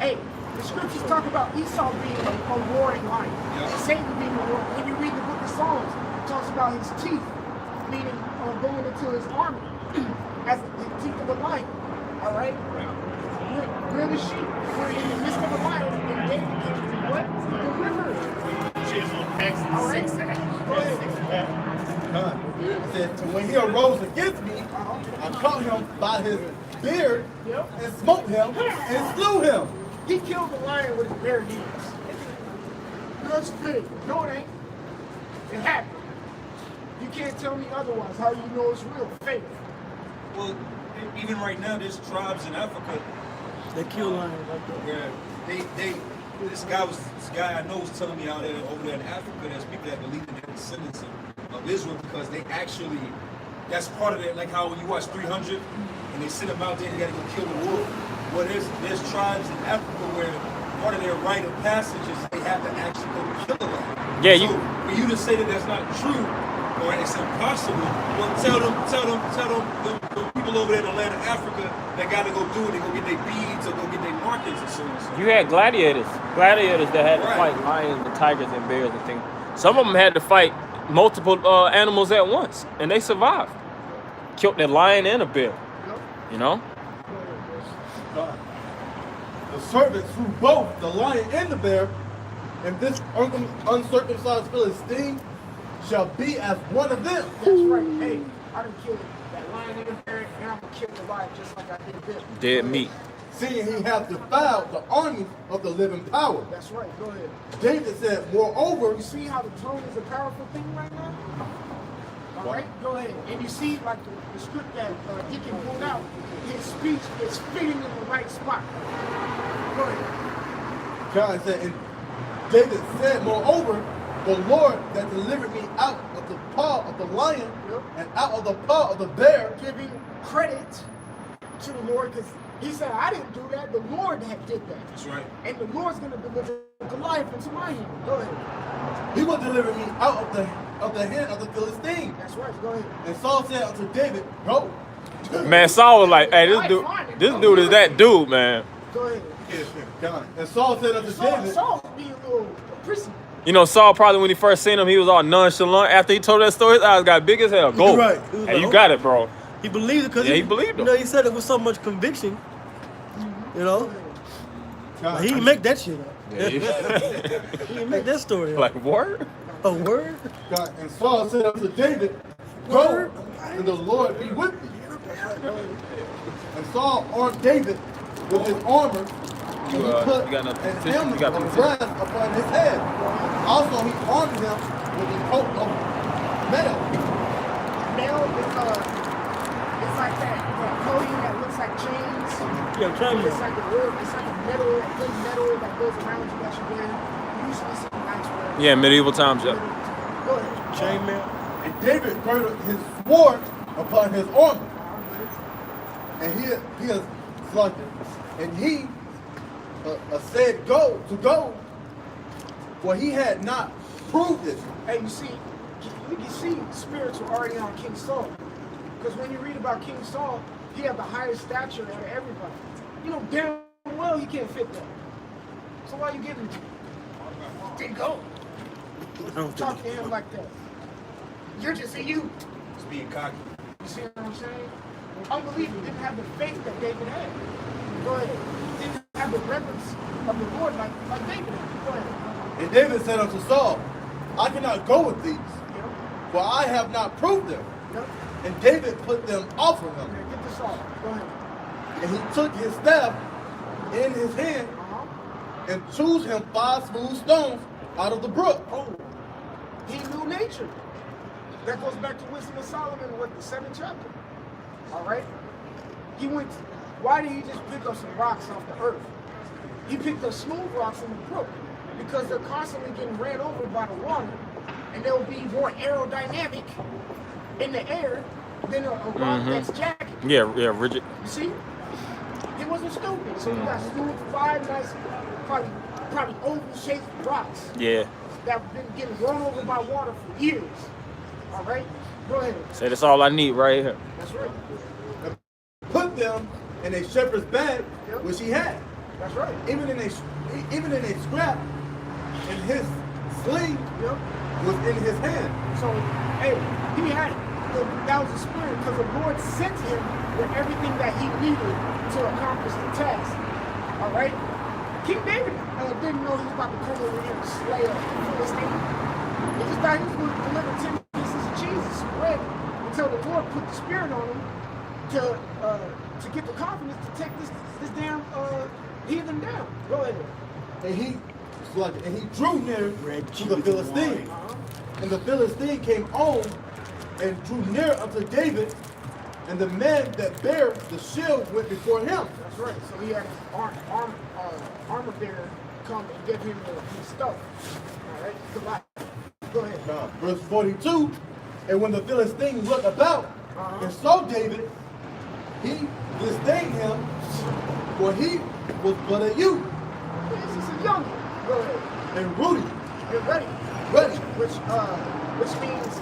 Hey, the scriptures talk about Esau being a roaring lion. Satan being a roaring. When you read the book of Psalms, it talks about his teeth, meaning going into his armor as the teeth of a lion. All right? We're the sheep. We're in the midst of a lion, and David gives you what? Deliver. All right? Go ahead. It says, and when he arose against me, I caught him by his beard and smote him and slew him. He killed the lion with his bare knees. That's big. No, it ain't. It happened. You can't tell me otherwise. How you know it's real? Fake. Well, even right now, there's tribes in Africa They kill lions like that. where this guy I know was telling me over there in Africa, there's people that believe in the descendants of Israel because they actually, that's part of it, like how when you watch 300 and they send them out there, they gotta go kill the wolf. Well, there's tribes in Africa where part of their rite of passage is they have to actually go kill a lion. Yeah, so for you to say that that's not true or it's impossible, well, tell them the people over there in the land of Africa that gotta go do it, they go get their beads or go get their markings and so on. You had gladiators that had to fight lions and tigers and bears and things. Some of them had to fight multiple animals at once, and they survived. Killed a lion and a bear. You know? The servants slew both the lion and the bear, and this uncircumcised Philistine shall be as one of them. That's right. Hey, I done killed that lion and the bear, and I'm I'm gonna kill Goliath just like I did Bill. Dead meat. Seeing he hath defiled the armies of the living power. That's right. Go ahead. David said, moreover, You see how the tone is a powerful thing right now? All right, go ahead. And you see, like the script that Deacon pulled out, his speech is fitting in the right spot. Go ahead. God said, and David said, moreover, the Lord that delivered me out of the paw of the lion and out of the paw of the bear. Giving credit to the Lord because he said, I didn't do that. The Lord had did that. That's right. And the Lord's going to deliver Goliath into my hand. Go ahead. He will deliver me out of the hand of the Philistine. That's right. Go ahead. And Saul said unto David, go. Man, Saul was like, hey, this dude is that dude, man. Go ahead. God. And Saul said unto David, Saul being a little prissy. You know, Saul probably when he first seen him, he was all nonchalant. After he told that story, his eyes got big as hell. Go. Right. Hey, you got it, bro. He believed it because Yeah, he believed him. You know, he said it with so much conviction. You know, God, but he didn't make that shit up. Yeah, He didn't make that story up. like, word? A word? God, and Saul said unto David, go, and the Lord be with thee. And Saul armed David with his armor, and he put you got nothing an to say? You helmet got of nothing to say? brass upon his head. Also he armed him with a coat of mail. Nail is it's like that coating that looks like chains. Yeah, trying It's like a wood, it's like a metal, a thin metal that goes around you that you wear. Usually some nice wear. Yeah, medieval times, yeah. Go ahead. chainmail. And David girded his sword upon his armor. And he is selected. And he said, go, for he had not proved it. Hey, you see spirits were already on King Saul. Because when you read about King Saul, he had the highest stature out of everybody. You know damn well he can't fit that. So why you giving it to him? Then go. Talk to him like that. You're just a you. It's being cocky. You see what I'm saying? Unbelievable. Didn't have the faith that David had. Go ahead. Didn't have the reverence of the Lord like David had. Go ahead. And David said unto Saul, I cannot go with these, You know? for I have not proved them. You know? And David put them off of him. Okay, get this off. Go ahead. And he took his staff in his hand and chose him 5 smooth stones out of the brook. Oh, he knew nature. That goes back to Wisdom of Solomon, what, the 7th chapter? All right? Why did he just pick up some rocks off the earth? He picked up smooth rocks in the brook because they're constantly getting ran over by the water, and they'll be more aerodynamic in the air than a rock that's jagged. Yeah, rigid. You see? He wasn't stupid. So you got smooth, 5 nice, probably oval-shaped rocks Yeah. that have been getting run over by water for years. All right? Go ahead. Say that's all I need right here. That's right. Put them in a shepherd's bag, which he had. That's right. Even in a scrap, and his sling was in his hand. So, hey, he had it. That was the spirit because the Lord sent him with everything that he needed to accomplish the task. All right? King David didn't know he was about to come over here and slay a Philistine. He just thought he was going to deliver 10 pieces of cheese and some bread until the Lord put the spirit on him to get the confidence to take this damn heathen down. Go ahead. And he drew near to the Philistine. And the Philistine came on and drew near unto David, and the man that bare the shield went before him. That's right. So he had his armor bearer come and give him his stuff. All right. Goodbye. Go ahead. Verse 42, and when the Philistine looked about and saw David, he disdained him, for he was but a youth. This is a young one. Go ahead. And ruddy. You're ready. Which means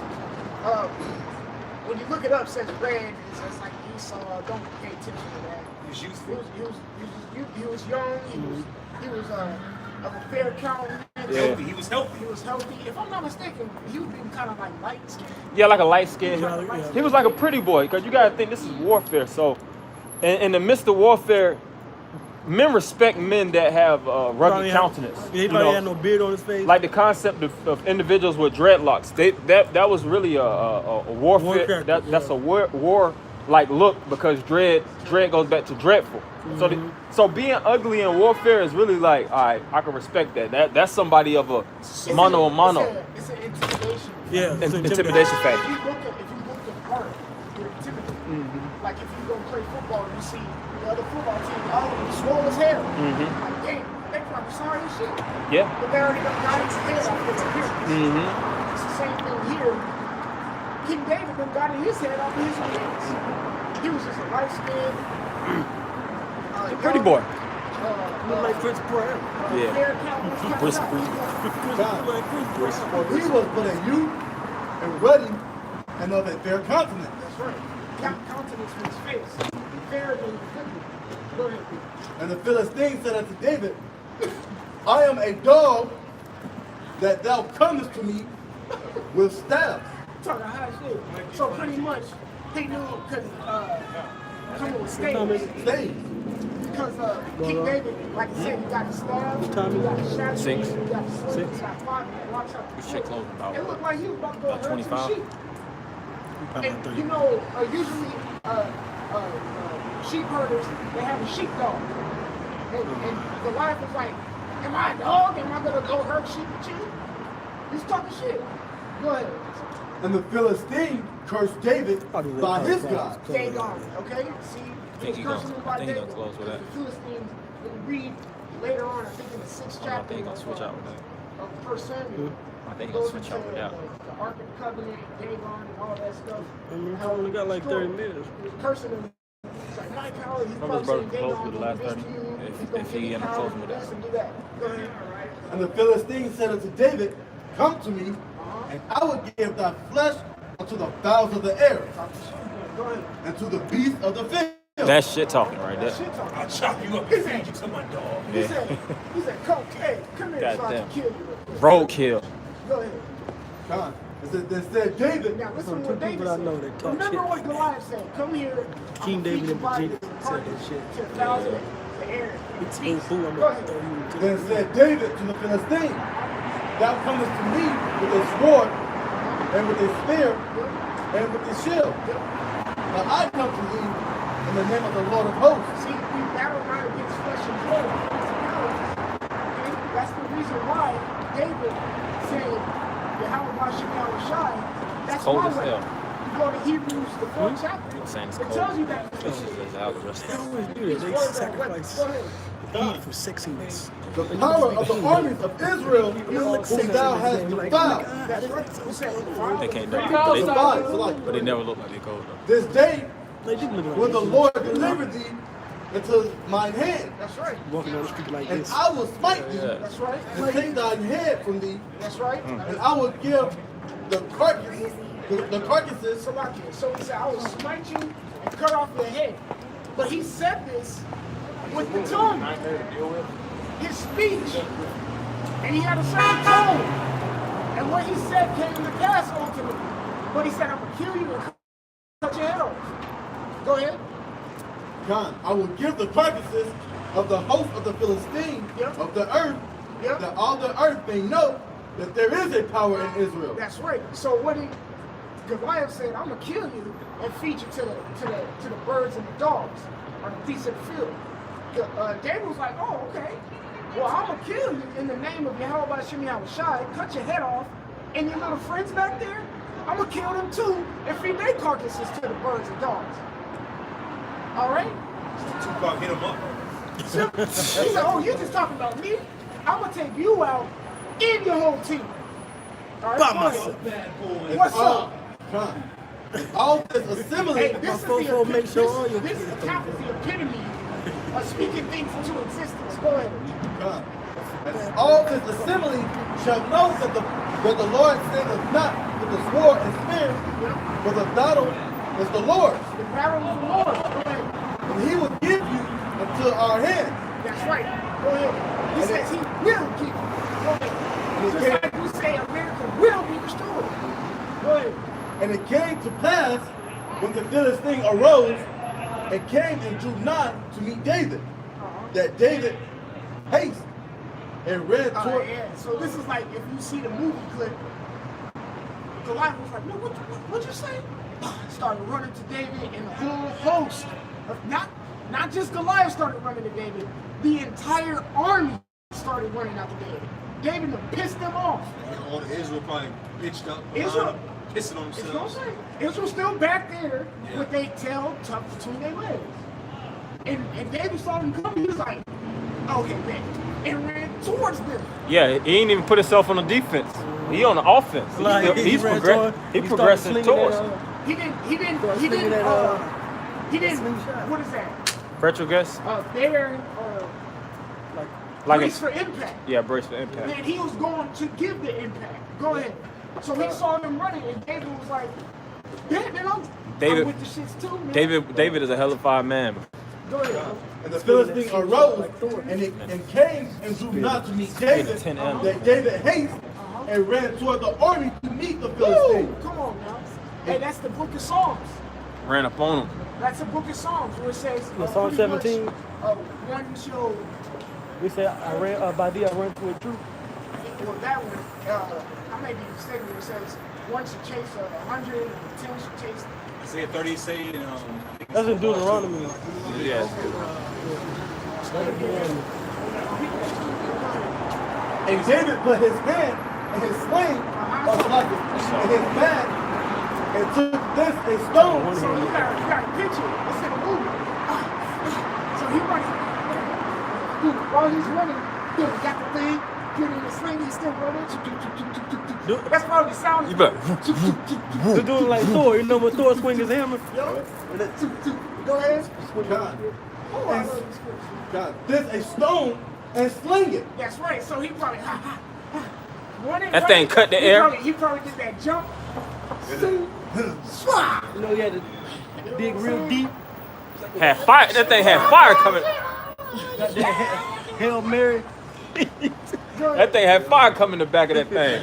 when you look it up, it says red. It's like Esau. Don't pay attention to that. He's youthful. He was young. He was of a fair countenance. Yeah. He was healthy. He was healthy. If I'm not mistaken, he was being kind of like light skinned. Yeah, like a light skin. Yeah. He was like a pretty boy, because you got to think this is warfare. So, in the midst of warfare, men respect men that have rugged countenance. Yeah, he probably had no beard on his face. Like the concept of individuals with dreadlocks. That was really a warfare. War character, That's a war like look, because dread goes back to dreadful. So being ugly in warfare is really like, all right, I can respect that. That's somebody of a mano a mano. It's an intimidation. Yeah, it's Intimidation If factor. you look the part, you're intimidated. Like if you go play football and you see the other football team, all of them swole as hell. Like, damn, they probably sorry as shit. Yeah. But they already got his head off with the appearance. It's the same thing here. King David done got his head off of his appearance. He was just a light skinned Pretty boy. Look like Prince Brown. Yeah. fair countenance Brisk kind of guy. For he was but a youth and ruddy and of a fair countenance. That's right. Countenance means face. Fair than goodness. Go ahead. And the Philistine said unto David, I am a dog that thou comest to me with staffs. Talking high shit. So pretty much, he knew because coming with staves. Staves. Because King David, like I said, he got his staff, he got his shadow, Six. he got his sling, he got five, he locks up the This shit foot. closed about It looked like he was about to go about herd 25. some sheep. And you know, usually sheep herders, they have a sheepdog. And Goliath was like, am I a dog? Am I going to go herd sheep with you? He's talking shit. Go ahead. And the Philistine cursed David by his God. Dagon, okay? See, think he he was cursing gonna- him by I think he Dagon. gonna close with that. The Philistines, when you read later on, I think in the 6th I chapter think he's gonna switch out with that. of 1 Samuel. I think he's gonna switch out with that. The Ark of the Covenant, Dagon, and all that stuff. I only got like 30 minutes. He was cursing him. He's like, my power, he's Remember his probably brother saying close Dagon with the will last do this 30? to you. If- He's gonna if he give you end up power closing to with do this that. and do that. Go ahead. And the Philistine said unto David, come to me, and I will give thy flesh unto the fowls of the air, Go ahead. and to the beasts of the field. That shit talking right there. Shit talking. I'll chop you up and feed you to my dog. He Yeah. said, come here so I Goddamn. can kill you. Roadkill. Go ahead. God. Then said David, Now listen to Two what David people I said. know that talk Remember shit. what Goliath said. Come here. King I'ma David feed and your body Virginia to said that shit. To the thousand, the air. It's boo boo. I'm Go gonna ahead. throw you into then said David to the Philistine, thou comest to me with a sword, and with a spear, and with a shield. But I come to thee in the name of the Lord of hosts. See, we battle not against flesh and blood. Okay? That's the reason why David said, Yahweh Bashem Yahushai, that's Cold my as way. hell. You go to Hebrews, the 4th chapter, Saying it's it cold. tells you that. This is Alvarez. They always do that. They sacrifice heat for sexiness. The power of the armies of Israel, whom thou hast defiled. That's right. Who said, "Wow." They can't do it. Defiled. So like, But they never look like they cold though. this day They do look like will the this. Lord deliver thee into mine hand, That's right. Walking down the street like and this. I will smite thee, Yeah. That's right. and take thine head from thee, That's right. and I will give the carcasses, Salakia. So he said, I will smite you and cut off your head. But he said this with the tongue. His speech. And he had a certain tone. And what he said came to pass ultimately. But he said, I'm going to kill you and cut your head off. Go ahead. God, I will give the carcasses of the host of the Philistines Yep. of the earth, Yep. that all the earth may know that there is a power in Israel. That's right. So what Goliath said, I'm gonna kill you and feed you to the birds and the dogs or the beasts of the field. David was like, oh, okay. Well, I'm gonna kill you in the name of Yahweh Bashem Yahushai, cut your head off, and your little friends back there, I'm gonna kill them too and feed their carcasses to the birds and dogs. All right? Tupac hit him up. He said, oh, you're just talking about me? I'm gonna take you out and your whole team. All right? By Go ahead. myself. Bad boy. What's up? God, all this assembly, Hey, this is Fofo make sure all your this kids is the epitome of speaking things into existence. Go ahead. God, and all this assembly shall know that the Lord saveth not with the sword and spear, for the battle is the Lord's, The battle of the Lord. Go ahead. and he will give you into our hand. That's right. Go ahead. He says he will keep you. Go ahead. Just like we say America will be destroyed. Go ahead. And it came to pass, when the Philistine arose and came and drew nigh to meet David, that David haste and ran toward. Yeah. So this is like if you see the movie clip, Goliath was like, no, what'd you say? started running to David, and the whole host of not just Goliath started running to David, the entire army started running out to David. David pissed them off. And all the Israel probably bitched up, Israel pissing on It's themselves. what I'm saying. Israel's still back there Yeah. with their tail tucked between their legs. And David saw them coming, he was like, okay, man. And ran towards them. Yeah, he ain't even put himself on the defense. He on the offense. He's progressing towards. He didn't, what is that? Retrogress? There, Like brace for impact. Yeah, brace for impact. And he was going to give the impact. Go ahead. So he saw them running, and David was like, yeah, man, I'm with the shits too, man. David is a hellified man. Go ahead. And the Philistine arose and came and drew not to meet David. That David haste and ran toward the army to meet the Philistine. Come on now. Hey, that's the book of Psalms. Ran up on him. That's the book of Psalms where it says, Psalm 17. One shall, We say I ran by thee, I ran through a troop. well, that one, I may be mistaken, it says, one should chase 100, and 10 should chase. Isaiah 30 say, That's in Deuteronomy. Yeah. And David put his hand in his sling, or like in his bag, and took this a stone. So you got a picture. It's in the movie. So he runs. Dude, while he's running, dude, he got the thing, get in the sling, he's still running. That's probably the sound. You bet. They're doing like Thor. You know when Thor swing his hammer? Go ahead. God, this a stone and sling it. That's right. So he probably running. That thing cut the air. He probably did that jump. You know he had to dig real deep. Had fire. That thing had fire coming. Got that Hail Mary. That thing had fire coming in the back of that thing.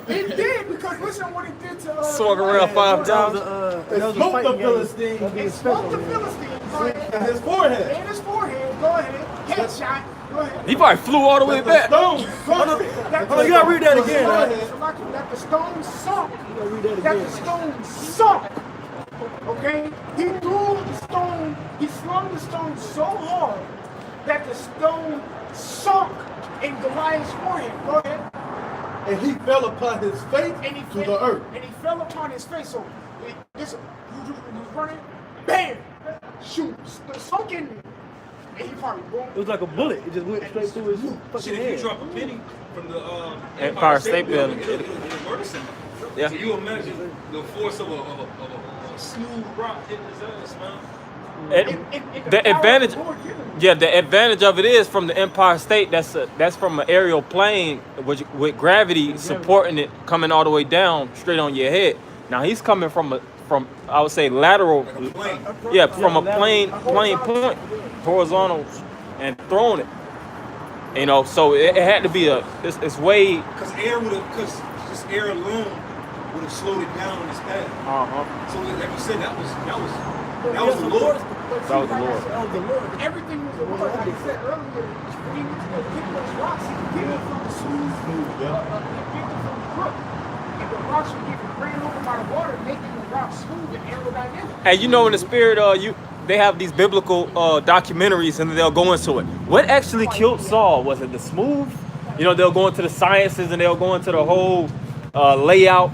It did because listen what it did to Swung around 5 times. It smoked the Philistine It smoked the Philistine. Go ahead. in his forehead. In his forehead. Go ahead. Headshot. Go ahead. He probably flew all the way The back. stone Oh, you gotta read that again. That the stone sunk. read that That again. the stone sunk. Okay? He threw the stone, he slung the stone so hard that the stone sunk in Goliath's forehead. Go ahead. And he fell upon his face And he to fell, the earth. And he fell upon his face. So this he was running, bam, shoot, sunk in there. And he probably boom. It was like a bullet. It just went straight through his fucking shit, if you head. drop a penny from the Empire State Building. it'll murder somebody. Yeah. So you imagine the force of a smooth rock hitting his ass, man. The advantage, the advantage of it is from the Empire State. That's from an aerial plane with gravity supporting it, coming all the way down straight on your head. Now he's coming from I would say lateral, Like a plane. yeah, from a plane point, horizontal, and throwing it. You know, so it had to be it's way. Because just air alone would have slowed it down on his path. So like you said, that was the Lord. That was the Lord. Everything was the Lord. Like I said earlier, when he was going to pick those rocks, he could get them from the smooth, he picked them from the brook. And the rocks would get ran over by the water, making the rocks smooth and aerodynamic. And you know, in the spirit, they have these biblical documentaries, and they'll go into it. What actually killed Saul? Was it the smooth? You know, they'll go into the sciences, and they'll go into the whole layout,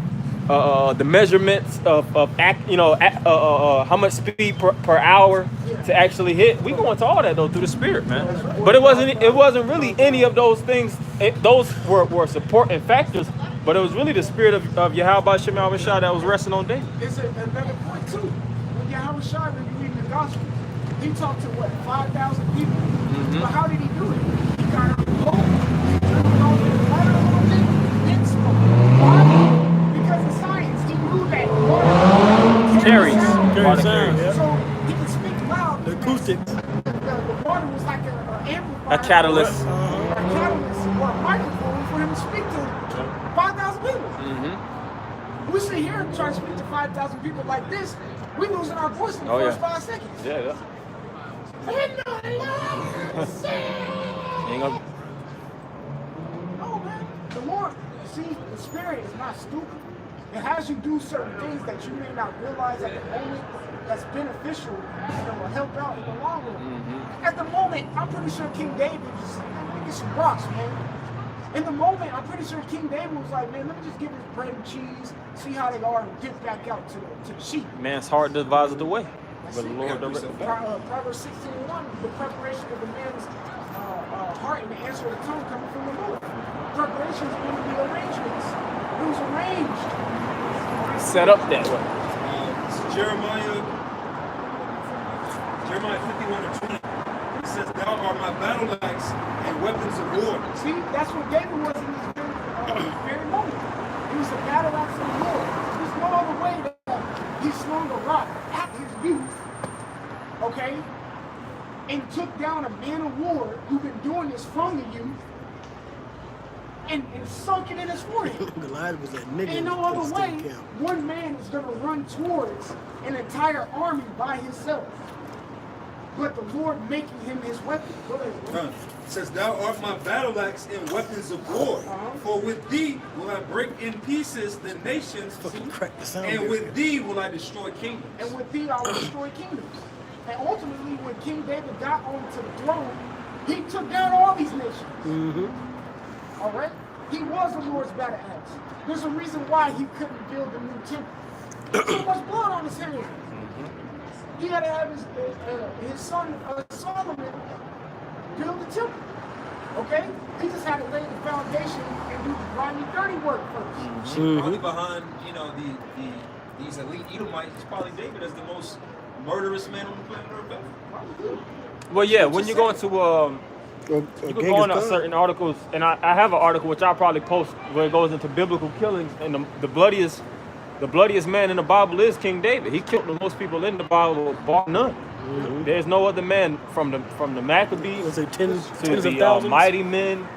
the measurements of how much speed per hour to actually hit. We go into all that though through the spirit, man. But it wasn't really any of those things. Those were supporting factors. But it was really the spirit of Yahweh Shem Shah that was resting on David. There's another point too. When Yahweh Shah, when you read the gospel, he talked to 5,000 people. Mm-hmm. But how did he do it? He got out of the boat, he turned it on the water a little bit, then spoke. Why? Because of science, he knew that water Carries. Carries sound, yeah. So he could speak loud. The acoustics. The water was like an amplifier. A catalyst. A catalyst or a microphone for him to speak to 5,000 people. Mm-hmm. We sit here and try to speak to 5,000 people like this, we losing our voice in the Oh, first yeah. 5 seconds. Yeah. And the Lord said, Ain't gonna- oh man, the Lord, see, the Spirit is not stupid. It has you do certain things that you may not realize at the moment that's beneficial and that will help out in the long run. At the moment, I'm pretty sure King David just get some rocks, man. In the moment, I'm pretty sure King David was like, man, let me just give this bread and cheese, see how they are, and dip back out to the sheep. Man's heart devises the way. But the See, Lord directs the path. Proverbs 16:1, the preparation of the man's heart and the answer of the tongue coming from the Lord. Preparations are going to be arrangements. It was arranged. Set up that way. Jeremiah 51:20. It says, "Thou art my battle axe and weapons of war." See, that's what David was in this very moment. He was a battle axe of the Lord. There's no other way that he swung a rock at his youth, okay, and took down a man of war who'd been doing this from the youth and sunk it in his forehead. Goliath was that nigga. Ain't no other way one man is going to run towards an entire army by himself. But the Lord making him his weapon. Go ahead. It says, "Thou art my battle axe and weapons of war. For with thee will I break in pieces the nations, Fucking crack the sound. and with thee will I destroy kingdoms." And with thee I will destroy kingdoms. And ultimately, when King David got onto the throne, he took down all these nations. All right? He was the Lord's battle axe. There's a reason why he couldn't build the new temple. So much blood on his hands. He had to have his son Solomon build the temple. Okay? He just had to lay the foundation and do the grimy, dirty work first. Probably behind, these elite Edomites, it's probably David as the most murderous man on the planet Earth. Well, yeah, when you go into you can go into certain articles, and I have an article which I'll probably post where it goes into biblical killings, and the bloodiest man in the Bible is King David. He killed the most people in the Bible, bar none. There's no other man from the Maccabees to the mighty men.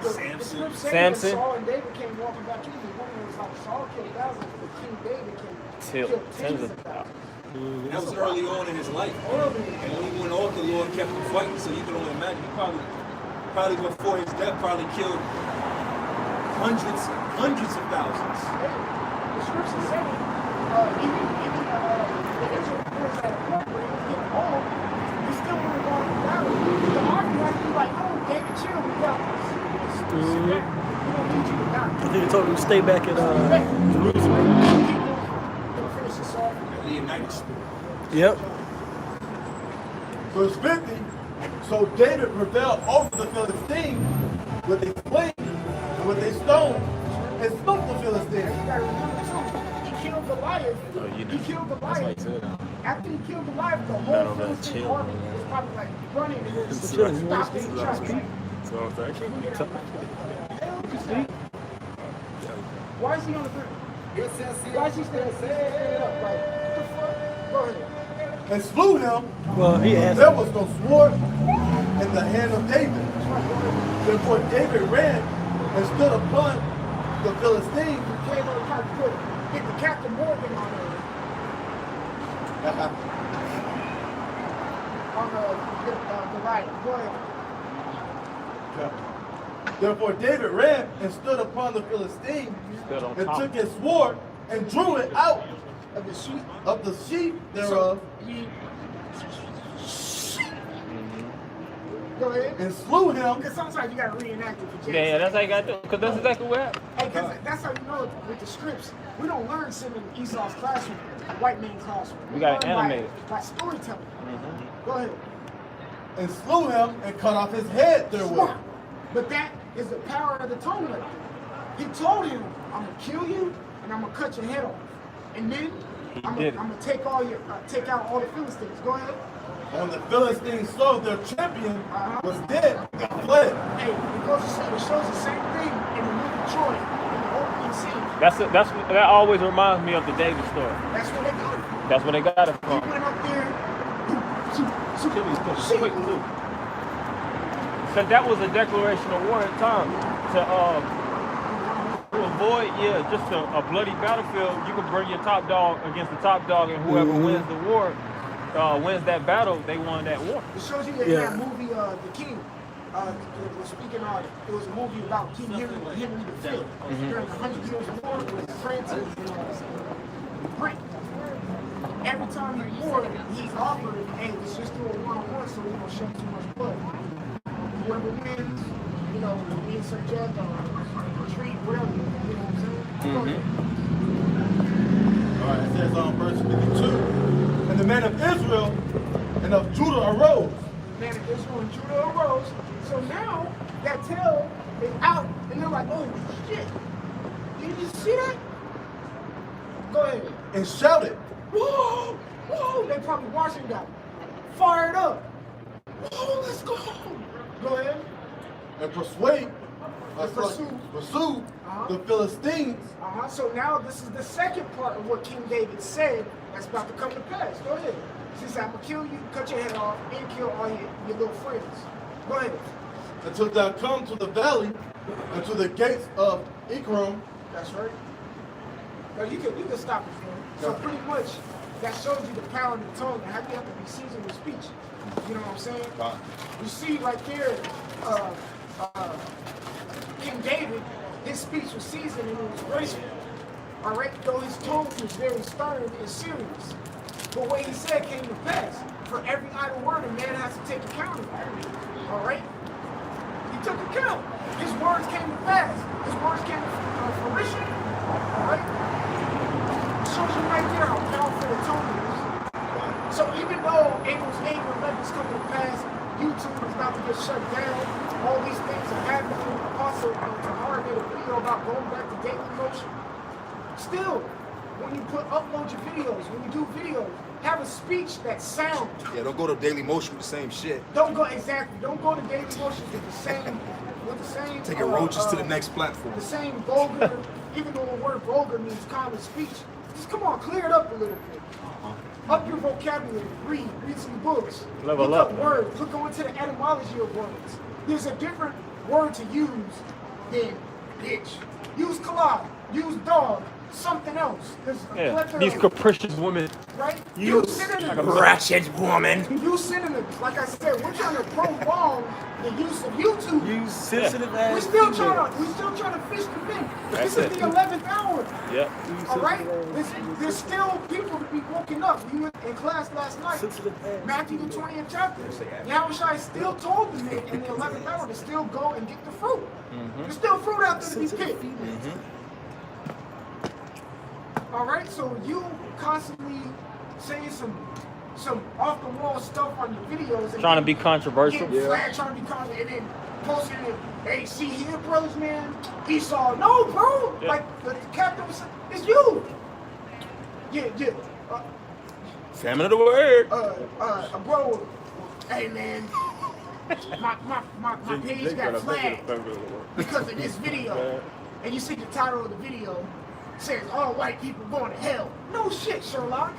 Samson. Saul and David came walking back in. One was like Saul killed thousands, but King David killed tens of thousands. That was early on in his life. And when he went off, the Lord kept him fighting, so you can only imagine. He probably before his death, probably killed hundreds of thousands. The scriptures say, even the Israel boys at a point where he was getting old, he still would have gone to battle. The army had to be like, oh, David, chill, we got this. We don't need you to die. I think they told him to stay back at Jerusalem. Finish this off. The United States. Yep. Verse 50. So David prevailed over the Philistines with a sling and with a stone and smote the Philistines. He killed Goliath. He killed Goliath. After he killed Goliath, the whole Philistine army was probably like running and it was stopping traffic. Why is he on the ground? Why is he standing up? Like, what the fuck? Go ahead. And slew him. Well, he asked. There was no sword in the hand of David. Therefore David ran and stood upon the Philistines. He came on top of hit the Captain Morgan on the right. Go ahead. Therefore David ran and stood upon the Philistine and took his sword and drew it out Of the sheep. of the sheep thereof Go ahead. and slew him. Because sometimes you gotta reenact it for Jason. Yeah, that's how you got to do. Because that's exactly what happened. Hey, 'cause that's how you know with the scripts. We don't learn some in Esau's classroom, the white man's classroom. We gotta learn animate it. by storytelling. Go ahead. And slew him and cut off his head therewith. Smart. But that is the power of the tongue right there. He told him, I'm gonna kill you and I'm gonna cut your head off. And then I'm gonna take out all the Philistines. Go ahead. When the Philistines saw their champion was dead, they fled. Hey, it shows the same thing in the movie Troy in the opening scene. That always reminds me of the David story. That's where they got it. That's where they got it He from. went up there. Achilles pushed quick too. So that was a declaration of war at times to avoid, just a bloody battlefield. You can bring your top dog against the top dog, and whoever wins the war, wins that battle, they won that war. It shows you in that movie, The King, was speaking on, it was a movie about King Henry V during the 100 Years' War with France and Britain. Every time he warred, he's offered, hey, let's just do a one-on-one so we don't shed too much blood. Whoever wins, you know, we subject or retreat, whatever, you know what I'm saying? Go ahead. All right, it says on verse 52, and the men of Israel and of Judah arose. Man of Israel and Judah arose. So now that tail is out, and they're like, oh shit. Did you see that? Go ahead. And shouted, Whoa! Whoa! They probably watching that. Fired up. Whoa, let's go. Go ahead. and pursue the Philistines. So now this is the second part of what King David said that's about to come to pass. Go ahead. Since I'm going to kill you, cut your head off, and kill all your little friends. Go ahead. Until thou come to the valley and to the gates of Ikram. That's right. No, you can stop it, man. So pretty much that shows you the power of the tongue and how you have to be seasoned with speech. You know what I'm saying? You see right there, King David, his speech was seasoned and it was graceful. All right, though his tone was very stern and serious. But what he said came to pass. For every idle word, a man has to take account of it. All right? He took account. His words came to pass. His words came to fruition. All right? It shows you right there how powerful the tone is. So even though Amos 8 and 11 is coming to pass, YouTube is about to get shut down, all these things are happening. Also, Tahar made a video about going back to Daily Motion. Still, when you upload your videos, when you do videos, have a speech that sounds. Yeah, don't go to Daily Motion with the same shit. Don't go to Daily Motion with the same. Taking roaches to the next platform. The same vulgar, even though the word vulgar means common speech. Just come on, clear it up a little bit. Up your vocabulary. Read some books. Level Look up. up words. Go into the etymology of words. There's a different word to use than bitch. Use collide. Use dog. Something else. There's a plethora These of- capricious women. right? Use synonyms. Ratchet woman. Use synonyms. Like I said, we're trying to prolong the use of YouTube. You sensitive ass. We're still trying to fish the thing. This is the 11th hour. Yep. All right? There's still people to be woken up. You were in class last night. Sensitive ass. Matthew the 20th chapter. Yahushua still told the men in the 11th hour to still go and get the fruit. There's still fruit out there to be picked. All right, so you constantly saying some off the wall stuff on your videos, and Trying to be controversial. getting flagged, trying to be controversial, and then posting it. Hey, see here, brothers, man. Esau, no, bro. Yeah. Like the captain was, it's you. Yeah. Famine of the word. Bro. Hey, man. My page got flagged because of this video, and you see the title of the video. Says all white people going to hell. No shit, Sherlock.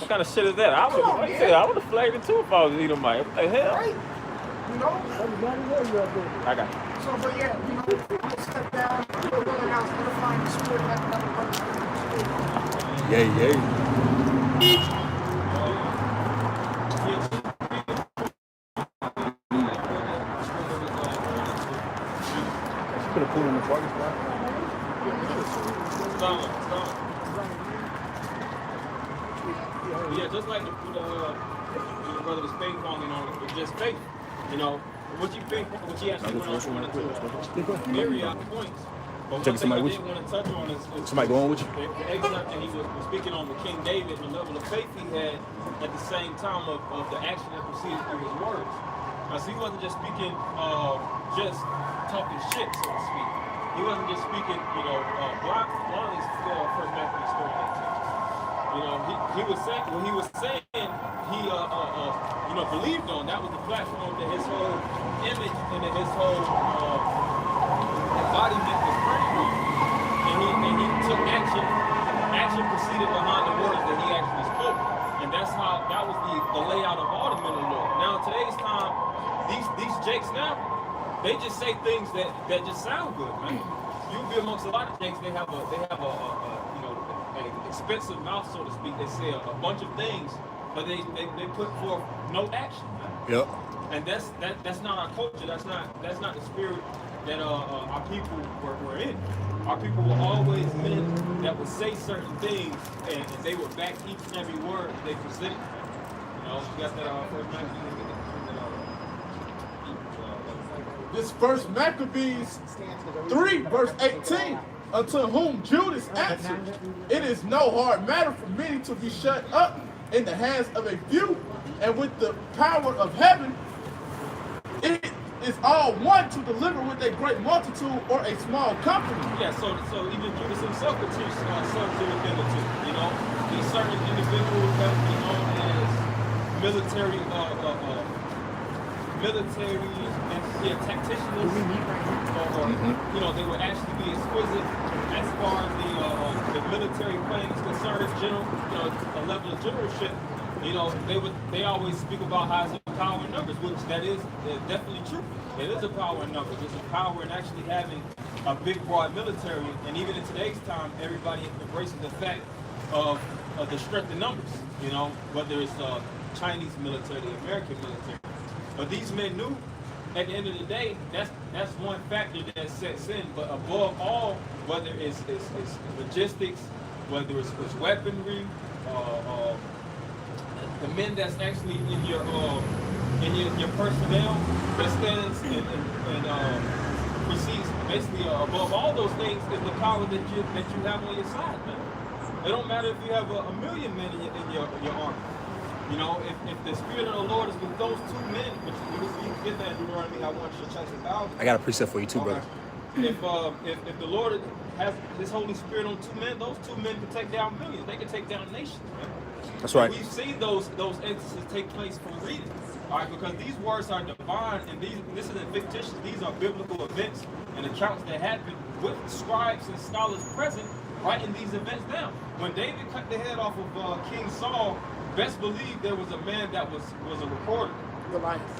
What kind of shit is that? I Come on, would man. say I would have flagged it too if I was Edomite. What the hell? Right? You know? I got you. So, but yeah, you know, I'm gonna step down. I'm gonna run out, edifying the spirit, like another brother. Yay. Put a pool in the parking spot. Yeah, just like the brother was ping ponging on it, just faith. You know, what you actually went on to myriad points. But one thing I did want to touch on is Somebody going with you? the excellent thing he was speaking on with King David, the level of faith he had at the same time of the action that proceeded through his words. Now, so he wasn't just speaking, just talking shit, so to speak. He wasn't just speaking, blindly first Matthew story 18. You know, he was saying what he was saying. He believed on. That was the platform that his whole image and that his whole embodiment was framed on. And he took action. Action proceeded behind the words that he actually spoke. And that was the layout of all the men of the Lord. Now in today's time, these jakes now, they just say things that just sound good, man. You'll be amongst a lot of jakes. They have an expensive mouth, so to speak. They say a bunch of things, but they put forth no action. Yep. And that's not our culture. That's not the spirit that our people were in. Our people were always men that would say certain things, and they would back each and every word they presented. You know, you got that first Maccabees. This first Maccabees 3, verse 18. Unto whom Judas answered, it is no hard matter for many to be shut up in the hands of a few, and with the power of heaven, it is all one to deliver with a great multitude or a small company. Yeah, so even Judas himself could teach something within the two. You know, these certain individuals that would be known as military tacticians, or you know, they would actually be exquisite as far as the military plane is concerned. General, you know, a level of generalship. You know, they always speak about how it's a power in numbers, which that is definitely true. It is a power in numbers. It's a power in actually having a big, broad military. And even in today's time, everybody embraces the fact of the strength in numbers. You know, whether it's Chinese military, the American military. But these men knew, at the end of the day, that's one factor that sets in. But above all, whether it's logistics, whether it's weaponry, the men that's actually in your personnel that stands and precedes basically above all those things is the power that you have on your side, man. It don't matter if you have a million men in your army. You know, if the spirit of the Lord is with those two men, which you get that in Deuteronomy, I want you to chase 1,000. I got a precept for you too, brother. If the Lord has His Holy Spirit on two men, those two men can take down millions. They can take down nations, man. That's right. And we've seen those instances take place from reading, all right? Because these words are divine, and this isn't fictitious. These are biblical events and accounts that happened with scribes and scholars present, writing these events down. When David cut the head off of King Saul, best believe there was a man that was a reporter.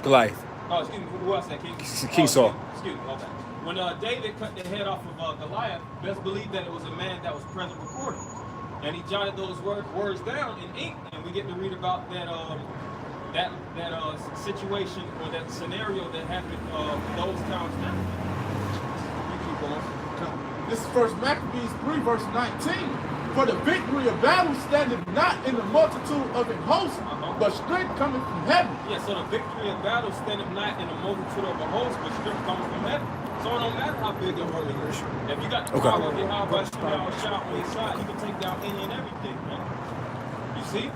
Goliath. Oh, excuse me. Who else? That King Saul. Excuse me. Okay. When David cut the head off of Goliath, best believe that it was a man that was present recording. And he jotted those words down in ink, and we get to read about that situation or that scenario that happened those times now. You keep going. This is First Maccabees 3, verse 19. For the victory of battle standeth not in the multitude of an host, but strength coming from heaven. Yeah, so the victory of battle standeth not in the multitude of a host, but strength coming from heaven. So it don't matter how big your army is. If you got the power of your power shot on your side, you can take down any and everything, man. You see?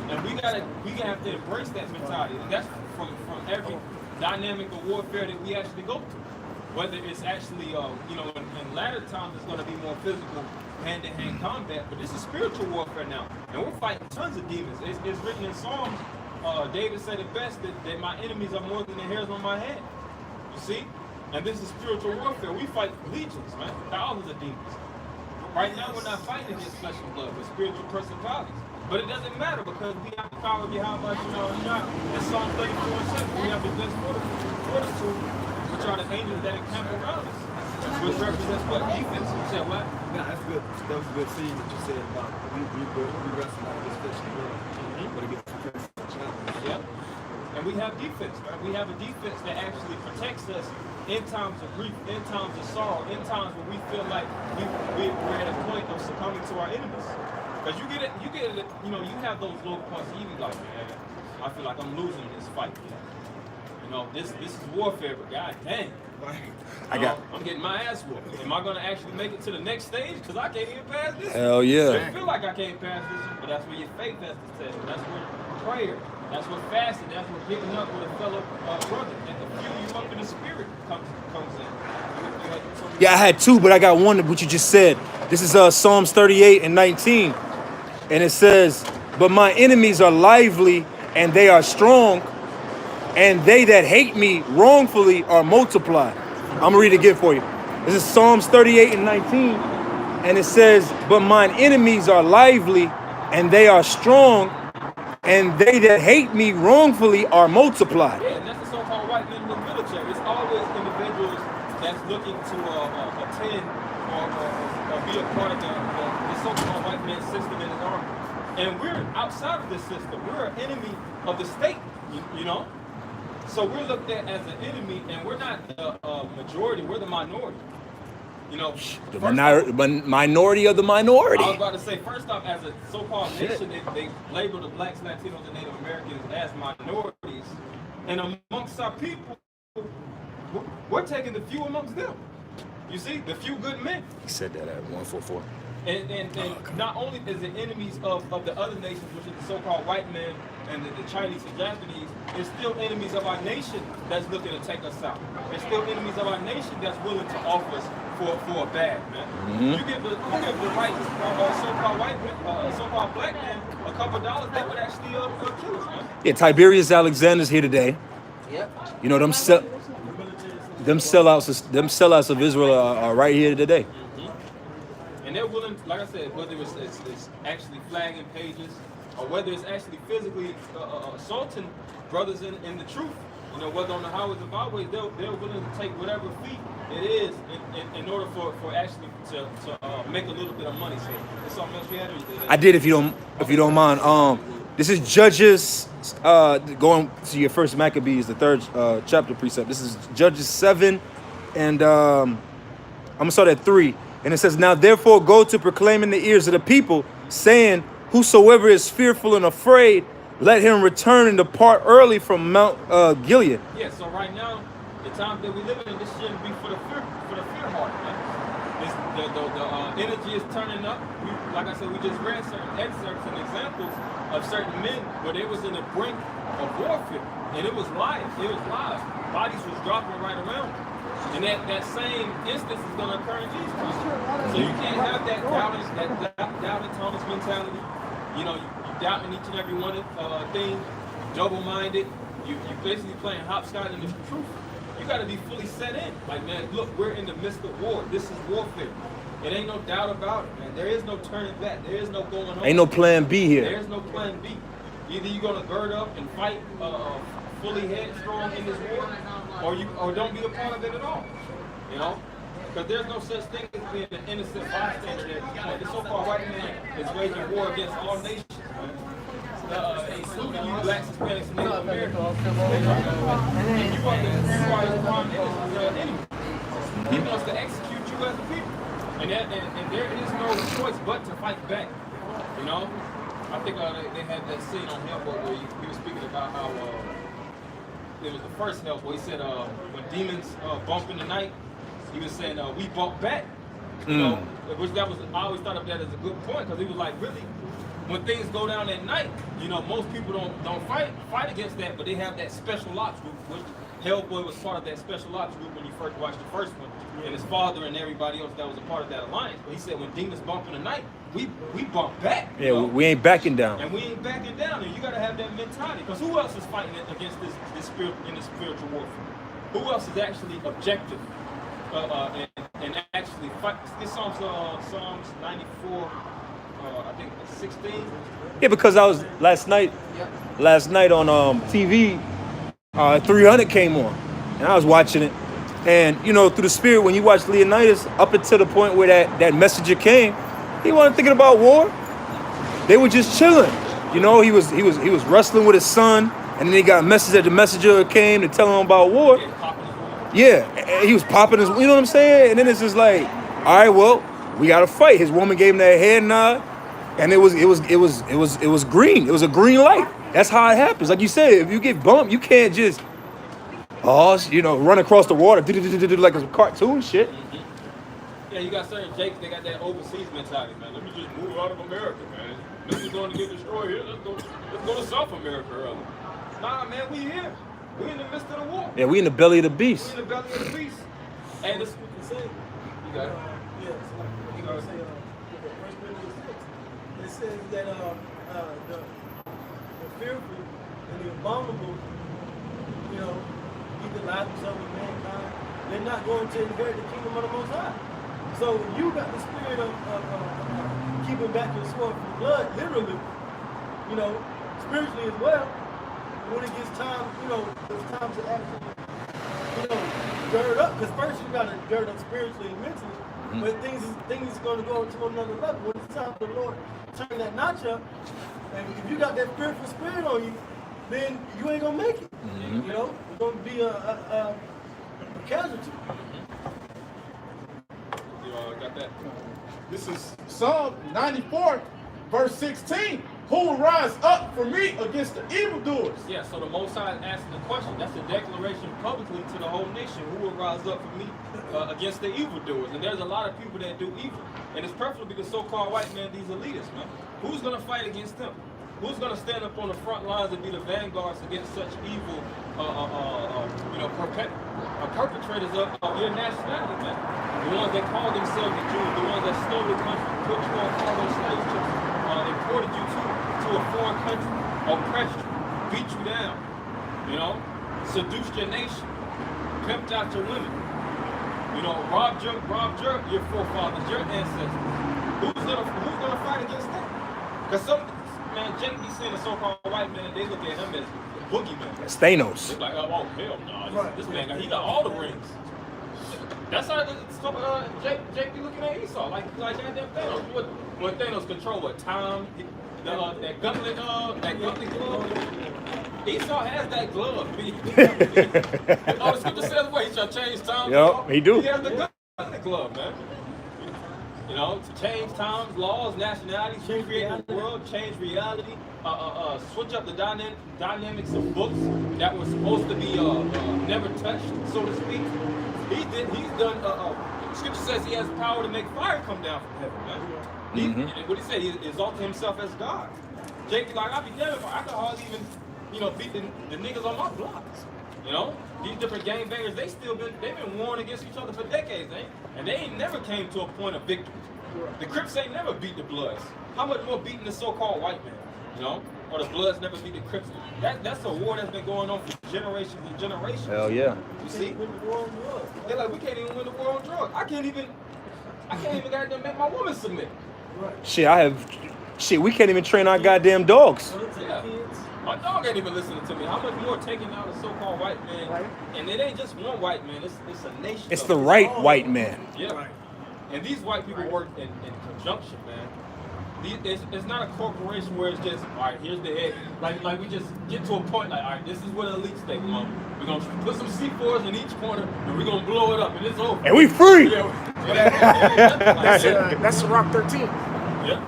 And we gotta have to embrace that mentality. And that's from every dynamic of warfare that we actually go through. Whether it's actually, you know, in latter times it's going to be more physical, hand-to-hand combat, but this is spiritual warfare now. And we're fighting tons of demons. It's written in Psalms, David said it best, that my enemies are more than the hairs on my head. You see? And this is spiritual warfare. We fight legions, man, thousands of demons. Right now we're not fighting against flesh and blood, but spiritual principalities. But it doesn't matter because we have the power behind us, you know, shot. In Psalm 34:7, we have the best fortitude, which are the angels that encamp around us, which represents what? Defense. You said what? No, that's good. That was a good scene that you said about we wrestle out this fish and world. But it gets defense. Yep. And we have defense, right? We have a defense that actually protects us in times of grief, in times of sorrow, in times when we feel like we're at a point of succumbing to our enemies. Because you get it, you know, you have those low points, you be like, man, I feel like I'm losing this fight. You know, this is warfare, but god dang. I'm getting my ass whooped. Am I going to actually make it to the next stage? Because I can't even pass this. Hell yeah. I feel like I can't pass this, but that's where your faith has to test. That's where prayer, that's where fasting, that's where picking up with a fellow brother, and the fuel you up in the spirit comes in. Yeah, I had two, but I got one of what you just said. This is Psalms 38 and 19. And it says, but my enemies are lively and they are strong, and they that hate me wrongfully are multiplied. I'm going to read it again for you. This is Psalms 38 and 19. And it says, but mine enemies are lively and they are strong, and they that hate me wrongfully are multiplied. Yeah, and that's the so-called white men in the military. It's always individuals that's looking to attend or be a part of the so-called white man's system in his army. And we're outside of this system. We're an enemy of the state, you know? So we're looked at as an enemy, and we're not the majority. We're the minority. You know, The minority of the minority. I was about to say, first off, as a so-called nation, they label the blacks, Latinos, and Native Americans as minorities. And amongst our people, we're taking the few amongst them. You see, the few good men. He said that at 144. And not only is it enemies of the other nations, which is the so-called white men and the Chinese and Japanese, it's still enemies of our nation that's looking to take us out. It's still enemies of our nation that's willing to offer us for a bag, man. Mm-hmm. You give the right so-called white man, so-called black man a couple dollars, that would actually kill us, man. Yeah, Tiberius Alexander's here today. Yep. You know, them sellouts of Israel are right here today. Mm-hmm. And they're willing, like I said, whether it's actually flagging pages or whether it's actually physically assaulting brothers in the truth, you know, whether on the highways or byways, they're willing to take whatever fee it is in order for actually to make a little bit of money. So it's something else we had. I did, if you don't mind. This is Judges, going to your first Maccabees, the third chapter precept. This is Judges 7, and I'm gonna start at 3. And it says, "Now therefore go to proclaim in the ears of the people, saying, whosoever is fearful and afraid, let him return and depart early from Mount Gilead." Yeah. So right now, the time that we live in, this shouldn't be for the fear heart, man. The energy is turning up. Like I said, we just read certain excerpts and examples of certain men where they was in the brink of warfare, and it was live. Bodies was dropping right around them. And that same instance is going to occur in Jesus Christ. So you can't have that doubting Thomas mentality. You know, you doubting each and every one of things, double-minded. You basically playing hopscotch in the truth. You got to be fully set in. Like, man, look, we're in the midst of war. This is warfare. It ain't no doubt about it, man. There is no turning back. There is no going on. Ain't no plan B here. There is no plan B. Either you're going to gird up and fight fully headstrong in this war, or don't be a part of it at all. You know? Because there's no such thing as being an innocent bystander there. The so-called white man is waging war against all nations, including you blacks, Hispanics, and Native Americans. And you are the prime enemy. He wants to execute you as a people. And there is no choice but to fight back. You know? I think they had that scene on Hellboy where he was speaking about how it was the first Hellboy. He said when demons bump in the night, he was saying we bump back. You know, which I always thought of that as a good point, because he was like, really, when things go down at night, you know, most people don't fight against that, but they have that special ops group, which Hellboy was part of that special ops group when you first watched the first one, and his father and everybody else that was a part of that alliance. But he said when demons bump in the night, we bump back. Yeah, you know? We ain't backing down. And we ain't backing down, and you gotta have that mentality, because who else is fighting against this spirit in this spiritual warfare? Who else is actually objective and actually fight? This Psalms 94. I think 16. Yeah, because I was last night on TV, 300 came on, and I was watching it, and you know, through the spirit, when you watch Leonidas, up until the point where that messenger came, he wasn't thinking about war. They were just chilling. You know, he was wrestling with his son, and then he got a message that the messenger came to tell him about war. Yeah, and he was popping his, you know what I'm saying? And then it's just like, all right, well, we got to fight. His woman gave him that head nod, and it was green. It was a green light. That's how it happens. Like you said, if you get bumped, you can't just run across the water like a cartoon shit. Yeah, you got certain Jakes, they got that overseas mentality, man. Let me just move out of America, man. Niggas going to get destroyed here. Let's go to South America early. Nah, man, we here. We in the midst of the war. Yeah, we in the belly of the beast. We in the belly of the beast. And this is what you say. You got it. Yes. You know, say, First Corinthians 6. It says that the fearful and the abominable, you know, either lie themselves with mankind, they're not going to inherit the kingdom of the Most High. So you got the spirit of keeping back your sword from blood, literally, you know, spiritually as well. When it gets time, you know, it's time to actually, you know, gird up. Because first you got to gird up spiritually and mentally. Mm-hmm. But things is going to go to another level. When it's time for the Lord turn that notch up, and if you got that fearful spirit on you, then you ain't going to make it. You know, we're going to be a casualty. You got that? This is Psalm 94, verse 16. Who will rise up for me against the evildoers? Yeah, so the Most High is asking the question. That's a declaration publicly to the whole nation. Who will rise up for me against the evildoers? And there's a lot of people that do evil. And it's preferably the so-called white man, these elitists, man. Who's going to fight against them? Who's going to stand up on the front lines and be the vanguards against such evil, perpetrators of your nationality, man? The ones that call themselves the Jews, the ones that stole the country, put you on cargo slave ships, imported you to a foreign country, oppressed you, beat you down, you know, seduced your nation, pimped out your women, you know, robbed your forefathers, your ancestors. Who's gonna fight against that? Because man, Jake be saying the so-called white man, they look at him as the boogeyman. It's Thanos. They're like, oh hell no, this man he got all the rings. That's how Jake be looking at Esau, like goddamn Thanos. What Thanos control? What time? That gauntlet glove. Esau has that glove. The scripture says what? He shall change time. Yep, he do. He has the gauntlet glove, man. You know, to change times, laws, nationalities, recreate the world, change reality, switch up the dynamics of books that were supposed to be never touched, so to speak. He's done. Scripture says he has power to make fire come down from heaven, man. What he said, he exalted himself as God. Jake be like, I'll be damned if I can hardly even, beat the niggas on my blocks. You know, these different gangbangers, they've been warring against each other for decades, and they ain't never came to a point of victory. The Crips ain't never beat the Bloods. How much more beating the so-called white man? You know, or the Bloods never beat the Crips. That's a war that's been going on for generations and generations. Hell yeah. You see? They're like, we can't even win the war on drugs. I can't even goddamn make my woman submit. Shit, we can't even train our goddamn dogs. Yeah. My dog ain't even listening to me. How much more taking out a so-called white man? Right. And it ain't just one white man. It's a nation. It's the right white man. Yeah. Right. And these white people work in conjunction, man. It's not a corporation where it's just, all right, here's the head. Like we just get to a point like, all right, this is what the elites think. We're going to put some C4s in each corner, and we're going to blow it up, and it's over. And we free! That's Rock 13. Yeah.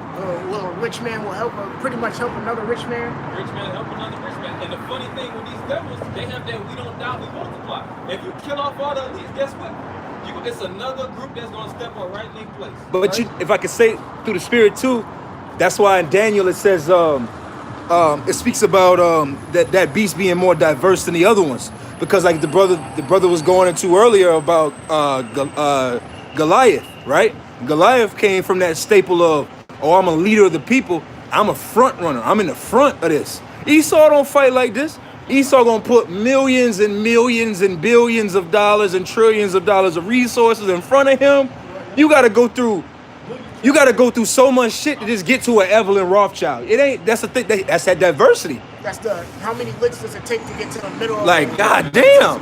Well, a rich man will pretty much help another rich man. Rich man help another rich man. And the funny thing with these devils, they have that we don't die, we multiply. If you kill off all the elites, guess what? It's another group that's going to step up right in their place. But if I could say through the spirit too, that's why in Daniel it says, it speaks about that beast being more diverse than the other ones. Because like the brother was going into earlier about Goliath, right? Goliath came from that staple of, oh, I'm a leader of the people. I'm a front runner. I'm in the front of this. Esau don't fight like this. Esau gonna put millions and millions and billions of dollars and trillions of dollars of resources in front of him. You gotta go through so much shit to just get to an Evelyn Rothschild. That's the thing. That's that diversity. That's how many licks does it take to get to the middle of like, goddamn.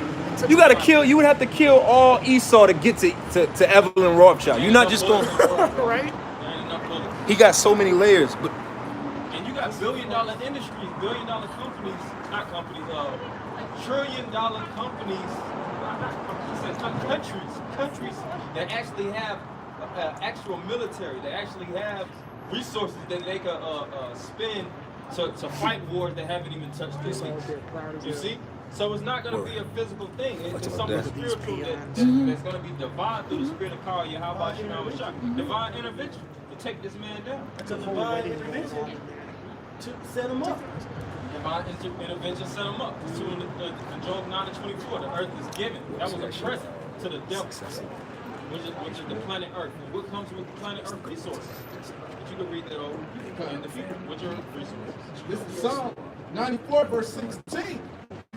You would have to kill all Esau to get to Evelyn Rothschild. You're not just going right? He got so many layers, but and you got billion-dollar industries, billion-dollar companies, trillion-dollar companies, countries that actually have actual military, that actually have resources that they can spend to fight wars that haven't even touched their leagues. You see? So it's not going to be a physical thing. It's something spiritual that's going to be divine through the spirit of Kal Yahweh Shema Shah. Divine intervention to take this man down. It's a divine intervention to set him up. Divine intervention set him up. So in Job 9:24, the earth is given. That was a present to the devil, which is the planet Earth. And what comes with the planet Earth? Resources. But you can read that over in the future. What's your resources? This is Psalm 94, verse 16.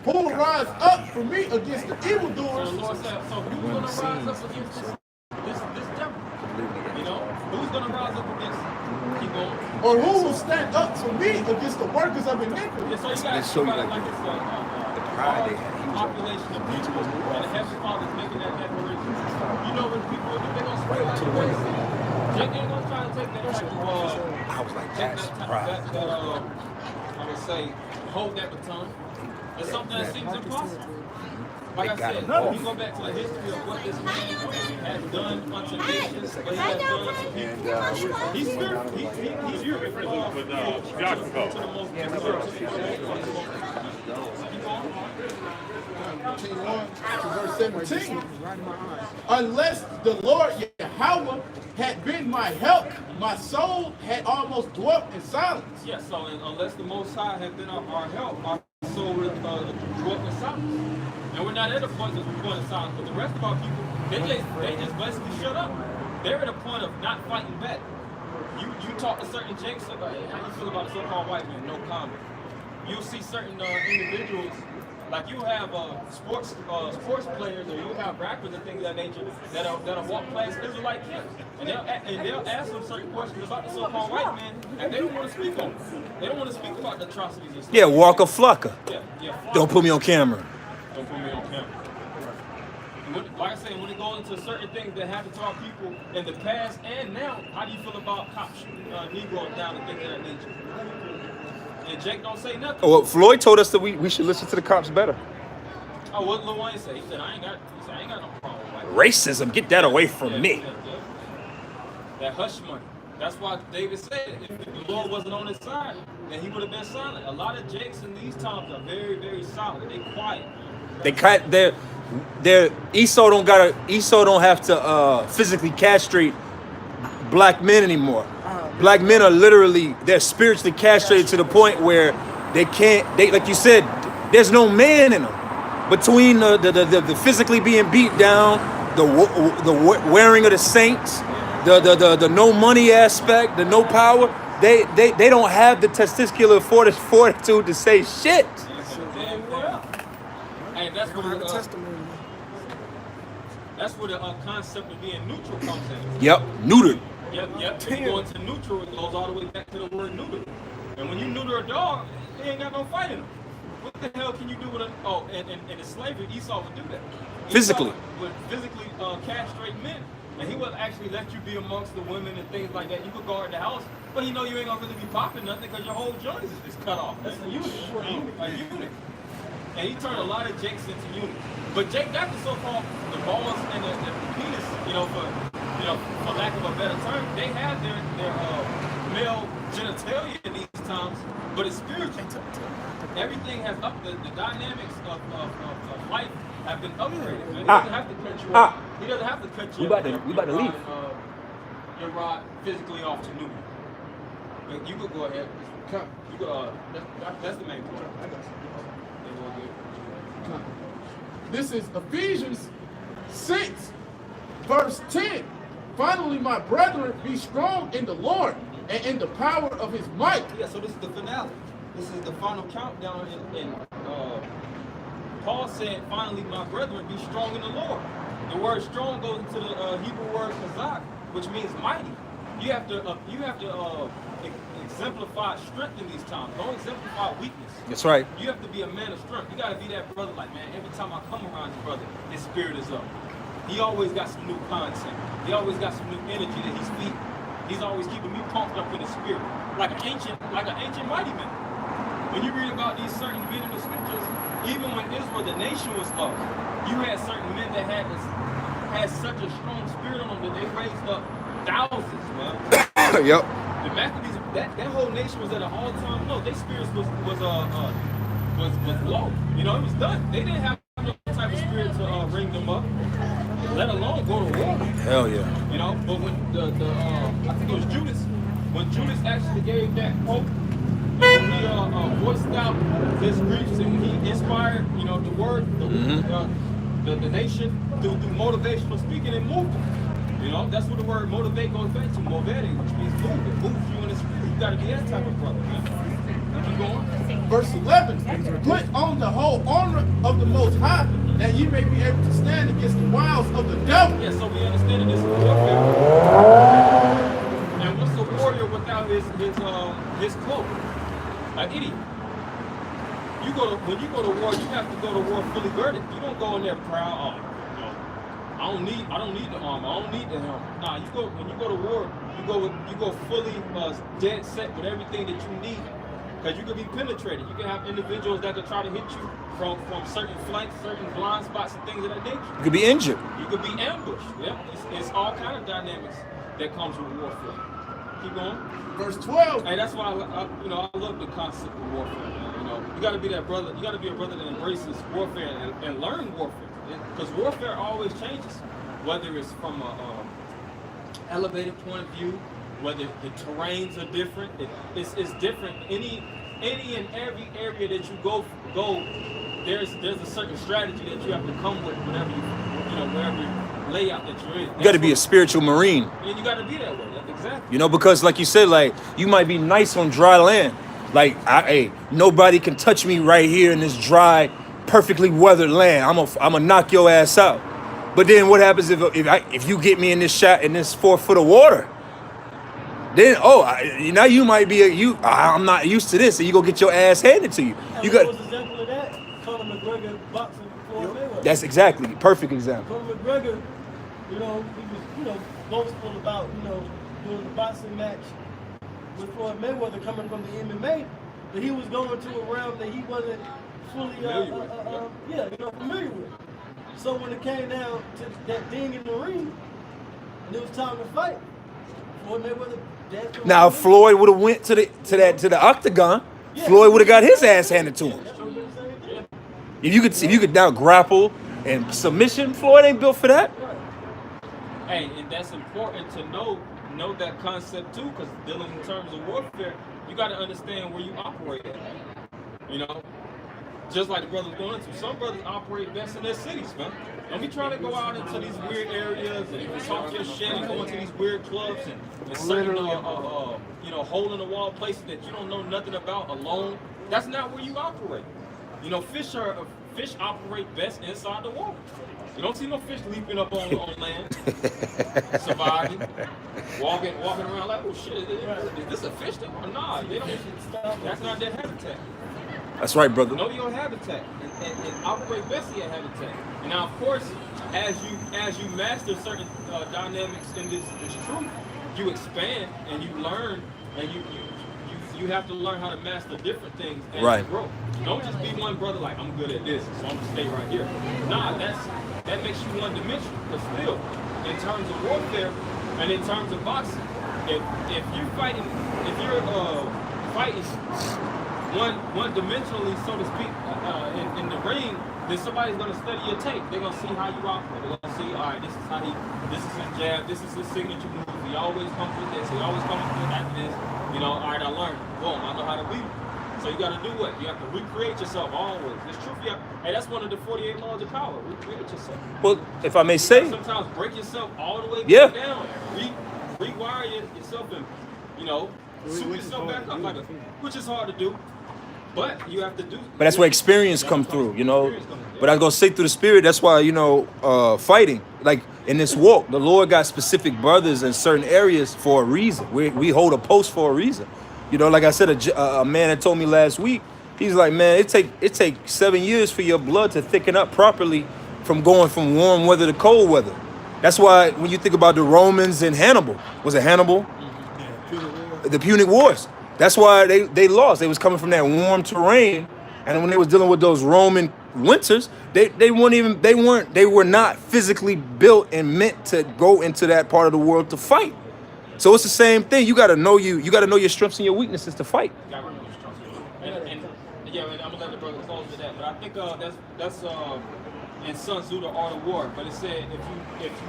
Who will rise up for me against the evildoers? So the Lord said, so who's going to rise up against this devil? You know, who's going to rise up against him? Keep going. Or who will stand up for me against the workers of iniquity? Yeah, so you got to think about it like it's a population of people, and the Heavenly Father's making that declaration. You know what people do? They're going to spread out the way. Jake ain't going to try to take that type of, I was like, that's right. I would say, hold that baton. It's something that seems impossible. Like I They got said, him off. if you go back to the history of what this man has done unto nations, what he has done unto people, he's spiritual. He's spiritual. To the most Continue on to verse 17. Unless the Lord Yahweh had been my help, my soul had almost dwelt in silence. Yeah, so unless the Most High had been our help, our soul would have dwelt in silence. And we're not at a point of silence, but the rest of our people, they just basically shut up. They're at a point of not fighting back. You talk to certain jakes about how you feel about a so-called white man, no comment. You'll see certain individuals, like you have sports players, or you have rappers and things of that nature that'll walk past Israelite kids, and they'll ask them certain questions about the so-called white man, and they don't want to speak on it. They don't want to speak about the atrocities and stuff. Yeah, Walker Flocka. Yeah. Don't put me on camera. Don't put me on camera. And like I said, when it goes into certain things that happen to our people in the past and now, how do you feel about cops shooting Negroes down and things of that nature? And Jake don't say nothing. Oh, well, Floyd told us that we should listen to the cops better. Oh, what Lil Wayne say? He said, I ain't got no problem with white people." Racism, get that away from me. Yeah. That hush money. That's why David said if the Lord wasn't on his side, then he would have been silent. A lot of Jakes in these times are very, very silent. They quiet. Esau don't have to physically castrate black men anymore. Black men are they're spiritually castrated to the point where they like you said, there's no man in them. Between the physically being beat down, the wearing of the saints, the no money aspect, the no power, they don't have the testicular fortitude to say shit. Hey, that's where the concept of being neutral comes in. Yep, neutered. Yep. When you go into neutral, it goes all the way back to the word neuter. And when you neuter a dog, they ain't got no fight in them. What the hell can you do with and in slavery, Esau would do that. Physically. Esau would physically castrate men. And he would actually let you be amongst the women and things like that. You could guard the house, but he know you ain't gonna really be popping nothing because your whole joint is cut off. That's a unit. And he turned a lot of Jakes into units. But Jake got the so-called the balls and the penis, for lack of a better term, they have their male genitalia in these times, but it's spiritual. Everything has up the dynamics of life have been upgraded. Man. He doesn't have to cut you off. He doesn't have to cut you We about to leave. Your rod physically off to new. But you could go ahead. You could, that's the main point. I got you. This is Ephesians 6, verse 10. Finally, my brethren, be strong in the Lord and in the power of his might. Yeah, so this is the finale. This is the final countdown. Paul said, finally, my brethren, be strong in the Lord. The word strong goes into the Hebrew word chazak, which means mighty. You have to exemplify strength in these times. Don't exemplify weakness. That's right. You have to be a man of strength. You got to be that brother like, man, every time I come around this brother, his spirit is up. He always got some new content. He always got some new energy that he's feeding. He's always keeping me pumped up in the spirit. Like an ancient mighty man. When you read about these certain men in the scriptures, even when Israel, the nation, was lost, you had certain men that had such a strong spirit on them that they raised up thousands, man. Yep. The Maccabees, that whole nation was at an all-time low. Their spirits was low. It was done. They didn't have no type of spirit to ring them up, let alone go to war. Hell yeah. But when I think it was Judas, when Judas actually gave that hope, and he voiced out his griefs and he inspired, the word, the nation through motivational speaking, and moved them. That's what the word motivate goes back to, motivating, which means move. It moves you in the spirit. You gotta be that type of brother, man. Keep going. Verse 11, put on the whole armor of the Most High, that ye may be able to stand against the wiles of the devil. Yeah, so we understand that this is warfare. And what's a warrior without his cloak? An idiot. When you go to war, you have to go to war fully girded. You don't go in there proud. I don't need the armor. I don't need the helmet. Nah, when you go to war, you go fully dead set with everything that you need. Because you could be penetrated. You can have individuals that could try to hit you from certain flanks, certain blind spots, and things of that nature. You could be injured. You could be ambushed. Yeah, it's all kind of dynamics that comes with warfare. Keep going. Verse 12. Hey, that's why I love the concept of warfare. Man. You know, you got to be that brother. You got to be a brother that embraces warfare and learn warfare. Because warfare always changes, whether it's from a elevated point of view, whether the terrains are different. It's different. Any and every area that you go. There's a certain strategy that you have to come with whenever wherever layout that you're in. You got to be a spiritual marine. And you got to be that way. Exactly. You know, because like you said, like you might be nice on dry land. Like, hey, nobody can touch me right here in this dry, perfectly weathered land. I'm gonna knock your ass out. But then what happens if you get me in this 4 foot of water? Then now you might be I'm not used to this, and you go get your ass handed to you. And You what got. was an example of that? Conor McGregor boxing Floyd Mayweather. That's exactly perfect example. Conor McGregor, he was, boastful about, doing the boxing match with Floyd Mayweather coming from the MMA, but he was going to a realm that he wasn't fully familiar with. So when it came down to that ding in the ring, and it was time to fight, Floyd Mayweather. Now, if Floyd would have went to the octagon, Floyd would have got his ass handed to him. If you could now grapple and submission, Floyd ain't built for that. Hey, and that's important to know that concept too, because dealing in terms of warfare, you got to understand where you operate at. You know, just like the brothers going into, some brothers operate best in their cities, man. Don't be trying to go out into these weird areas and talk your shit and go into these weird clubs and certain hole in the wall places that you don't know nothing about alone. That's not where you operate. You know, fish operate best inside the water. You don't see no fish leaping up on land, surviving, walking around like, oh shit, is this a fish? Nah, they don't. That's not their habitat. That's right, brother. Know your habitat and operate best in your habitat. And now, of course, as you master certain dynamics in this truth, you expand and you learn, and you have to learn how to master different things as you grow. Don't just be one brother like, I'm good at this, so I'm gonna stay right here. Nah, that makes you one dimensional. But still, in terms of warfare and in terms of boxing, if you're fighting one dimensionally, so to speak, in the ring, then somebody's gonna study your tape. They're gonna see how you operate. They're gonna see, all right, this is his jab, this is his signature move. He always comes with this. He always comes with after this. All right, I learned. Boom, I know how to beat him. So you gotta do what? You have to recreate yourself always. It's true. Hey, that's one of the 48 laws of power. Recreate yourself. Well, if I may say, sometimes break yourself all the way back down. Rewire yourself and suit yourself back up which is hard to do. But you have to do. But that's where experience comes through, But I was gonna say through the spirit. That's why fighting, like in this walk, the Lord got specific brothers in certain areas for a reason. We hold a post for a reason. Like I said, a man that told me last week, he's like, man, it take 7 years for your blood to thicken up properly from going from warm weather to cold weather. That's why when you think about the Romans and Hannibal, was it Hannibal? The Punic Wars. That's why they lost. They was coming from that warm terrain, and when they was dealing with those Roman winters, they were not physically built and meant to go into that part of the world to fight. So it's the same thing. You gotta know you gotta know your strengths and your weaknesses to fight. And I'm gonna let the brother close with that. But I think that's in Sun Tzu, The Art of War. But it said if you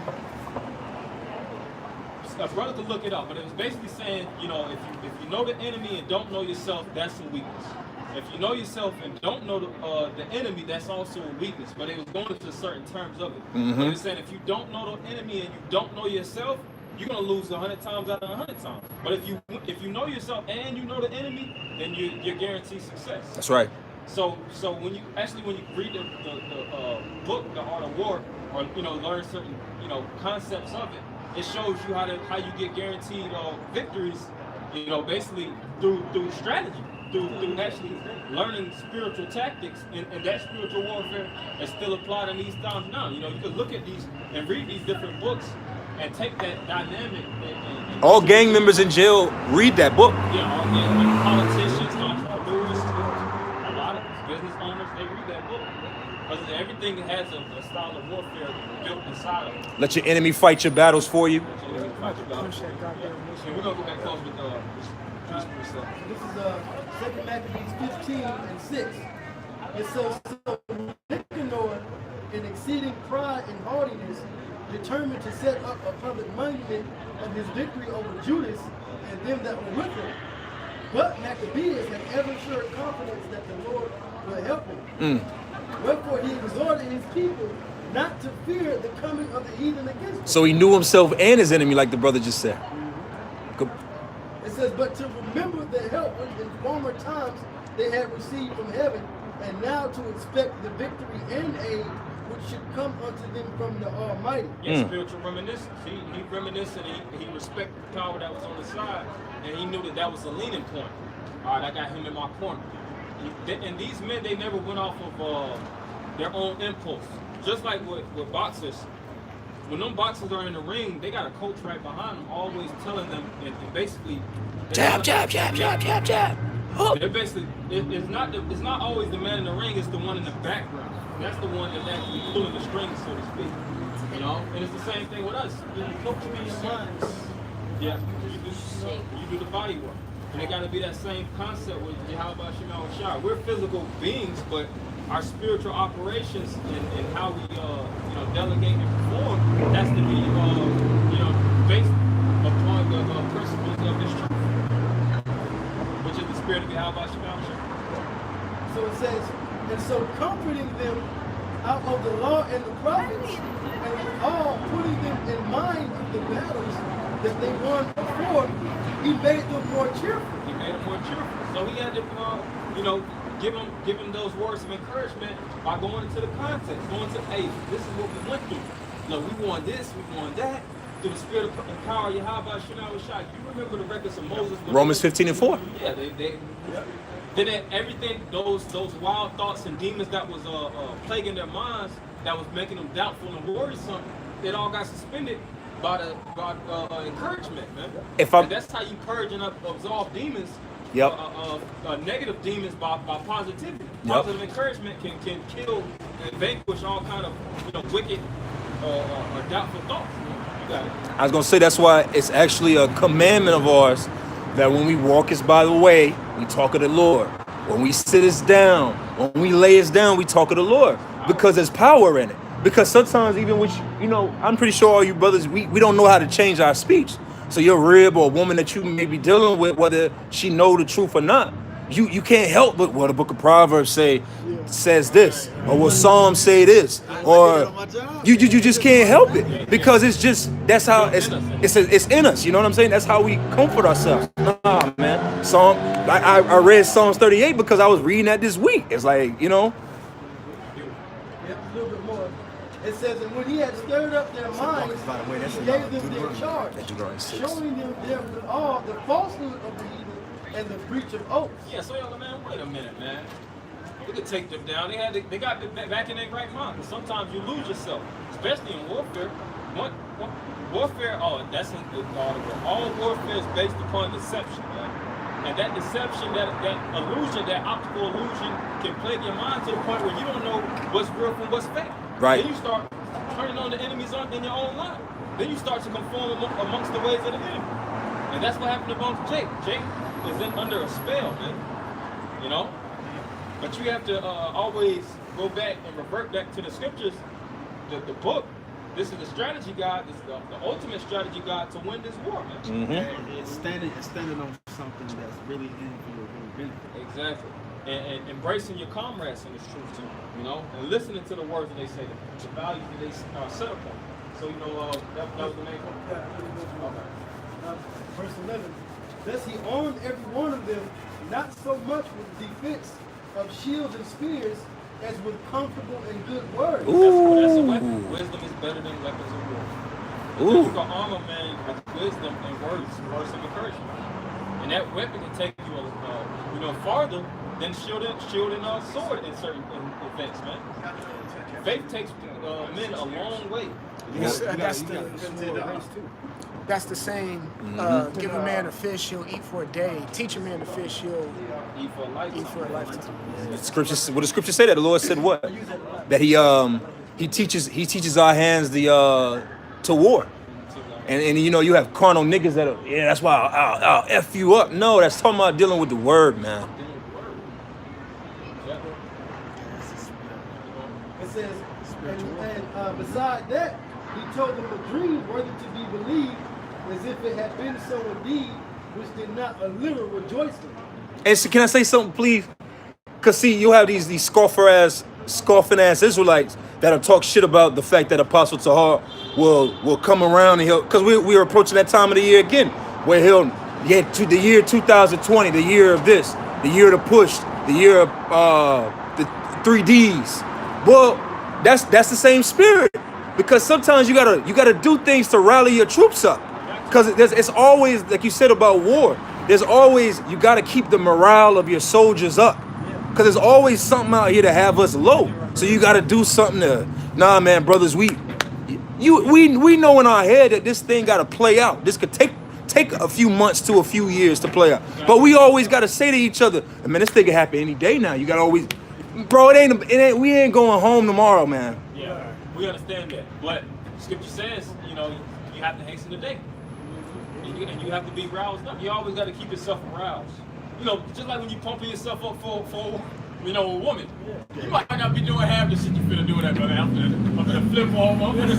a brother could look it up, but it was basically saying, if you know the enemy and don't know yourself, that's a weakness. If you know yourself and don't know the enemy, that's also a weakness. But it was going into certain terms of it. Mm-hmm. But it said if you don't know the enemy and you don't know yourself, you're gonna lose 100 times out of 100 times. But if you know yourself and you know the enemy, then you're guaranteed success. That's right. So when you read the book, The Art of War, or learn certain concepts of it, it shows you how you get guaranteed victories. Basically through strategy, through actually learning spiritual tactics, and that spiritual warfare is still applied in these times now. You can look at these and read these different books and take that dynamic. And all gang members in jail read that book. Yeah, all gang, politicians, entrepreneurs. because everything has a style of warfare built inside of it. Let your enemy fight your battles for you. So we're gonna go back close with Juice Priest. This is 2 Maccabees 15 and 6. It says, so Nicanor, in exceeding pride and haughtiness, determined to set up a public monument of his victory over Judas and them that were with him. But Maccabeus had ever sure confidence that the Lord will help him. Wherefore he exhorted his people not to fear the coming of the heathen against him. So he knew himself and his enemy, like the brother just said. Go- It says, but to remember the help which in former times they had received from heaven, and now to expect the victory and aid which should come unto them from the Almighty. Yeah, spiritual reminiscence. He reminisced and he respected the power that was on the side, and he knew that that was a leaning point. All right, I got him in my corner. And these men, they never went off of their own impulse. Just like with boxers, when them boxers are in the ring, they got a coach right behind them, always telling them, and basically, Jab, jab, jab, jab, jab, jab. Oh. they're basically, it's not always the man in the ring, it's the one in the background. That's the one that's actually pulling the strings, so to speak. You know, and it's the same thing with us. You coach me your mind. Yeah, you do the body work. And it got to be that same concept with Yahweh Shema Shai. We're physical beings, but our spiritual operations and how we delegate and perform has to be based upon the principles of this truth, which is the spirit of Yahweh Shema Shai. So it says, and so comforting them out of the law and the prophets, and all putting them in mind of the battles that they won before, he made them more cheerful. He made them more cheerful. So he had to, give them those words of encouragement by going into the context, going to, hey, this is what we went through. Look, we won this, we won that. Through the spirit of power, Yahweh Shema Shai. You remember the records of Moses? Romans 15 and 4. Yeah, then everything, those wild thoughts and demons that was plaguing their minds, that was making them doubtful and worrisome, it all got suspended by encouragement, man. And that's how you purge and absolve demons. Yep. Negative demons by positivity. Positive encouragement can kill and vanquish all kind of wicked or doubtful thoughts. You got it. I was gonna say that's why it's actually a commandment of ours that when we walk us by the way, we talk of the Lord. When we sit us down, when we lay us down, we talk of the Lord. Because there's power in it. Because sometimes even with, I'm pretty sure all you brothers, we don't know how to change our speech. So your rib or a woman that you may be dealing with, whether she know the truth or not, you can't help but what the book of Proverbs says this, or what Psalms say this, or you just can't help it because it's just that's how it's in us. You know what I'm saying? That's how we comfort ourselves. Nah, man. I read Psalms 38 because I was reading that this week. It's like Yeah, a little bit more. It says, and when he had stirred up their minds, he gave them their charge, showing them all the falsehood of the heathen and the breach of oaths. Yeah, so man, wait a minute, man. We could take them down. They got back in their right mind. Sometimes you lose yourself, especially in warfare. Warfare, that's in the article. All warfare is based upon deception, man. And that deception, that illusion, that optical illusion can plague your mind to the point where you don't know what's real from what's fake. Right. Then you start turning on the enemies in your own life. Then you start to conform amongst the ways of the enemy. And that's what happened to Jake. Jake is under a spell, man. But you have to always go back and revert back to the scriptures, the book. This is the strategy guide. This is the ultimate strategy guide to win this war, man. Mm-hmm. And it's standing on something that's really in your benefit. Exactly. And embracing your comrades in this truth too, and listening to the words that they say, the values that they set upon. So that was the main point. Yeah. Okay. Verse 11. Thus he armed every one of them, not so much with defense of shields and spears, as with comfortable and good words. That's a weapon. Wisdom is better than weapons of war. You can arm a man with wisdom and words of encouragement. And that weapon can take you farther than shield and sword in certain events, man. Faith takes men a long way. That's the saying, give a man a fish, he'll eat for a day. Teach a man to fish, he'll eat for a lifetime. What the scripture say that? The Lord said what? that he teaches our hands to war. And you know, you have carnal niggas that are, yeah, that's why I'll F you up. No, that's talking about dealing with the word, man. It says, and beside that, he told them a dream worthy to be believed, as if it had been so indeed, which did not a little rejoice him. And so can I say something, please? Cause see, you have these scoffing ass Israelites that'll talk shit about the fact that Apostle Tahar will come around and cause we are approaching that time of the year again, where he'll get to the year 2020, the year of this, the year of the push, the year of the 3Ds. Well, that's the same spirit, because sometimes you gotta do things to rally your troops up, because it's always, like you said about war, there's always, you gotta keep the morale of your soldiers up, because there's always something out here to have us low. So you gotta do something to, nah, man, brothers, we know in our head that this thing gotta play out. This could take a few months to a few years to play out, but we always gotta say to each other, man, this thing can happen any day now. You gotta always, bro, we ain't going home tomorrow, man. Yeah, we understand that. But Scripture says, you know, you have to hasten the day. And you have to be roused up. You always got to keep yourself aroused. You know, just like when you pumping yourself up for you know, a woman. You might not be doing half the shit you finna do that, brother. I'm finna flip home. I'm finna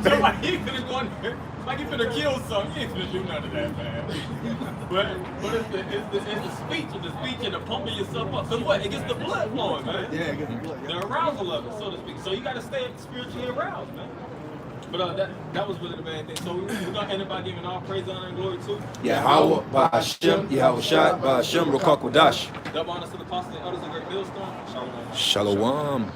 so like, he finna go in there, like he finna kill something. He ain't finna do none of that, man. But it's the speech and the pumping yourself up. So what? It gets the blood flowing, man. Yeah, it gets the blood. The arousal level, so to speak. So you got to stay spiritually aroused, man. But that was really the main thing. So we're gonna end it by giving all praise, honor, and glory to Yahweh, Ba'ashem, Yahweh Shai, Ba'ashem, Rokak Wadash. double honors to the apostles and others of great millstone. Shalom. Shalom.